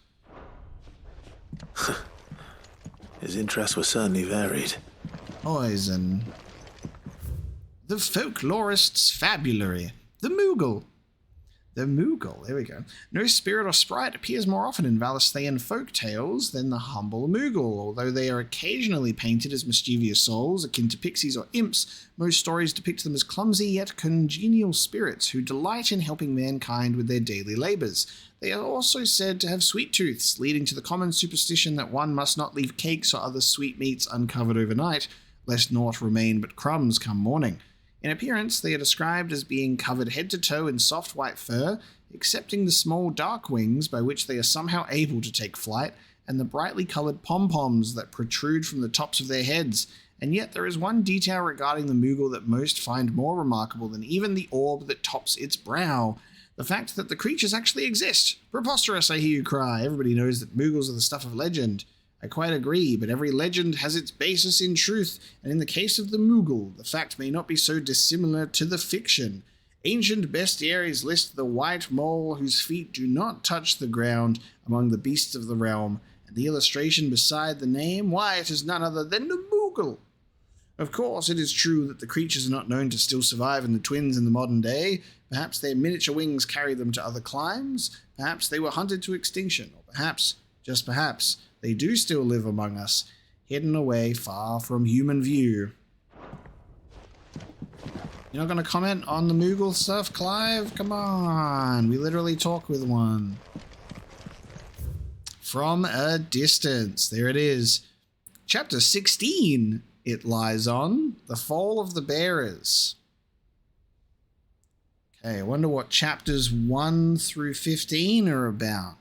His interests were certainly varied. Poison. The folklorist's fabulary. The Moogle. The Moogle, there we go. No spirit or sprite appears more often in Valisthaean folk tales than the humble Moogle. Although they are occasionally painted as mischievous souls, akin to pixies or imps, most stories depict them as clumsy yet congenial spirits who delight in helping mankind with their daily labours. They are also said to have sweet tooths, leading to the common superstition that one must not leave cakes or other sweetmeats uncovered overnight, lest naught remain but crumbs come morning. In appearance, they are described as being covered head to toe in soft white fur, excepting the small dark wings by which they are somehow able to take flight, and the brightly coloured pom-poms that protrude from the tops of their heads. And yet there is one detail regarding the Moogle that most find more remarkable than even the orb that tops its brow. The fact that the creatures actually exist. Preposterous, I hear you cry. Everybody knows that Moogles are the stuff of legend. I quite agree, but every legend has its basis in truth, and in the case of the Moogle, the fact may not be so dissimilar to the fiction. Ancient bestiaries list the white mole whose feet do not touch the ground among the beasts of the realm, and the illustration beside the name, why, it is none other than the Moogle. Of course, it is true that the creatures are not known to still survive in the Twins in the modern day. Perhaps their miniature wings carry them to other climes, perhaps they were hunted to extinction, or perhaps, just perhaps, they do still live among us, hidden away far from human view. You're not going to comment on the Moogle stuff, Clive? Come on, we literally talk with one. From a distance, there it is. Chapter 16, it lies on, The Fall of the Bearers. Okay, I wonder what chapters 1 through 15 are about.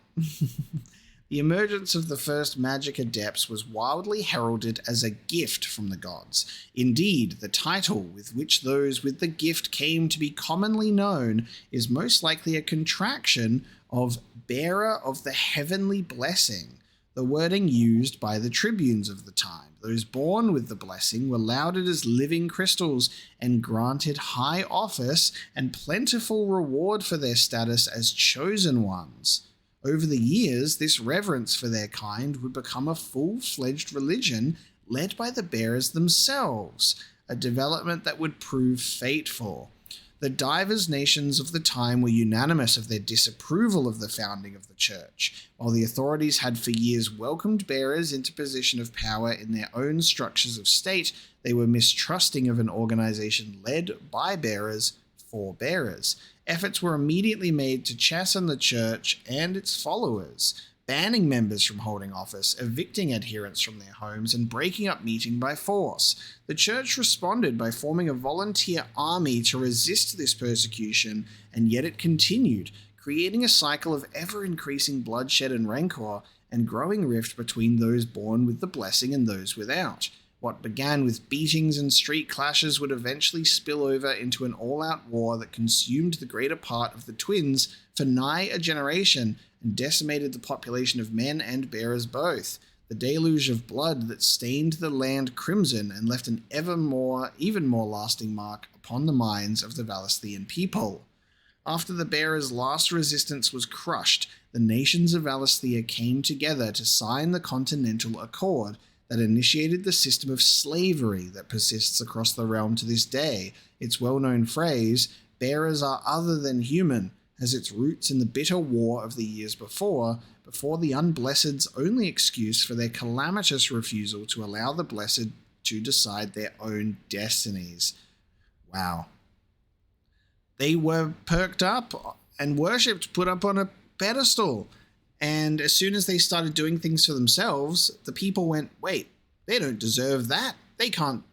The emergence of the first magic adepts was wildly heralded as a gift from the gods. Indeed, the title with which those with the gift came to be commonly known is most likely a contraction of bearer of the heavenly blessing, the wording used by the tribunes of the time. Those born with the blessing were lauded as living crystals and granted high office and plentiful reward for their status as chosen ones. Over the years, this reverence for their kind would become a full-fledged religion led by the bearers themselves, a development that would prove fateful. The divers nations of the time were unanimous of their disapproval of the founding of the church. While the authorities had for years welcomed bearers into position of power in their own structures of state, they were mistrusting of an organization led by bearers for bearers. Efforts were immediately made to chasten the church and its followers, banning members from holding office, evicting adherents from their homes, and breaking up meeting by force. The church responded by forming a volunteer army to resist this persecution, and yet it continued, creating a cycle of ever-increasing bloodshed and rancor, and growing rift between those born with the blessing and those without. What began with beatings and street clashes would eventually spill over into an all-out war that consumed the greater part of the Twins for nigh a generation and decimated the population of men and bearers both. The deluge of blood that stained the land crimson and left an even more lasting mark upon the minds of the Valisthaean people. After the bearers' last resistance was crushed, the nations of Valisthea came together to sign the Continental Accord that initiated the system of slavery that persists across the realm to this day. Its well-known phrase, "Bearers are other than human," has its roots in the bitter war of the years before the Unblessed's only excuse for their calamitous refusal to allow the Blessed to decide their own destinies. Wow. They were perked up and worshipped, put up on a pedestal. And as soon as they started doing things for themselves, the people went, wait, they don't deserve that. They can't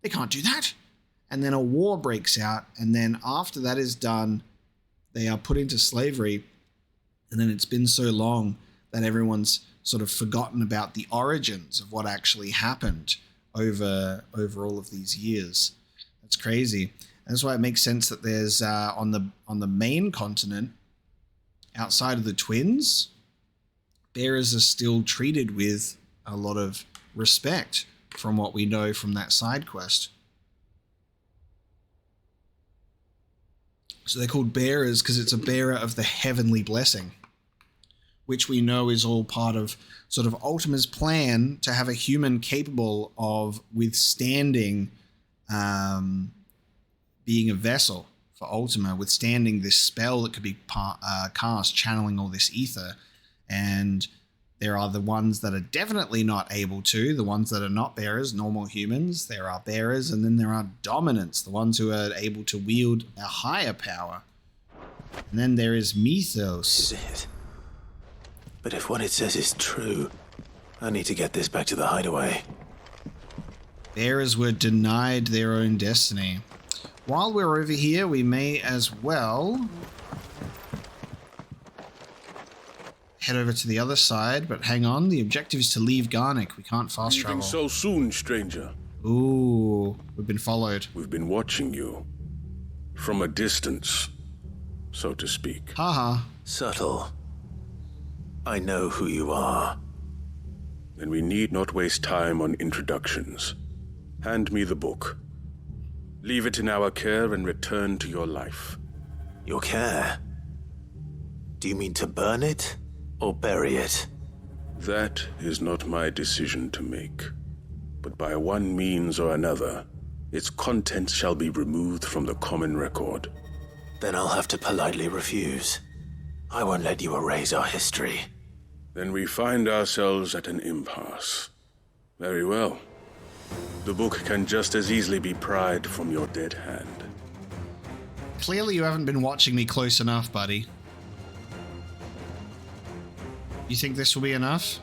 do that. And then a war breaks out. And then after that is done, they are put into slavery. And then it's been so long that everyone's sort of forgotten about the origins of what actually happened over all of these years. That's crazy. That's why it makes sense that there's on the main continent, outside of the twins, bearers are still treated with a lot of respect from what we know from that side quest. So they're called bearers because it's a bearer of the heavenly blessing, which we know is all part of sort of Ultima's plan to have a human capable of withstanding being a vessel for Ultima, withstanding this spell that could be cast, channeling all this ether. And there are the ones that are definitely not able to, the ones that are not bearers, normal humans. There are bearers, and then there are dominants, the ones who are able to wield a higher power. And then there is Mythos. Is it? But if what it says is true, I need to get this back to the hideaway. Bearers were denied their own destiny. While we're over here, we may as well head over to the other side, but hang on, the objective is to leave Garnick. We can't fast travel. So soon, stranger. Ooh, we've been followed. We've been watching you. From a distance, so to speak. Haha. Subtle. I know who you are. Then we need not waste time on introductions. Hand me the book. Leave it in our care and return to your life. Your care? Do you mean to burn it or bury it? That is not my decision to make. But by one means or another, its contents shall be removed from the common record. Then I'll have to politely refuse. I won't let you erase our history. Then we find ourselves at an impasse. Very well. The book can just as easily be pried from your dead hand. Clearly you haven't been watching me close enough, buddy. You think this will be enough?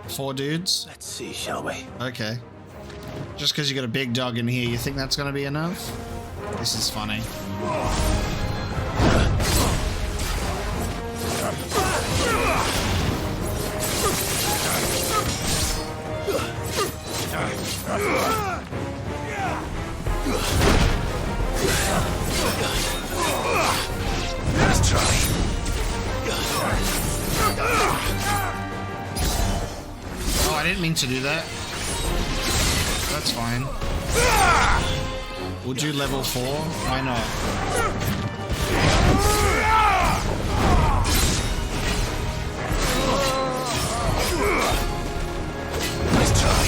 4 dudes? Let's see, shall we? Okay. Just because you got a big dog in here, you think that's going to be enough? This is funny. Let's try. Oh, I didn't mean to do that. That's fine. We'll do level 4. Why not? Let's try.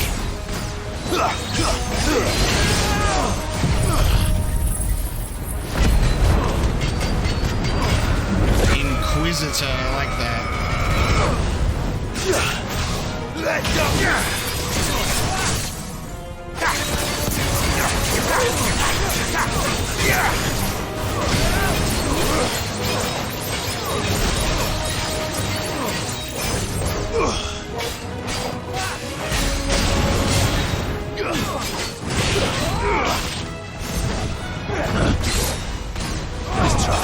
Inquisitor, I like that. Let go. Let's try.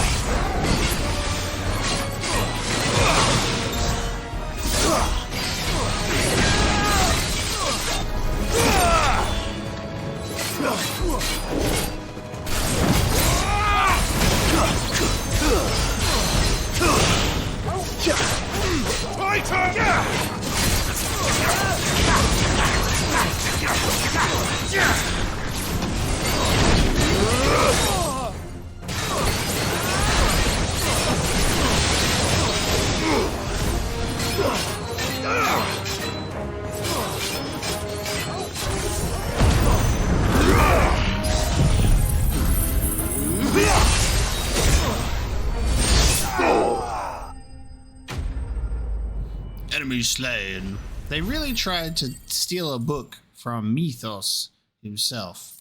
enemy slain. They really tried to steal a book from Mythos himself,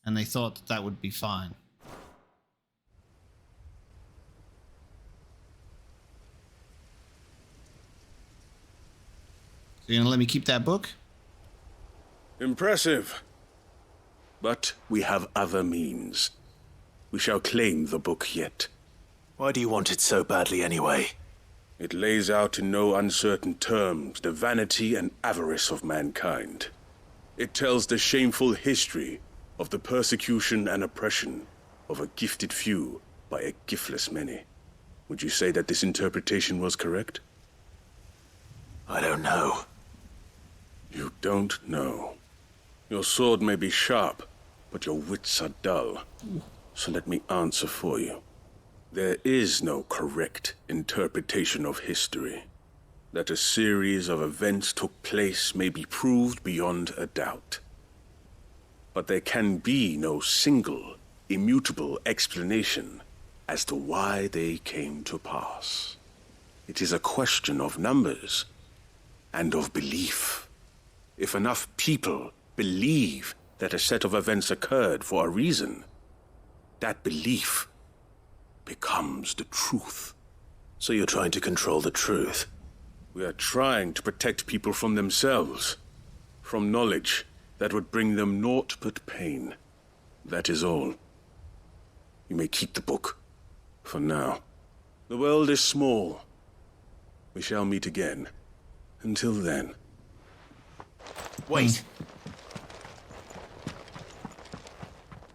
and they thought that would be fine. So you're gonna let me keep that book? Impressive. But we have other means. We shall claim the book yet. Why do you want it so badly anyway? It lays out in no uncertain terms the vanity and avarice of mankind. It tells the shameful history of the persecution and oppression of a gifted few by a giftless many. Would you say that this interpretation was correct? I don't know. You don't know. Your sword may be sharp, but your wits are dull. So let me answer for you. There is no correct interpretation of history. That a series of events took place may be proved beyond a doubt. But there can be no single, immutable explanation as to why they came to pass. It is a question of numbers and of belief. If enough people believe that a set of events occurred for a reason, that belief becomes the truth. So you're trying to control the truth? We are trying to protect people from themselves, from knowledge that would bring them naught but pain. That is all. You may keep the book, for now. The world is small. We shall meet again. Until then. Wait.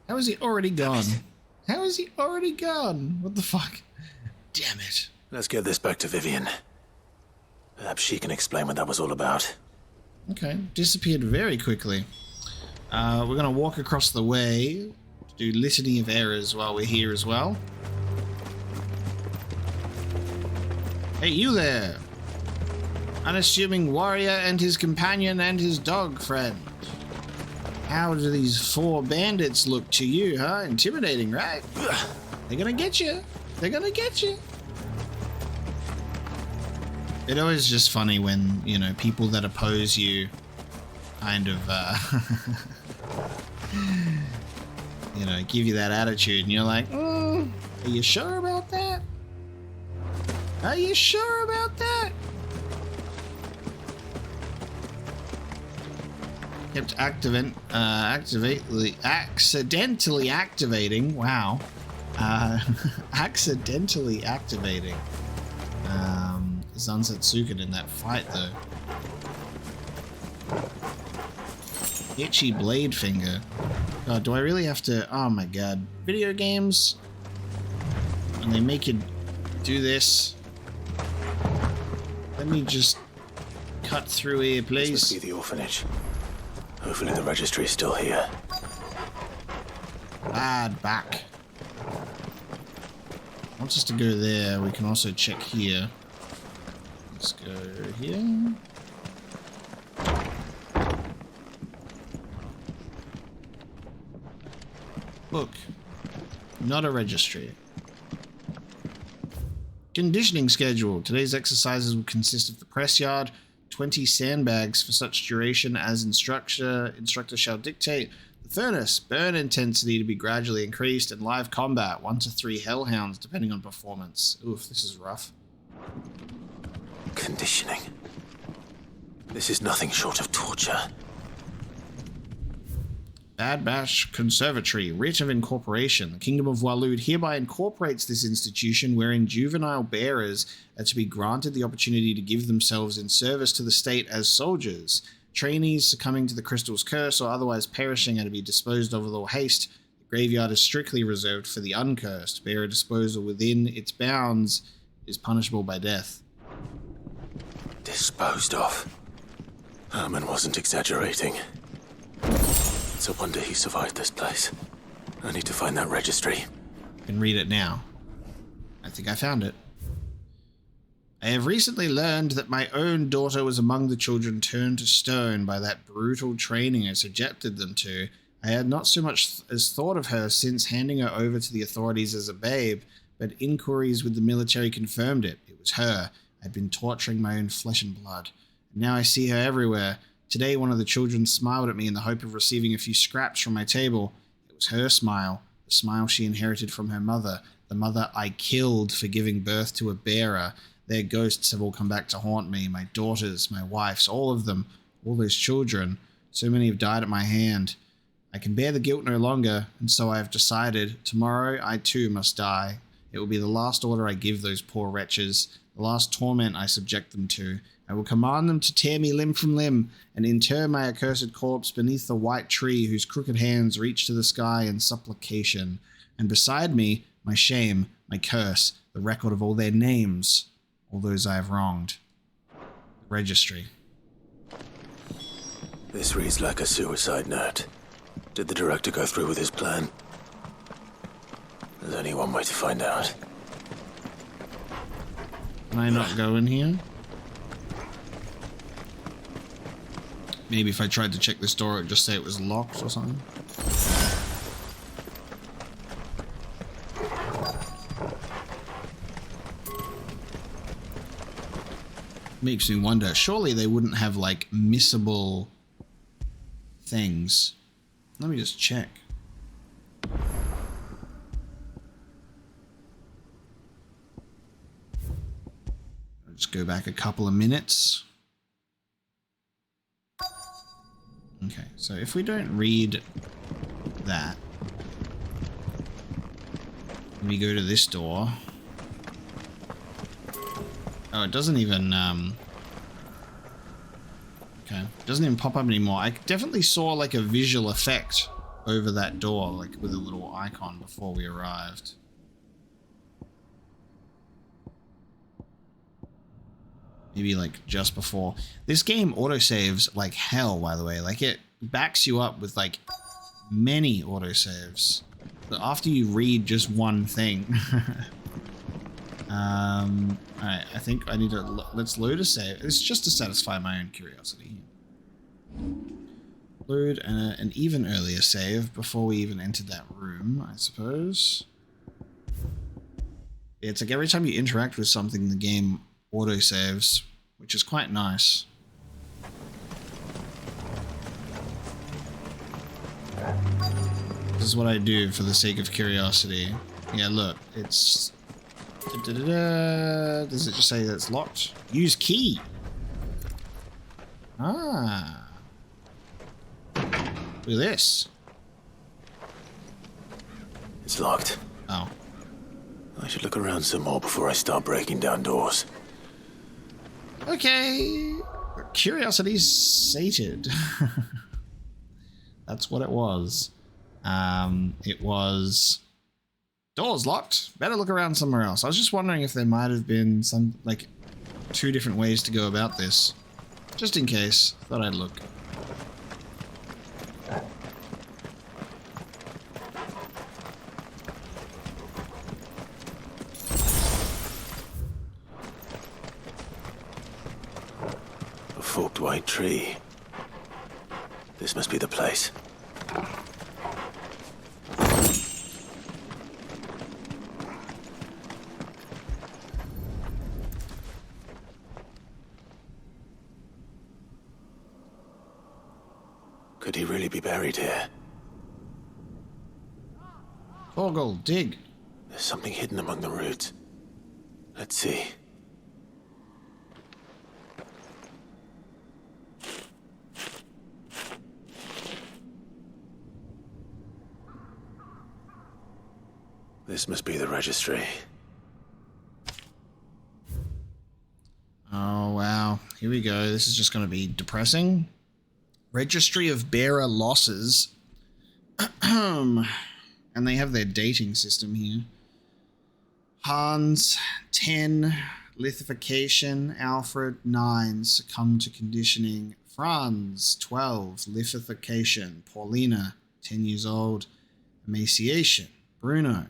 How is he already gone? How is he already gone? What the fuck? Damn it. Let's get this back to Vivian. Perhaps she can explain what that was all about. Okay, disappeared very quickly. We're gonna walk across the way to do Litany of Errors while we're here as well. Hey, you there! Unassuming warrior and his companion and his dog friend. How do these 4 bandits look to you, huh? Intimidating, right? They're gonna get you. They're gonna get you. It always just funny when, you know, people that oppose you kind of, you know, give you that attitude and you're like, are you sure about that? Are you sure about that? Kept accidentally activating. Wow. Accidentally activating. Zansetsuken in that fight, though. Itchy blade finger. God, do I really have to? Oh my god. Video games. And they make you do this. Let me just cut through here, please. This must be the orphanage. Hopefully the registry is still here. Bad back. Wants us to go there. We can also check here. Let's go here. Book. Not a registry. Conditioning schedule. Today's exercises will consist of the press yard, 20 sandbags for such duration as instructor shall dictate. The furnace, burn intensity to be gradually increased, and live combat, 1 to 3 hellhounds depending on performance. Oof, this is rough. Conditioning. This is nothing short of torture. Bad Bash Conservatory, writ of incorporation. The Kingdom of Waloed hereby incorporates this institution wherein juvenile bearers are to be granted the opportunity to give themselves in service to the state as soldiers. Trainees succumbing to the crystal's curse or otherwise perishing are to be disposed of with all haste. The graveyard is strictly reserved for the uncursed. Bearer disposal within its bounds is punishable by death. Disposed of? Herman wasn't exaggerating. It's a wonder he survived this place. I need to find that registry. You can read it now. I think I found it. I have recently learned that my own daughter was among the children turned to stone by that brutal training I subjected them to. I had not so much as thought of her since handing her over to the authorities as a babe, but inquiries with the military confirmed it. It was her. I'd been torturing my own flesh and blood. And now I see her everywhere. Today, one of the children smiled at me in the hope of receiving a few scraps from my table. It was her smile, the smile she inherited from her mother, the mother I killed for giving birth to a bearer. Their ghosts have all come back to haunt me, my daughters, my wives, all of them, all those children. So many have died at my hand. I can bear the guilt no longer, and so I have decided, tomorrow I too must die. It will be the last order I give those poor wretches, the last torment I subject them to. I will command them to tear me limb from limb, and inter my accursed corpse beneath the white tree whose crooked hands reach to the sky in supplication, and beside me, my shame, my curse, the record of all their names, all those I have wronged. The registry. This reads like a suicide note. Did the director go through with his plan? There's only one way to find out. Can I not go in here? Maybe if I tried to check this door, it would just say it was locked or something. Makes me wonder, surely they wouldn't have, like, missable things. Let me just check. I'll just go back a couple of minutes. Okay, so if we don't read that, we go to this door. Oh, it doesn't even, okay, it doesn't even pop up anymore. I definitely saw, like, a visual effect over that door, like, with a little icon before we arrived. Maybe, like, just before. This game autosaves like hell, by the way. Like, it backs you up with, like, many autosaves. But after you read just one thing. Alright, I think I need to... Let's load a save. It's just to satisfy my own curiosity. Load an even earlier save before we even entered that room, I suppose. It's like every time you interact with something, the game autosaves, which is quite nice. This is what I do for the sake of curiosity. Yeah, look, it's... Does it just say that it's locked? Use key. Ah. Look at this. It's locked. Oh. I should look around some more before I start breaking down doors. Okay. Curiosity's sated. That's what it was. It was... Door's locked. Better look around somewhere else. I was just wondering if there might have been some, like, 2 different ways to go about this. Just in case. Thought I'd look. A forked white tree. This must be the place. Could he really be buried here? Torgal, dig. There's something hidden among the roots. Let's see. This must be the registry. Oh, wow. Here we go. This is just going to be depressing. Registry of Bearer Losses. And they have their dating system here. Hans, 10. Lithification. Alfred, 9. Succumb to conditioning. Franz, 12. Lithification. Paulina, 10 years old. Emaciation. Bruno,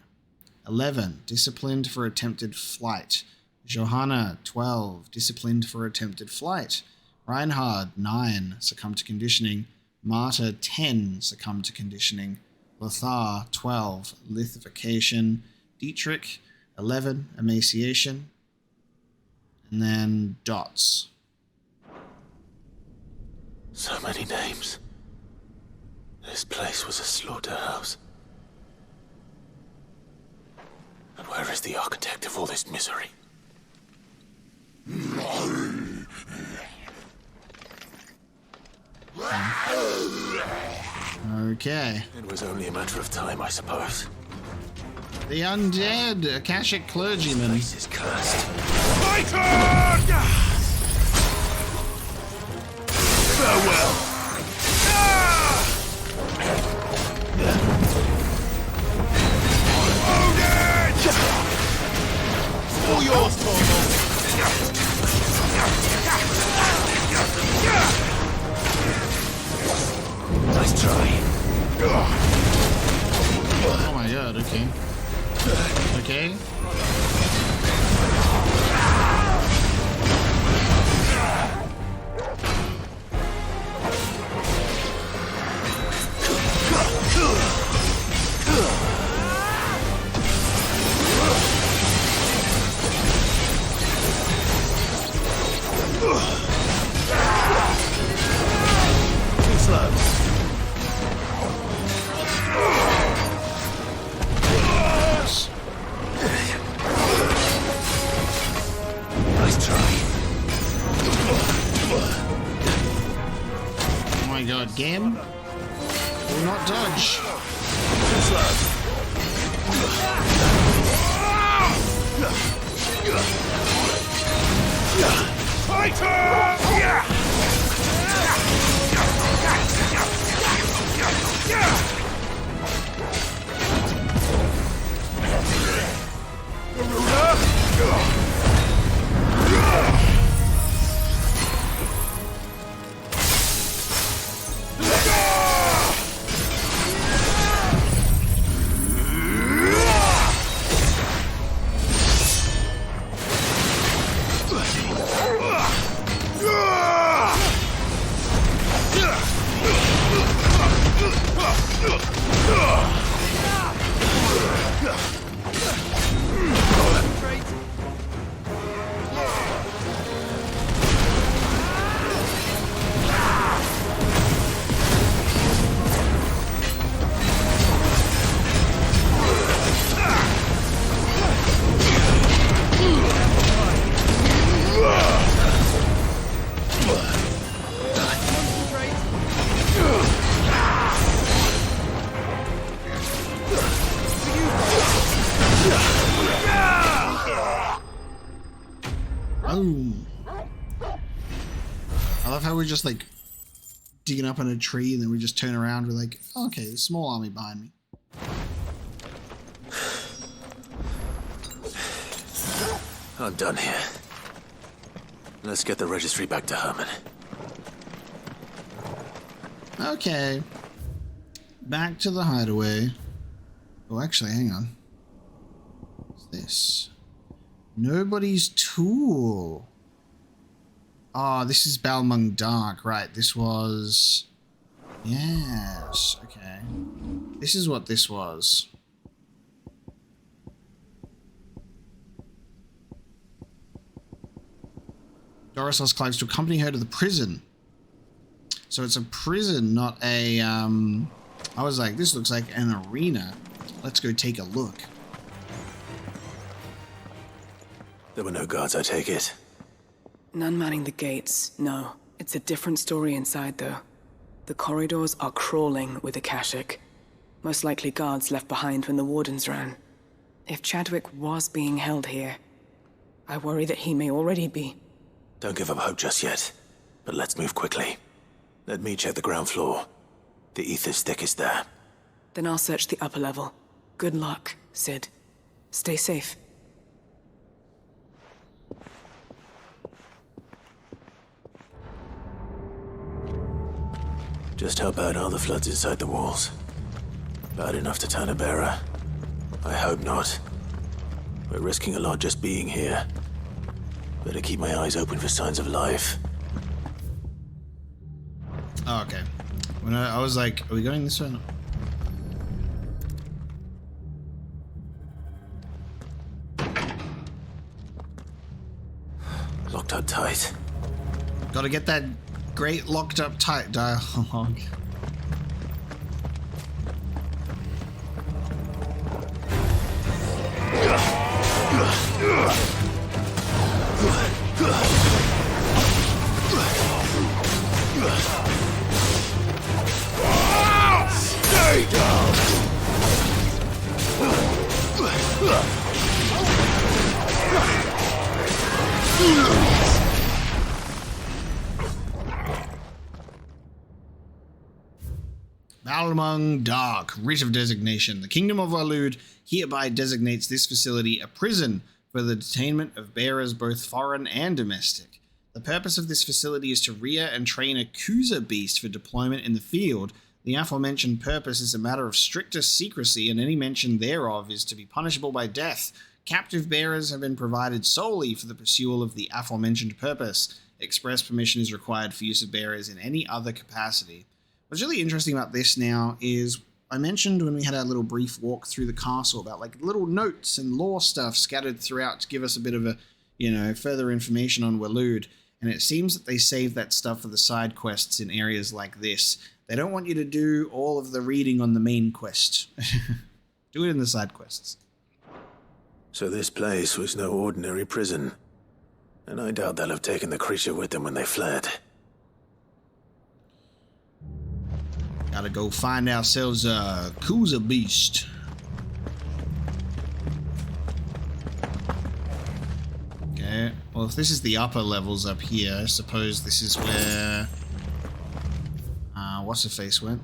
11. Disciplined for attempted flight. Johanna, 12. Disciplined for attempted flight. Reinhard, 9, succumbed to conditioning. Marta, 10, succumbed to conditioning. Lothar, 12, lithification. Dietrich, 11, emaciation. And then dots. So many names. This place was a slaughterhouse. And where is the architect of all this misery? Okay. It was only a matter of time, I suppose. The undead Akashic clergyman. This is cursed. Farewell. All yours, Torvald. Nice try. Oh my god, okay. Okay. Too slow. Nice try. Oh my god, game? Will not dodge. Too slow. Boom. I love how we're just like digging up in a tree and then we just turn around. We're like, oh, okay, there's a small army behind me. I'm done here. Let's get the registry back to Herman. Okay. Back to the hideaway. Oh, actually, hang on. What's this? Nobody's tool. Oh, this is Balmung Dark. Right, this was... Yes, okay. This is what this was. Doris asks Clives to accompany her to the prison. So it's a prison, not a, I was like, this looks like an arena. Let's go take a look. There were no guards, I take it. None manning the gates, no. It's a different story inside, though. The corridors are crawling with Akashic. Most likely guards left behind when the wardens ran. If Chadwick was being held here, I worry that he may already be. Don't give up hope just yet, but let's move quickly. Let me check the ground floor. The ether's stick is there. Then I'll search the upper level. Good luck, Sid. Stay safe. Just how bad are the floods inside the walls? Bad enough to turn a bearer? I hope not. We're risking a lot just being here. Better keep my eyes open for signs of life. Oh, okay. When I was like, are we going this way? No. out tight. Gotta get that great locked up tight dialogue. Stay down! Balmung Dark, Writ of Designation. The Kingdom of Waloed hereby designates this facility a prison for the detainment of bearers both foreign and domestic. The purpose of this facility is to rear and train a Kuza beast for deployment in the field. The aforementioned purpose is a matter of strictest secrecy, and any mention thereof is to be punishable by death. Captive bearers have been provided solely for the pursuit of the aforementioned purpose. Express permission is required for use of bearers in any other capacity. What's really interesting about this now is I mentioned when we had our little brief walk through the castle about like little notes and lore stuff scattered throughout to give us a bit of a, further information on Waloed. And it seems that they save that stuff for the side quests in areas like this. They don't want you to do all of the reading on the main quest. Do it in the side quests. So this place was no ordinary prison. And I doubt they'll have taken the creature with them when they fled. Gotta go find ourselves a Kuza beast. Okay, well if this is the upper levels up here, I suppose this is where... what's-her-face went?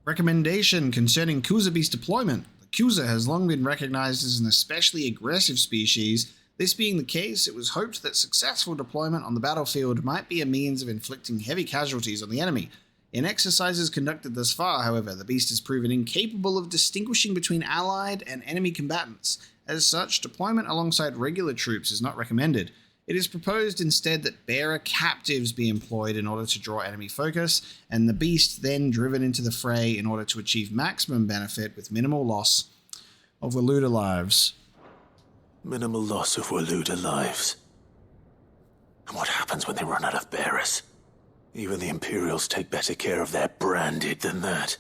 Recommendation concerning Kuza beast deployment. The Kuza has long been recognized as an especially aggressive species. This being the case, it was hoped that successful deployment on the battlefield might be a means of inflicting heavy casualties on the enemy. In exercises conducted thus far, however, the beast has proven incapable of distinguishing between allied and enemy combatants. As such, deployment alongside regular troops is not recommended. It is proposed instead that bearer captives be employed in order to draw enemy focus, and the beast then driven into the fray in order to achieve maximum benefit with minimal loss of Waloed lives. Minimal loss of Waloed lives. And what happens when they run out of bearers? Even the Imperials take better care of their branded than that.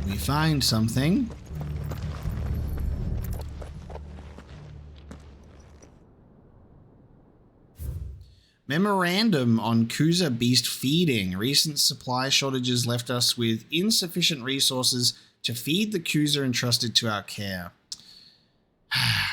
We find something. Memorandum on Kuza beast feeding. Recent supply shortages left us with insufficient resources to feed the Kuza entrusted to our care.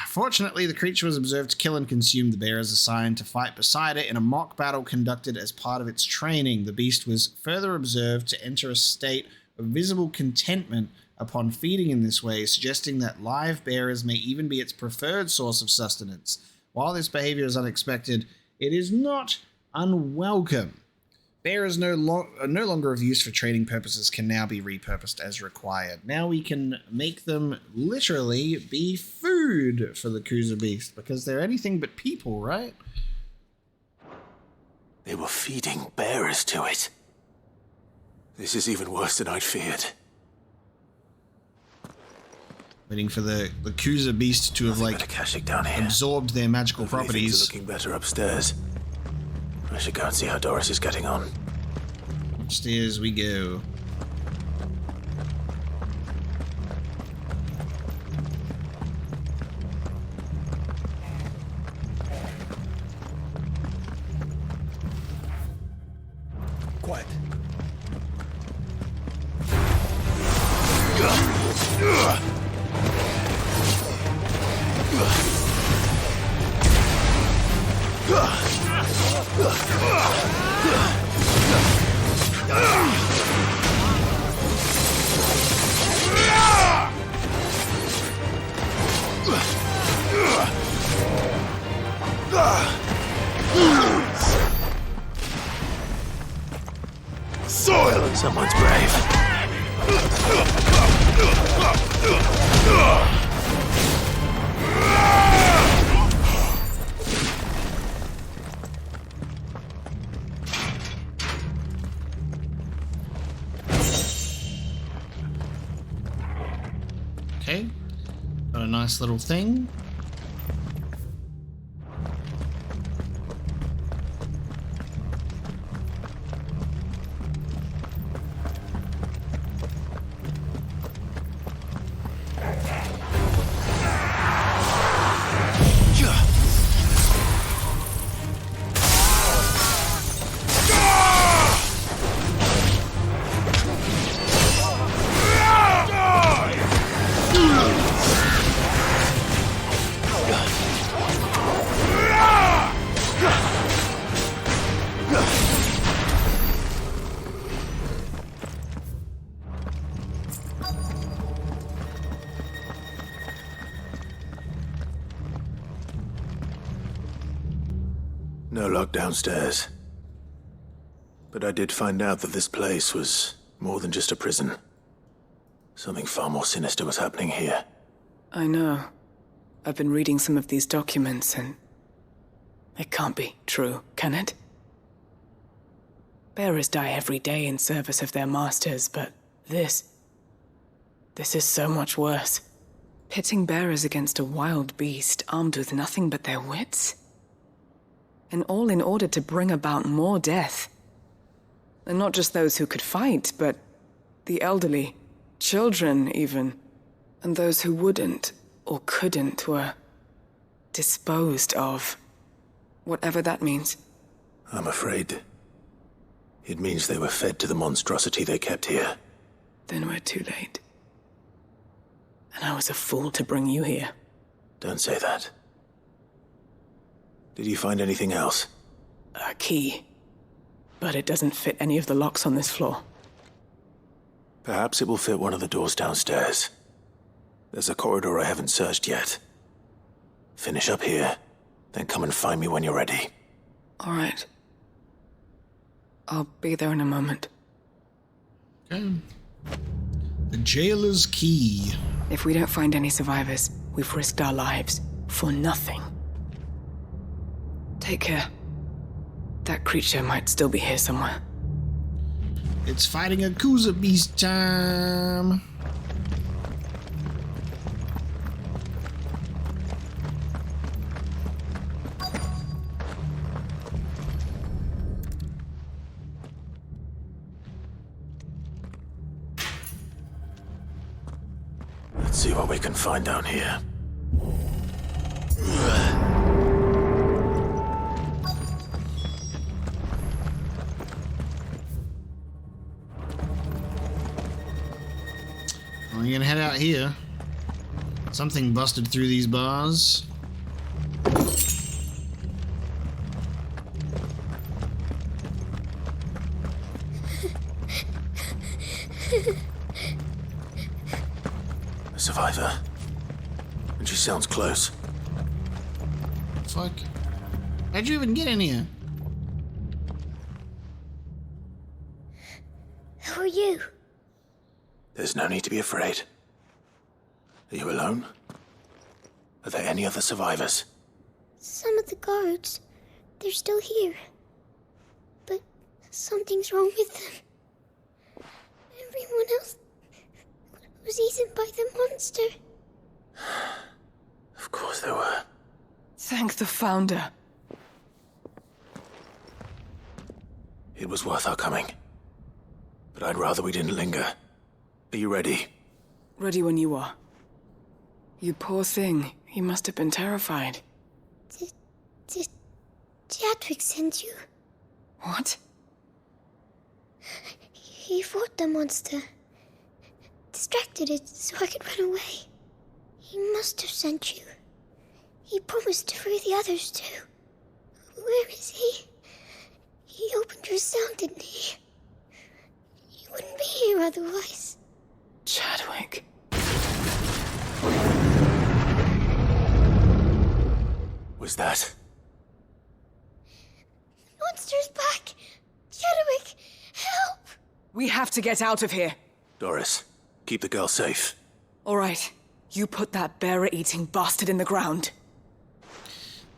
Fortunately, the creature was observed to kill and consume the bearers assigned to fight beside it in a mock battle conducted as part of its training. The beast was further observed to enter a state of visible contentment upon feeding in this way, suggesting that live bearers may even be its preferred source of sustenance. While this behavior is unexpected, it is not unwelcome. Bearers no longer of use for trading purposes can now be repurposed as required. Now we can make them literally be food for the Kuza beast, because they're anything but people, right? They were feeding bearers to it. This is even worse than I'd feared. Waiting for the Kuza beast to have, like, absorbed their magical properties. Things are looking better upstairs. I should go and see how Doris is getting on. Upstairs we go. Quiet. Soil! Someone's brave. Okay, got a nice little thing. No lock downstairs. But I did find out that this place was more than just a prison. Something far more sinister was happening here. I know. I've been reading some of these documents and... it can't be true, can it? Bearers die every day in service of their masters, but this is so much worse. Pitting bearers against a wild beast armed with nothing but their wits? And all in order to bring about more death. And not just those who could fight, but the elderly, children even, and those who wouldn't or couldn't were disposed of. Whatever that means. I'm afraid it means they were fed to the monstrosity they kept here. Then we're too late. And I was a fool to bring you here. Don't say that. Did you find anything else? A key. But it doesn't fit any of the locks on this floor. Perhaps it will fit one of the doors downstairs. There's a corridor I haven't searched yet. Finish up here, then come and find me when you're ready. All right. I'll be there in a moment. Okay. The jailer's key. If we don't find any survivors, we've risked our lives for nothing. Take care. That creature might still be here somewhere. It's fighting a Kuza beast time. Let's see what we can find down here. We're gonna head out here. Something busted through these bars. A survivor. And she sounds close. Fuck. How'd you even get in here? Who are you? There's no need to be afraid. Are you alone? Are there any other survivors? Some of the guards. They're still here. But something's wrong with them. Everyone else was eaten by the monster. Of course there were. Thank the Founder. It was worth our coming. But I'd rather we didn't linger. Are you ready? Ready when you are. You poor thing. He must have been terrified. Did Jadwick send you? What? He fought the monster. Distracted it so I could run away. He must have sent you. He promised to free the others too. Where is he? He opened your cell, didn't he? He wouldn't be here otherwise. Chadwick. Was that? Monster's back! Chadwick, help! We have to get out of here. Doris, keep the girl safe. All right. You put that bearer-eating bastard in the ground.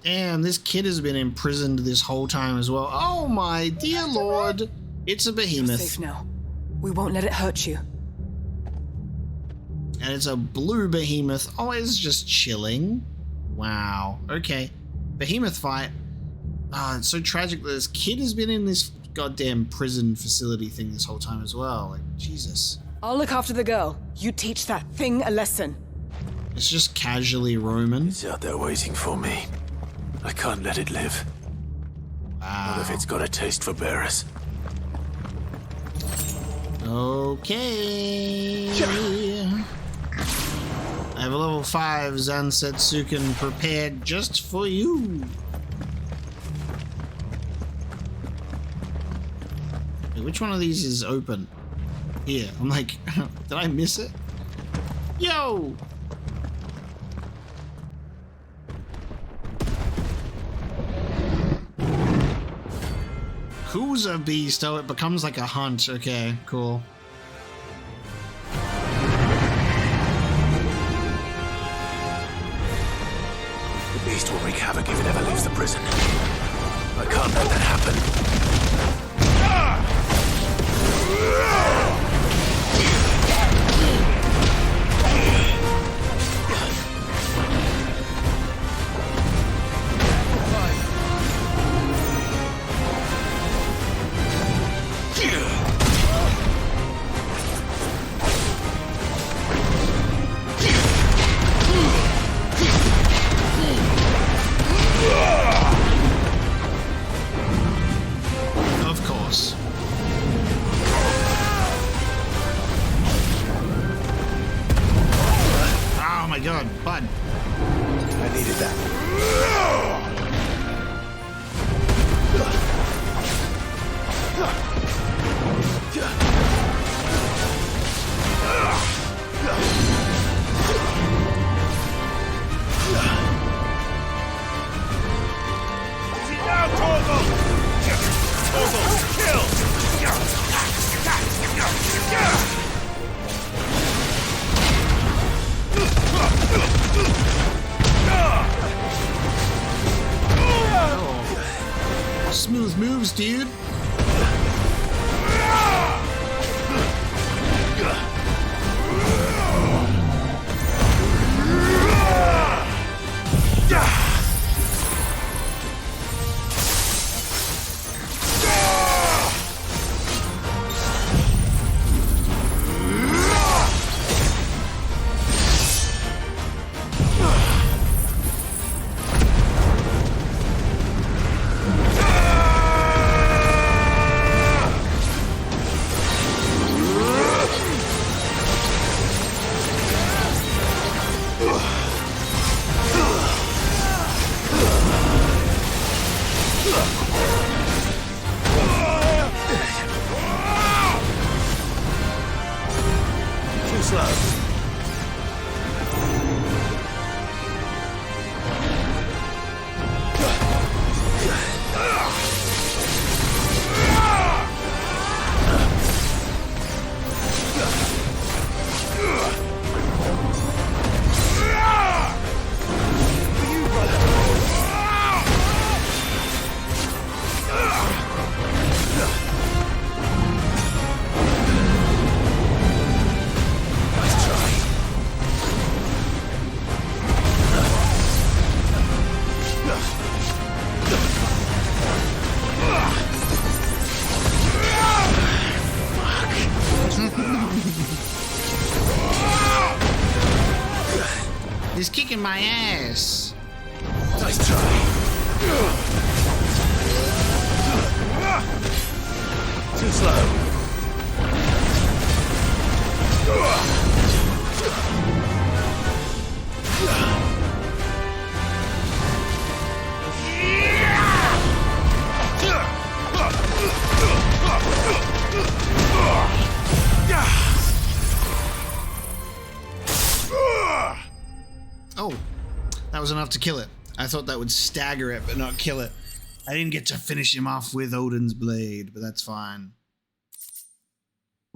Damn, this kid has been imprisoned this whole time as well. Oh my dear lord. It's a behemoth. You're safe now. We won't let it hurt you. And it's a blue behemoth. Oh, it's just chilling. Wow. Okay. Behemoth fight. Ah, it's so tragic that this kid has been in this goddamn prison facility thing this whole time as well. Like, Jesus. I'll look after the girl. You teach that thing a lesson. It's just casually roaming. It's out there waiting for me. I can't let it live. Wow. Not if it's got a taste for bearers. Okay. I have a level 5 Zansetsuken prepared just for you. Wait, which one of these is open? Here. I'm like, did I miss it? Yo! Who's a beast? Oh, it becomes like a hunt. Okay, cool. The beast will wreak havoc if it ever leaves the prison. I can't let that happen. Of course. Oh my god, bud. I needed that. Smooth moves, dude. Too slow. He's kicking my ass. Nice try. Too slow. That was enough to kill it. I thought that would stagger it, but not kill it. I didn't get to finish him off with Odin's blade, but that's fine.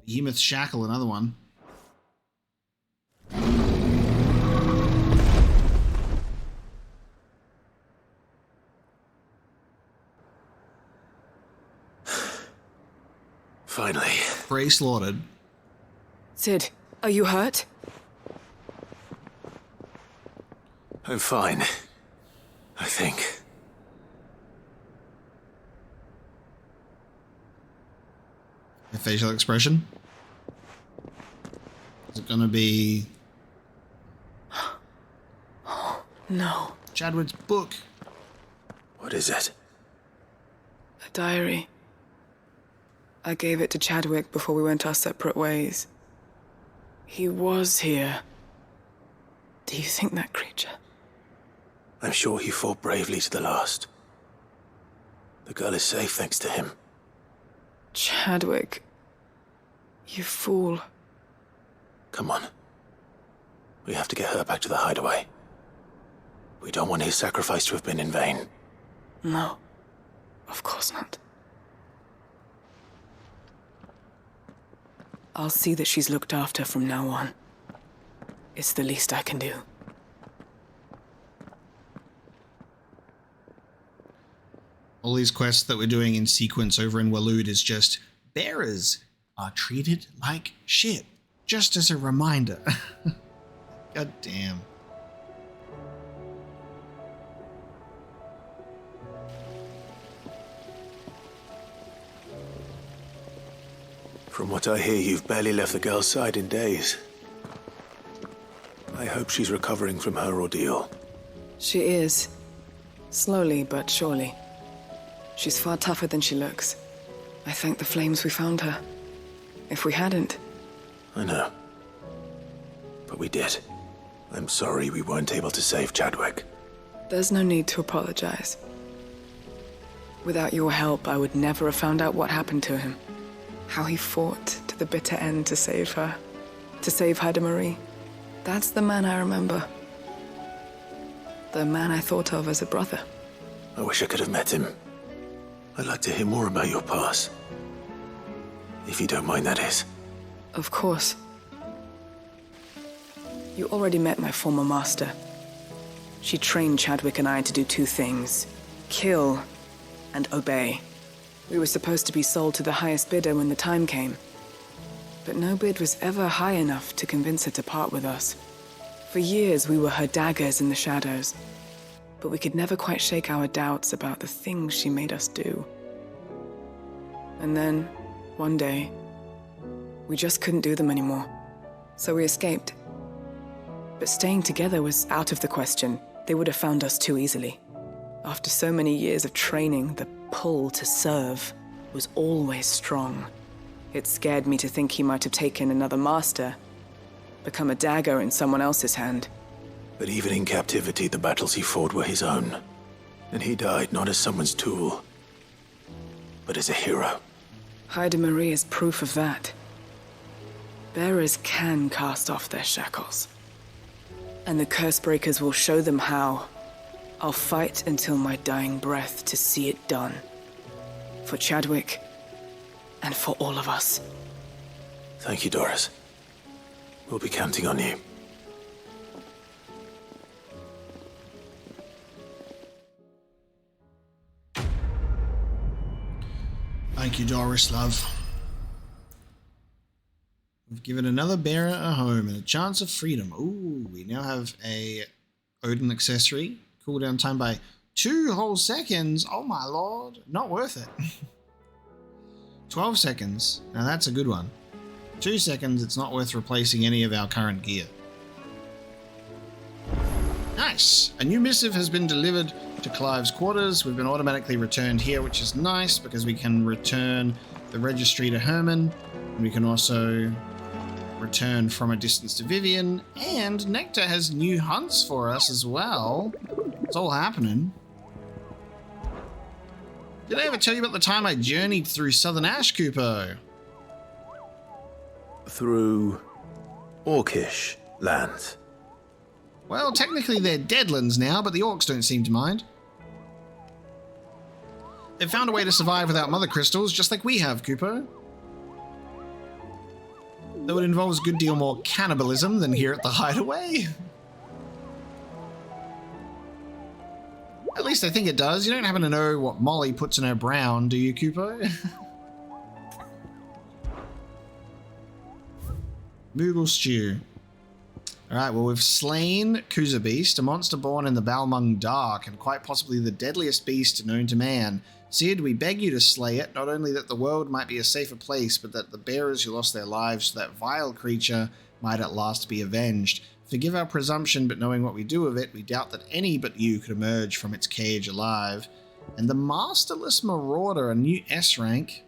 Behemoth's Shackle, another one. Finally. Prey slaughtered. Sid, are you hurt? I'm fine. I think. The facial expression? Is it gonna be... No. Chadwick's book. What is it? A diary. I gave it to Chadwick before we went our separate ways. He was here. Do you think that creature? I'm sure he fought bravely to the last. The girl is safe thanks to him. Chadwick. You fool. Come on. We have to get her back to the hideaway. We don't want his sacrifice to have been in vain. No. Of course not. I'll see that she's looked after from now on. It's the least I can do. All these quests that we're doing in sequence over in Waloed is just bearers are treated like shit. Just as a reminder. God damn. From what I hear, you've barely left the girl's side in days. I hope she's recovering from her ordeal. She is. Slowly but surely. She's far tougher than she looks. I thank the flames we found her. If we hadn't... I know. But we did. I'm sorry we weren't able to save Chadwick. There's no need to apologize. Without your help, I would never have found out what happened to him. How he fought to the bitter end to save her. To save Haida Marie. That's the man I remember. The man I thought of as a brother. I wish I could have met him. I'd like to hear more about your past. If you don't mind, that is. Of course. You already met my former master. She trained Chadwick and I to do two things. Kill and obey. We were supposed to be sold to the highest bidder when the time came. But no bid was ever high enough to convince her to part with us. For years we were her daggers in the shadows. But we could never quite shake our doubts about the things she made us do. And then, one day, we just couldn't do them anymore. So we escaped. But staying together was out of the question. They would have found us too easily. After so many years of training, the pull to serve was always strong. It scared me to think he might have taken another master, become a dagger in someone else's hand. But even in captivity, the battles he fought were his own. And he died not as someone's tool, but as a hero. Haida Marie is proof of that. Bearers can cast off their shackles. And the Cursebreakers will show them how. I'll fight until my dying breath to see it done. For Chadwick, and for all of us. Thank you, Doris. We'll be counting on you. Thank you, Doris, love. We've given another bearer a home and a chance of freedom. Ooh, we now have a Odin accessory. Cooldown time by 2 whole seconds. Oh my lord. Not worth it. 12 seconds. Now that's a good one. 2 seconds, it's not worth replacing any of our current gear. Nice. A new missive has been delivered to Clive's quarters. We've been automatically returned here, which is nice because we can return the registry to Herman. And we can also return from a distance to Vivian. And Nectar has new hunts for us as well. It's all happening. Did I ever tell you about the time I journeyed through Southern Ash, Kupo? Through Orcish lands. Well, technically they're deadlands now, but the orcs don't seem to mind. They've found a way to survive without mother crystals, just like we have, Cooper. Though it involves a good deal more cannibalism than here at the Hideaway. At least I think it does. You don't happen to know what Molly puts in her brown, do you, Cooper? Moogle stew. Alright, well, we've slain Kuza Beast, a monster born in the Balmung Dark, and quite possibly the deadliest beast known to man. Cid, we beg you to slay it, not only that the world might be a safer place, but that the bearers who lost their lives to that vile creature might at last be avenged. Forgive our presumption, but knowing what we do with it, we doubt that any but you could emerge from its cage alive. And the Masterless Marauder, a new S rank.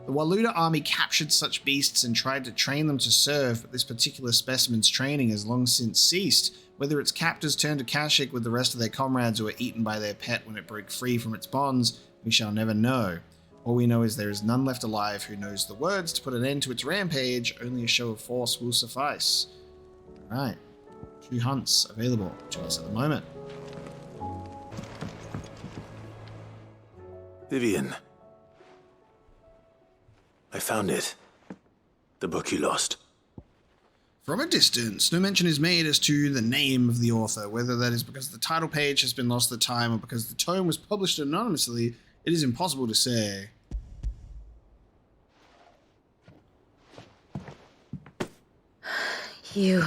The Waluda army captured such beasts and tried to train them to serve, but this particular specimen's training has long since ceased. Whether its captors turned to Kashyyyk with the rest of their comrades or were eaten by their pet when it broke free from its bonds, we shall never know. All we know is there is none left alive who knows the words to put an end to its rampage. Only a show of force will suffice. Alright. 2 hunts available to us at the moment. Vivian. I found it. The book you lost. From a distance, no mention is made as to the name of the author. Whether that is because the title page has been lost at the time or because the tome was published anonymously, it is impossible to say. You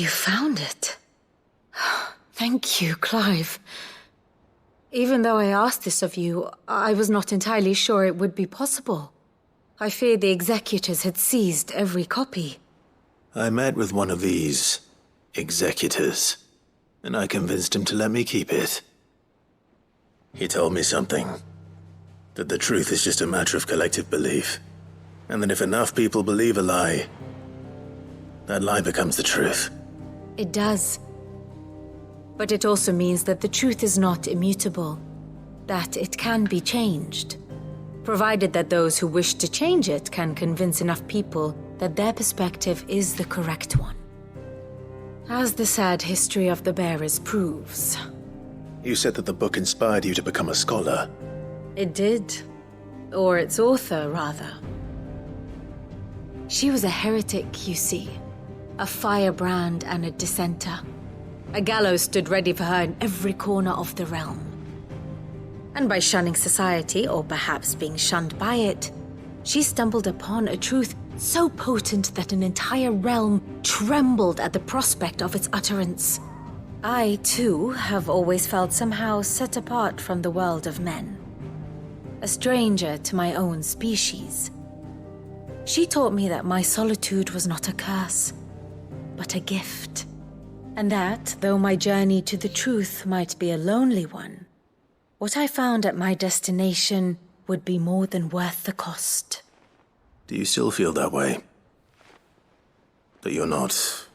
found it. Thank you, Clive. Even though I asked this of you, I was not entirely sure it would be possible. I feared the executors had seized every copy. I met with one of these executors, and I convinced him to let me keep it. He told me something. That the truth is just a matter of collective belief. And that if enough people believe a lie, that lie becomes the truth. It does. But it also means that the truth is not immutable. That it can be changed. Provided that those who wish to change it can convince enough people that their perspective is the correct one. As the sad history of the bearers proves. You said that the book inspired you to become a scholar. It did. Or its author, rather. She was a heretic, you see. A firebrand and a dissenter. A gallows stood ready for her in every corner of the realm. And by shunning society, or perhaps being shunned by it, she stumbled upon a truth so potent that an entire realm trembled at the prospect of its utterance. I, too, have always felt somehow set apart from the world of men. A stranger to my own species. She taught me that my solitude was not a curse, but a gift. And that, though my journey to the truth might be a lonely one, what I found at my destination would be more than worth the cost. Do you still feel that way? That you're not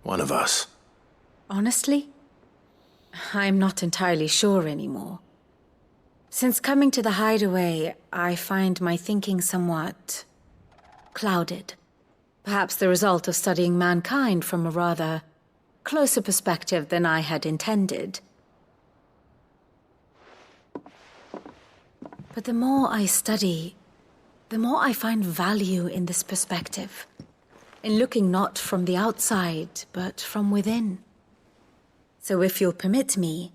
one of us? Honestly, I'm not entirely sure anymore. Since coming to the Hideaway, I find my thinking somewhat clouded. Perhaps the result of studying mankind from a rather closer perspective than I had intended. But the more I study, the more I find value in this perspective. In looking not from the outside, but from within. So if you'll permit me,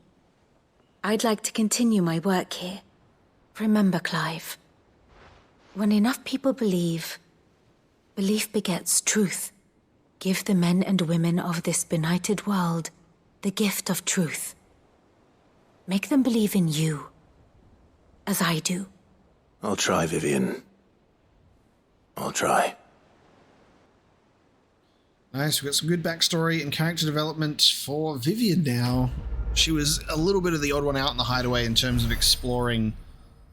I'd like to continue my work here. Remember, Clive, when enough people believe, belief begets truth. Give the men and women of this benighted world the gift of truth. Make them believe in you, as I do. I'll try, Vivian. I'll try. Nice, we've got some good backstory and character development for Vivian now. She was a little bit of the odd one out in the Hideaway in terms of exploring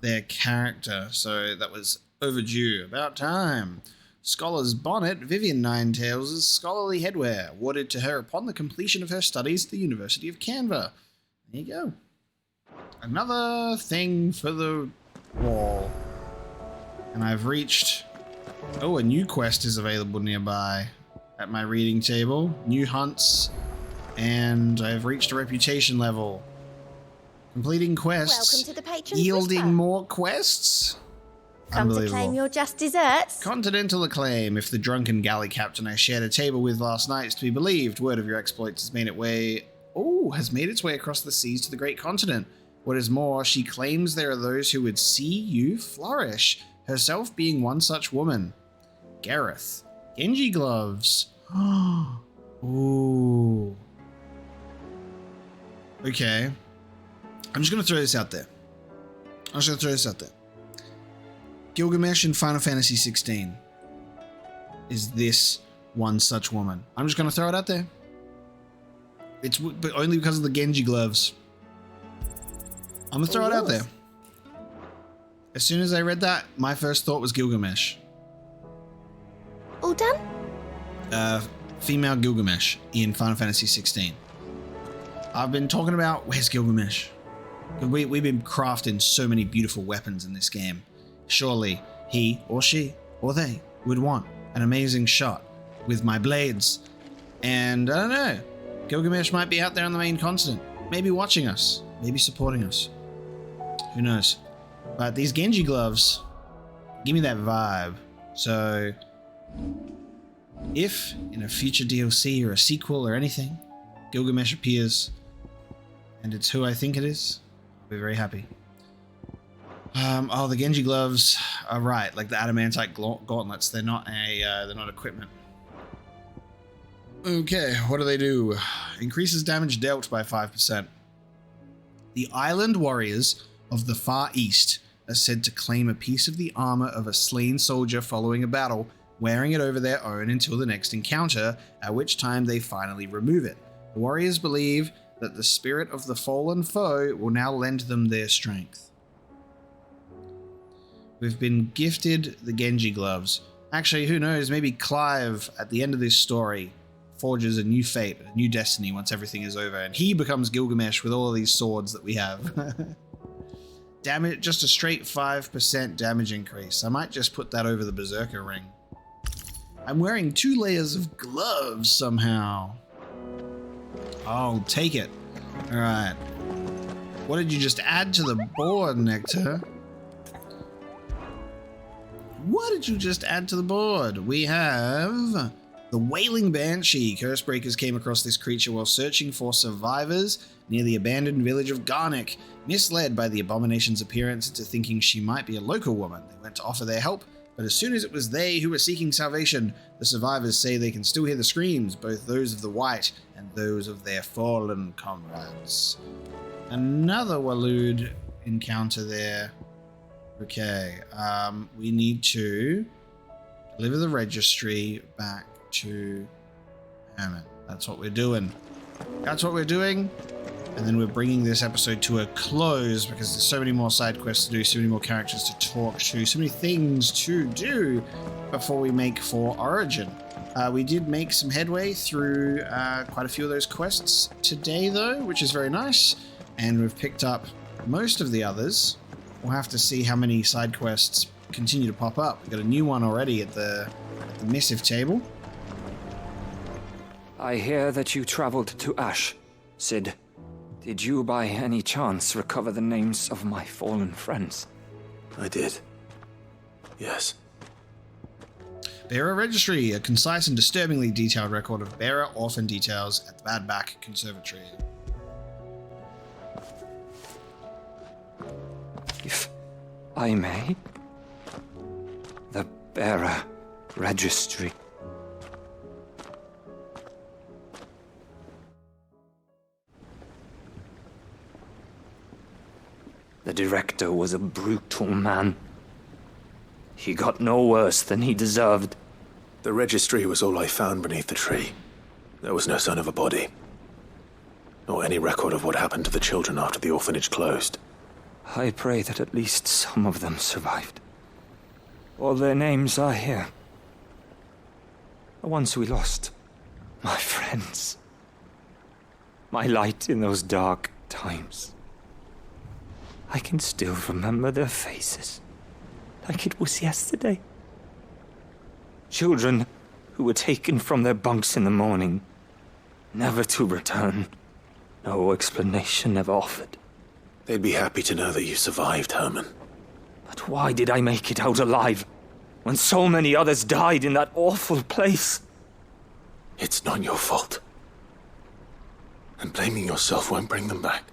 their character, so that was overdue. About time. Scholar's Bonnet, Vivian Ninetails' scholarly headwear, awarded to her upon the completion of her studies at the University of Canva. There you go. Another thing for the wall. And I've reached... Oh, a new quest is available nearby. at my reading table. New hunts, and I've reached a reputation level. Completing quests. Welcome to the Patron's Yielding Whisper. more quests. Come to Unbelievable. claim your just desserts. Continental acclaim. If the drunken galley captain I shared a table with last night is to be believed, word of your exploits has made its way across the seas to the great continent. What is more, she claims there are those who would see you flourish, herself being one such woman. Gareth. Genji gloves. Ooh. Okay. I'm just going to throw this out there. Gilgamesh in Final Fantasy XVI is this one such woman. I'm just going to throw it out there. But only because of the Genji gloves. I'm going to throw it out there. As soon as I read that, my first thought was Gilgamesh. All done? Female Gilgamesh in Final Fantasy XVI. I've been talking about, where's Gilgamesh? We've been crafting so many beautiful weapons in this game. Surely he or she or they would want an amazing shot with my blades. And I don't know, Gilgamesh might be out there on the main continent, maybe watching us, maybe supporting us. Who knows? But these Genji gloves give me that vibe. So if in a future DLC or a sequel or anything, Gilgamesh appears and it's who I think it is, I'll be very happy. The Genji gloves are right, like the adamantite gauntlets. They're not equipment. Okay, what do? Increases damage dealt by 5%. The island warriors of the Far East are said to claim a piece of the armor of a slain soldier following a battle, wearing it over their own until the next encounter, at which time they finally remove it. The warriors believe that the spirit of the fallen foe will now lend them their strength. We've been gifted the Genji gloves. Actually, who knows, maybe Clive, at the end of this story, forges a new fate, a new destiny once everything is over, and he becomes Gilgamesh with all of these swords that we have. Damage, just a straight 5% damage increase. I might just put that over the Berserker ring. I'm wearing 2 layers of gloves somehow. I'll take it. Alright. What did you just add to the board, Nectar? What did you just add to the board? We have the Wailing Banshee. Cursebreakers came across this creature while searching for survivors near the abandoned village of Garnick. Misled by the abomination's appearance into thinking she might be a local woman, they went to offer their help, but as soon as it was they who were seeking salvation, the survivors say they can still hear the screams, both those of the white and those of their fallen comrades. Another Waloed encounter there. Okay, we need to deliver the registry back to Hammond. That's what we're doing. And then we're bringing this episode to a close because there's so many more side quests to do, so many more characters to talk to, so many things to do before we make for Origin. We did make some headway through quite a few of those quests today, though, which is very nice. And we've picked up most of the others. We'll have to see how many side quests continue to pop up. We've got a new one already at the missive table. I hear that you traveled to Ash, Cid. Did you by any chance recover the names of my fallen friends? I did. Yes. Bearer Registry, a concise and disturbingly detailed record of bearer orphan details at the Badback Conservatory. If I may, the Bearer Registry. The director was a brutal man. He got no worse than he deserved. The registry was all I found beneath the tree. There was no sign of a body. Or any record of what happened to the children after the orphanage closed. I pray that at least some of them survived. All their names are here. The ones we lost. My friends. My light in those dark times. I can still remember their faces, like it was yesterday. Children who were taken from their bunks in the morning, never to return. No explanation ever offered. They'd be happy to know that you survived, Herman. But why did I make it out alive, when so many others died in that awful place? It's not your fault. And blaming yourself won't bring them back.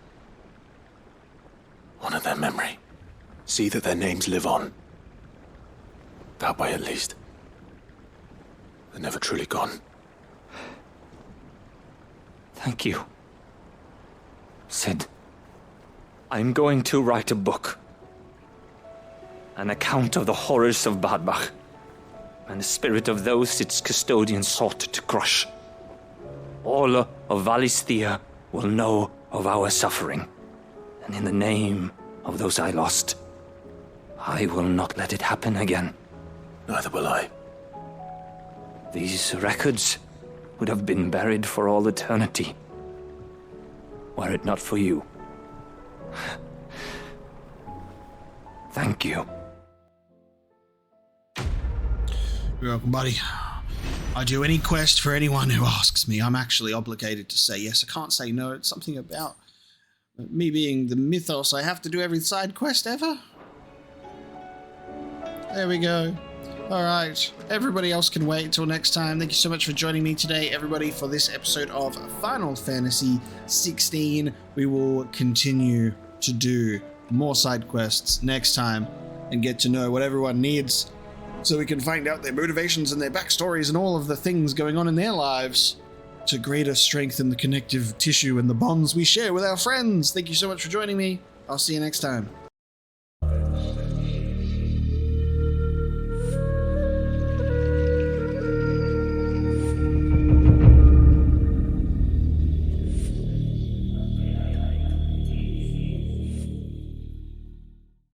Honor their memory. See that their names live on. That way, at least. They're never truly gone. Thank you. Sid, I'm going to write a book. An account of the horrors of Bad Bach, and the spirit of those its custodians sought to crush. All of Valisthea will know of our suffering, and in the name of those I lost, I will not let it happen again. Neither will I. These records would have been buried for all eternity, were it not for you. Thank you. You're welcome, buddy. I do any quest for anyone who asks me. I'm actually obligated to say yes. I can't say no. It's something about me being the mythos. I have to do every side quest ever. There we go. All right. Everybody else can wait until next time. Thank you so much for joining me today, everybody, for this episode of Final Fantasy XVI. We will continue to do more side quests next time and get to know what everyone needs, so we can find out their motivations and their backstories and all of the things going on in their lives to greater strengthen the connective tissue and the bonds we share with our friends. Thank you so much for joining me. I'll see you next time.